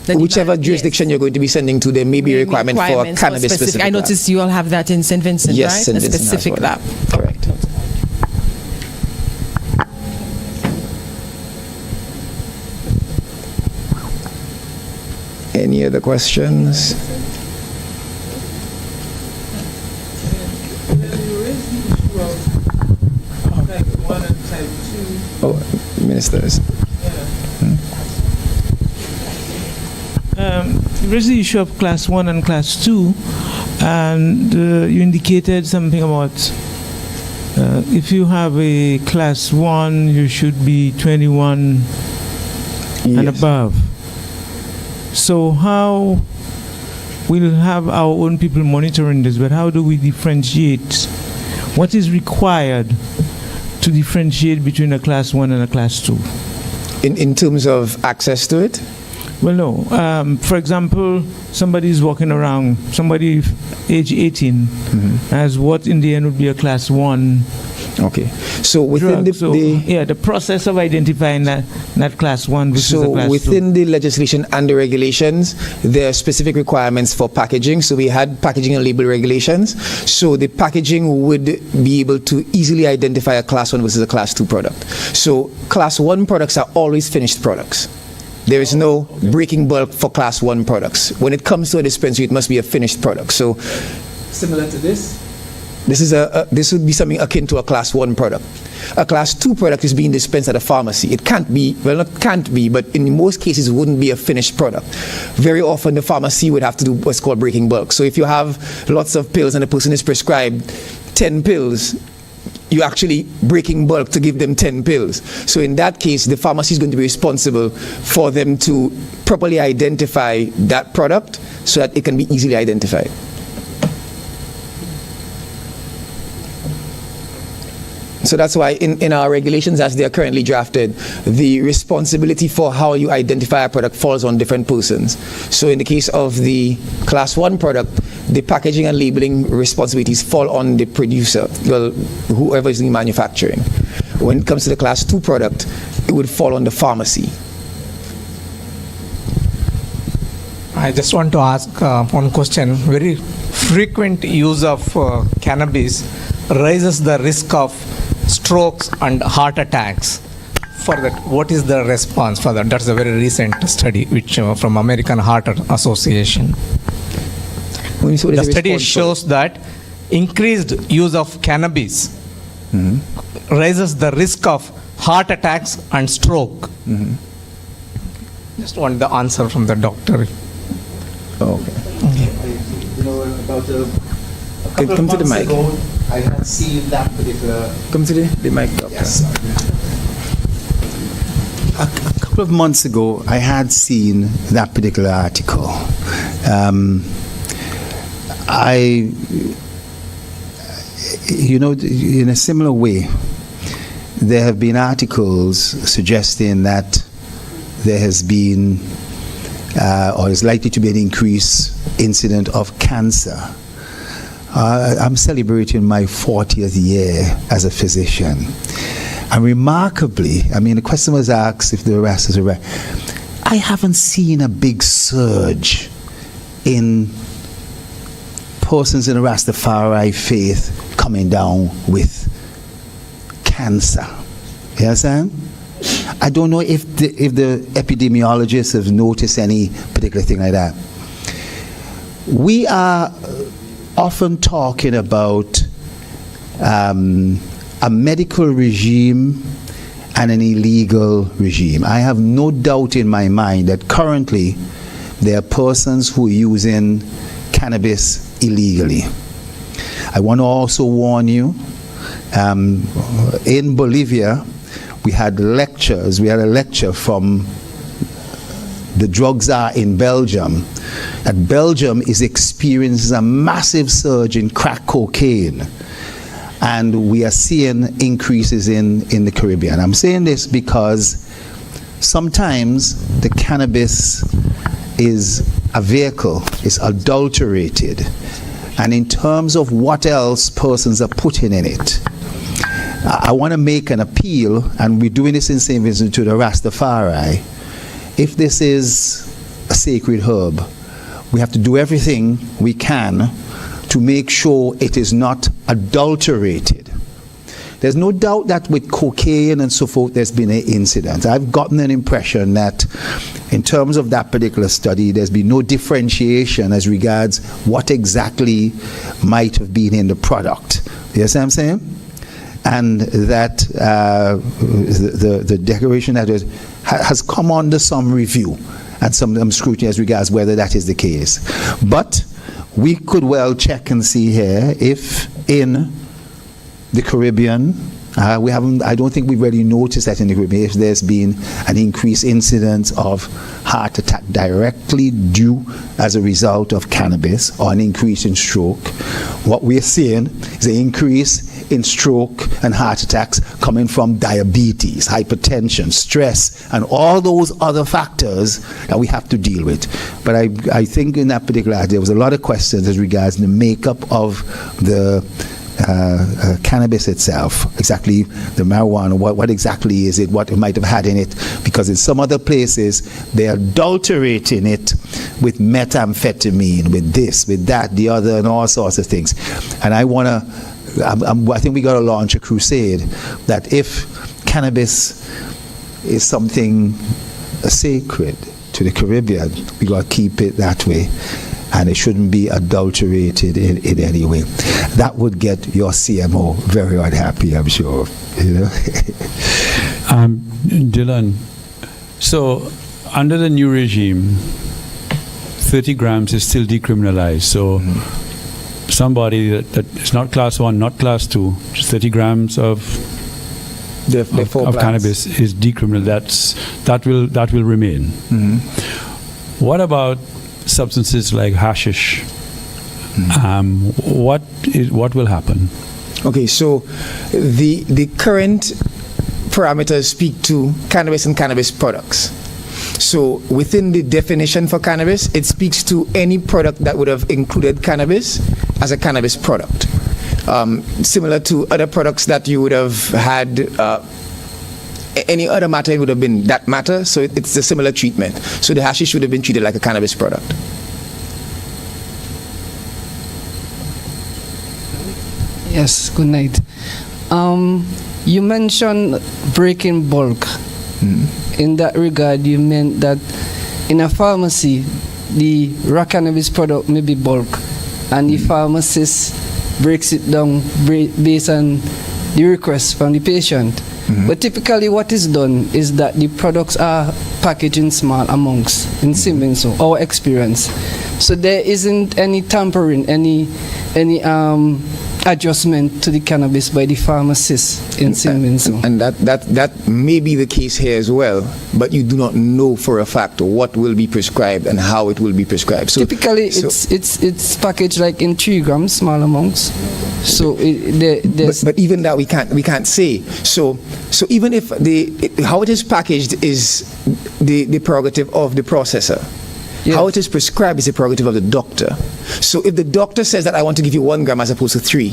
whichever jurisdiction you're going to be sending to, there may be a requirement for a cannabis-specific lab. I noticed you all have that in St. Vincent, yes, right? St. Vincent, a specific lab. Correct. Any other questions? ministers. There's the issue of class 1 and class 2, and you indicated something about if you have a class 1, you should be 21 and above. So how we'll have our own people monitoring this, but how do we differentiate? What is required to differentiate between a class 1 and a class 2? In terms of access to it? Well, no. For example, somebody is walking around, somebody age 18, as what in the end would be a class 1. Okay. So within the process of identifying that class 1 versus a class 2. Within the legislation and the regulations, there are specific requirements for packaging. So we had packaging and label regulations. So the packaging would be able to easily identify a class 1 versus a class 2 product. So class 1 products are always finished products. There is no breaking bulk for class 1 products. When it comes to a dispensary, it must be a finished product. So similar to this? This would be something akin to a class 1 product. A class 2 product is being dispensed at a pharmacy. It can't be, well, not can't be, but in most cases it wouldn't be a finished product. Very often the pharmacy would have to do what's called breaking bulk. So if you have lots of pills and the person is prescribed 10 pills, you're actually breaking bulk to give them 10 pills. So in that case, the pharmacy is going to be responsible for them to properly identify that product so that it can be easily identified. So that's why in our regulations as they are currently drafted, the responsibility for how you identify a product falls on different persons. So in the case of the class 1 product, the packaging and labeling responsibilities fall on the producer, well, whoever is in manufacturing. When it comes to the class 2 product, it would fall on the pharmacy. I just want to ask one question. Very frequent use of cannabis raises the risk of strokes and heart attacks. For that, what is the response for that? That's a very recent study which from American Heart Association. The study shows that increased use of cannabis raises the risk of heart attacks and stroke. Just want the answer from the doctor. Okay. You know, about a couple come of to the months mic. ago, I had seen that particular. Come to the mic, doctor. Yes. A couple of months ago, I had seen that particular article. You know, in a similar way, there have been articles suggesting that there has been or is likely to be an increased incident of cancer. I'm celebrating my 40th year as a physician. And remarkably, I mean, the question was asked if the rest is right. I haven't seen a big surge in persons in the Rastafari faith coming down with cancer. You understand? I don't know if the epidemiologists have noticed any particular thing like that. We are often talking about a medical regime and an illegal regime. I have no doubt in my mind that currently there are persons who are using cannabis illegally. I want to also warn you, in Bolivia, we had lectures. We had a lecture from the drug czar in Belgium. That Belgium is experiencing a massive surge in crack cocaine. And we are seeing increases in the Caribbean. I'm saying this because sometimes the cannabis is a vehicle, it's adulterated. And in terms of what else persons are putting in it, I want to make an appeal, and we're doing this in St. Vincent to the Rastafari. If this is a sacred herb, we have to do everything we can to make sure it is not adulterated. There's no doubt that with cocaine and so forth, there's been an incident. I've gotten an impression that in terms of that particular study, there's been no differentiation as regards what exactly might have been in the product. You see what I'm saying? and that the declaration that has come under some review and some scrutiny as regards whether that is the case. But we could well check and see here if in the Caribbean, I don't think we've really noticed that in the Caribbean, if there's been an increased incidence of heart attack directly due as a result of cannabis, or an increase in stroke. What we're seeing is an increase in stroke and heart attacks coming from diabetes, hypertension, stress, and all those other factors that we have to deal with. But I think in that particular, there was a lot of questions as regards the makeup of the cannabis itself, exactly the marijuana, what exactly is it, what it might have had in it, because in some other places they're adulterating it with methamphetamine, with this, with that, the other, and all sorts of things. And I think we got to launch a crusade that if cannabis is something sacred to the Caribbean, we got to keep it that way. And it shouldn't be adulterated in any way. That would get your CMO very unhappy, I'm sure. You know? Dylan, so under the new regime, 30 grams is still decriminalized. So somebody that is not class 1, not class 2, just 30 grams of cannabis is decriminalized. That will remain. What about substances like hashish? What will happen? Okay, so the current parameters speak to cannabis and cannabis products. So within the definition for cannabis, it speaks to any product that would have included cannabis as a cannabis product. Similar to other products that you would have had, any other matter, it would have been that matter, so it's a similar treatment. So the hashish would have been treated like a cannabis product. Yes, good night. You mentioned breaking bulk. In that regard, you meant that in a pharmacy, the raw cannabis product may be bulk, and the pharmacist breaks it down based on the request from the patient. But typically what is done is that the products are packaged in small amounts, in Simenso, our experience. So there isn't any tampering, any adjustment to the cannabis by the pharmacist in Simenso. And that may be the case here as well, but you do not know for a fact what will be prescribed and how it will be prescribed. So typically it's packaged like in 3 grams, small amounts. So but even that we can't say. So even if how it is packaged is the prerogative of the processor. Yes. How it is prescribed is the prerogative of the doctor. So if the doctor says that I want to give you 1 gram as opposed to 3,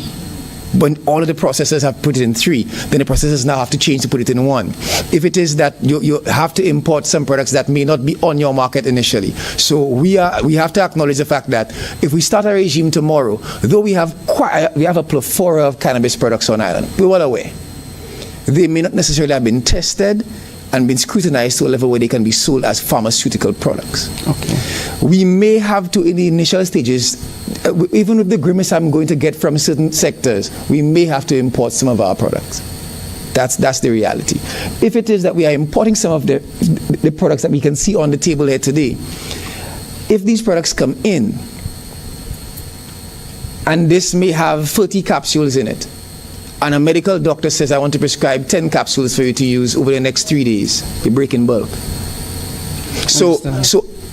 but all of the processors have put it in 3, then the processors now have to change to put it in 1. If it is that you have to import some products that may not be on your market initially. So we have to acknowledge the fact that if we start a regime tomorrow, though we have a plethora of cannabis products on island, we're well aware. They may not necessarily have been tested and been scrutinized to a level where they can be sold as pharmaceutical products. Okay. We may have to, in the initial stages, even with the grimace I'm going to get from certain sectors, we may have to import some of our products. That's the reality. If it is that we are importing some of the products that we can see on the table here today, if these products come in, and this may have 30 capsules in it, and a medical doctor says, I want to prescribe 10 capsules for you to use over the next 3 days, you break in bulk. So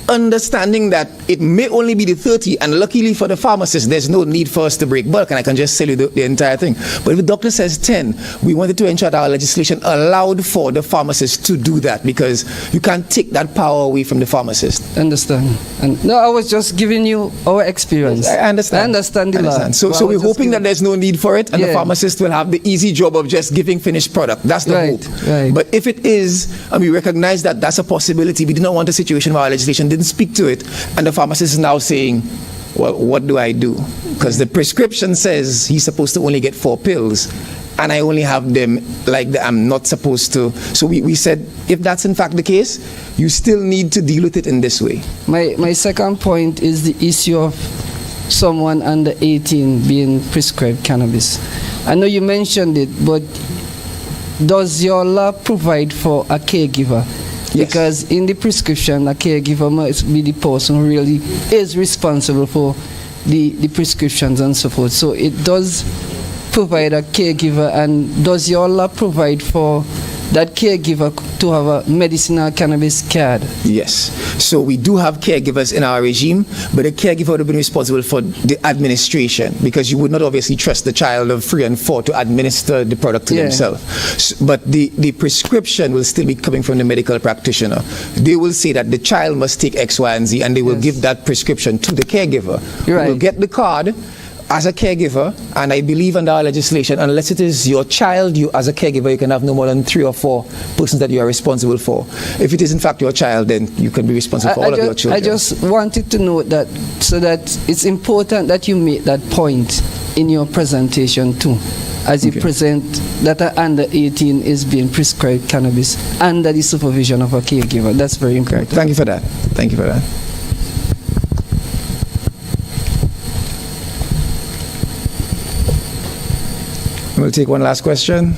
understanding that it may only be the 30, and luckily for the pharmacist, there's no need for us to break bulk, and I can just sell you the entire thing. But if the doctor says 10, we wanted to ensure that our legislation allowed for the pharmacist to do that, because you can't take that power away from the pharmacist. Understand. No, I was just giving you our experience. I understand. I understand the law. So we're hoping that there's no need for it, and the pharmacist will have the easy job of just giving finished product. That's the hope. Right. But if it is, and we recognize that that's a possibility, we do not want a situation where our legislation didn't speak to it, and the pharmacist is now saying, well, what do I do? Because the prescription says he's supposed to only get 4 pills, and I only have them like I'm not supposed to. So we said, if that's in fact the case, you still need to deal with it in this way. My second point is the issue of someone under 18 being prescribed cannabis? I know you mentioned it, but does your law provide for a caregiver? Yes. Because in the prescription, a caregiver must be the person who really is responsible for the prescriptions and so forth. So it does provide a caregiver, and does your law provide for that caregiver to have a medicinal cannabis card? Yes. So we do have caregivers in our regime, but the caregiver would have been responsible for the administration, because you would not obviously trust the child of 3 and 4 to administer the product to themselves. But the prescription will still be coming from the medical practitioner. They will say that the child must take X, Y, and Z, and they will give that prescription to the caregiver. You will get the card as a caregiver, and I believe under our legislation, unless it is your child, you as a caregiver, you can have no more than 3 or 4 persons that you are responsible for. If it is in fact your child, then you can be responsible for all of your children. I just wanted to note that, so that it's important that you make that point in your presentation too, as you present that under 18 is being prescribed cannabis under the supervision of a caregiver. That's very important. Thank you for that. Thank you for that. We'll take one last question.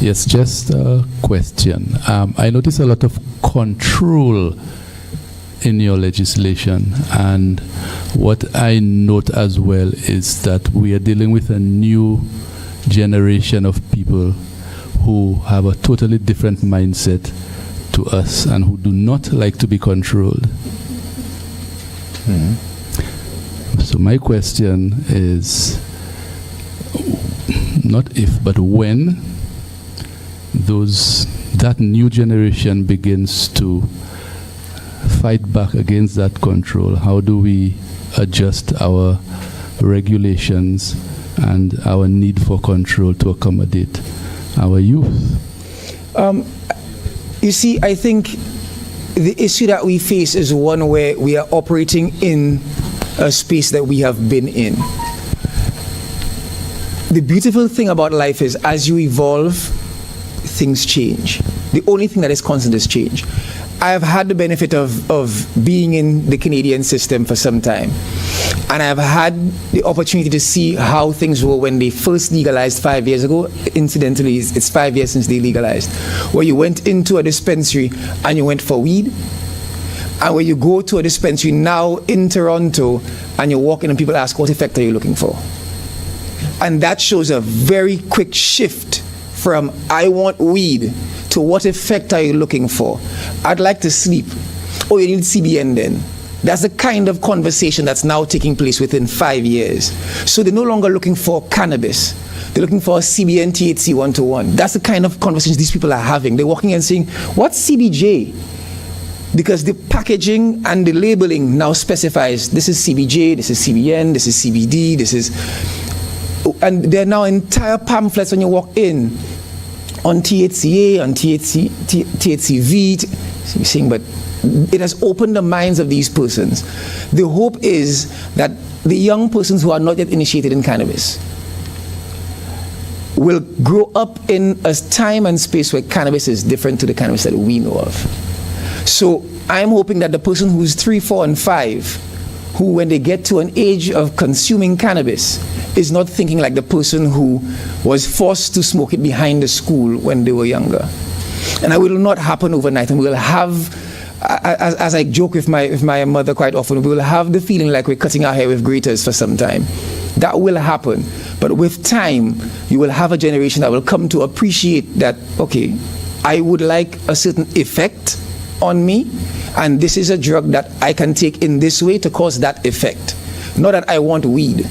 Yes, just a question. I notice a lot of control in your legislation, and what I note as well is that we are dealing with a new generation of people who have a totally different mindset to us and who do not like to be controlled. So my question is, not if, but when that new generation begins to fight back against that control, how do we adjust our regulations and our need for control to accommodate our youth? You see, I think the issue that we face is one where we are operating in a space that we have been in. The beautiful thing about life is, as you evolve, things change. The only thing that is constant is change. I have had the benefit of being in the Canadian system for some time, and I have had the opportunity to see how things were when they first legalized 5 years ago. Incidentally, it's 5 years since they legalized, where you went into a dispensary and you went for weed, and where you go to a dispensary now in Toronto and you walk in and people ask, what effect are you looking for? And that shows a very quick shift from I want weed to what effect are you looking for? I'd like to sleep. Oh, you need CBN then. That's the kind of conversation that's now taking place within 5 years. So they're no longer looking for cannabis. They're looking for CBN THC 1-to-1. That's the kind of conversations these people are having. They're walking and saying, what's CBJ? Because the packaging and the labeling now specifies this is CBJ, this is CBN, this is CBD, this is... And there are now entire pamphlets when you walk in on THCA, on THCV, saying, but it has opened the minds of these persons. The hope is that the young persons who are not yet initiated in cannabis will grow up in a time and space where cannabis is different to the cannabis that we know of. So I'm hoping that the person who's 3, 4, and 5, who when they get to an age of consuming cannabis, is not thinking like the person who was forced to smoke it behind the school when they were younger. And that will not happen overnight, and we will have, as I joke with my mother quite often, we will have the feeling like we're cutting our hair with graters for some time. That will happen. But with time, you will have a generation that will come to appreciate that, okay, I would like a certain effect on me, and this is a drug that I can take in this way to cause that effect. Not that I want weed.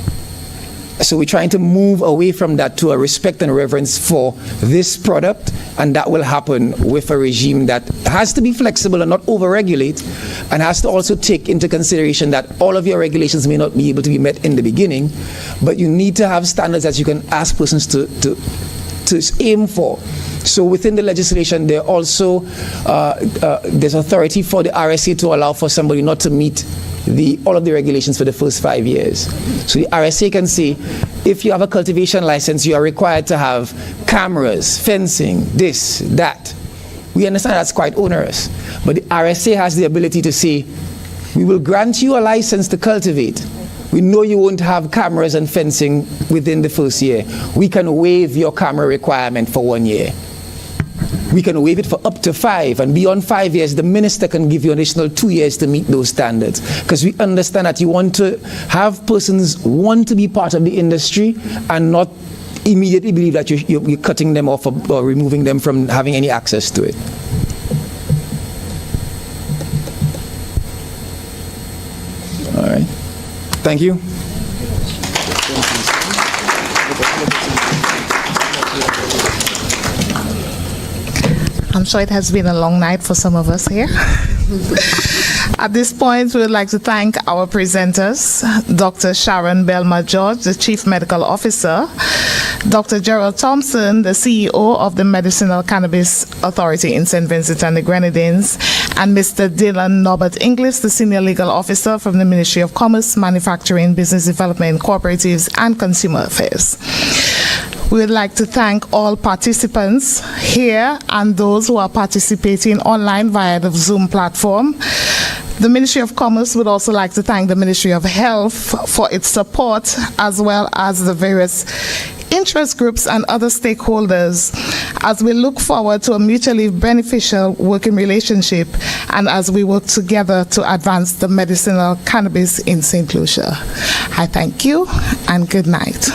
So we're trying to move away from that to a respect and reverence for this product, and that will happen with a regime that has to be flexible and not over-regulate, and has to also take into consideration that all of your regulations may not be able to be met in the beginning, but you need to have standards that you can ask persons to aim for. So within the legislation, there also there's authority for the RSA to allow for somebody not to meet all of the regulations for the first 5 years. So the RSA can say, if you have a cultivation license, you are required to have cameras, fencing, this, that. We understand that's quite onerous. But the RSA has the ability to say, we will grant you a license to cultivate. We know you won't have cameras and fencing within the first year. We can waive your camera requirement for 1 year. We can waive it for up to 5, and beyond 5 years, the minister can give you an additional 2 years to meet those standards. Because we understand that you want to have persons want to be part of the industry and not immediately believe that you're cutting them off or removing them from having any access to it. All right. Thank you. I'm sure it has been a long night for some of us here. At this point, we would like to thank our presenters, Dr. Sharon Belma-George, the Chief Medical Officer, Dr. Jerrol Thomspon, the CEO of the Medicinal Cannabis Authority in St. Vincent and the Grenadines, and Mr. Dylan Norbert Inglis, the Senior Legal Officer from the Ministry of Commerce, Manufacturing, Business Development, Cooperatives, and Consumer Affairs. We would like to thank all participants here and those who are participating online via the Zoom platform. The Ministry of Commerce would also like to thank the Ministry of Health for its support, as well as the various interest groups and other stakeholders, as we look forward to a mutually beneficial working relationship and as we work together to advance the medicinal cannabis in St. Lucia. I thank you and good night.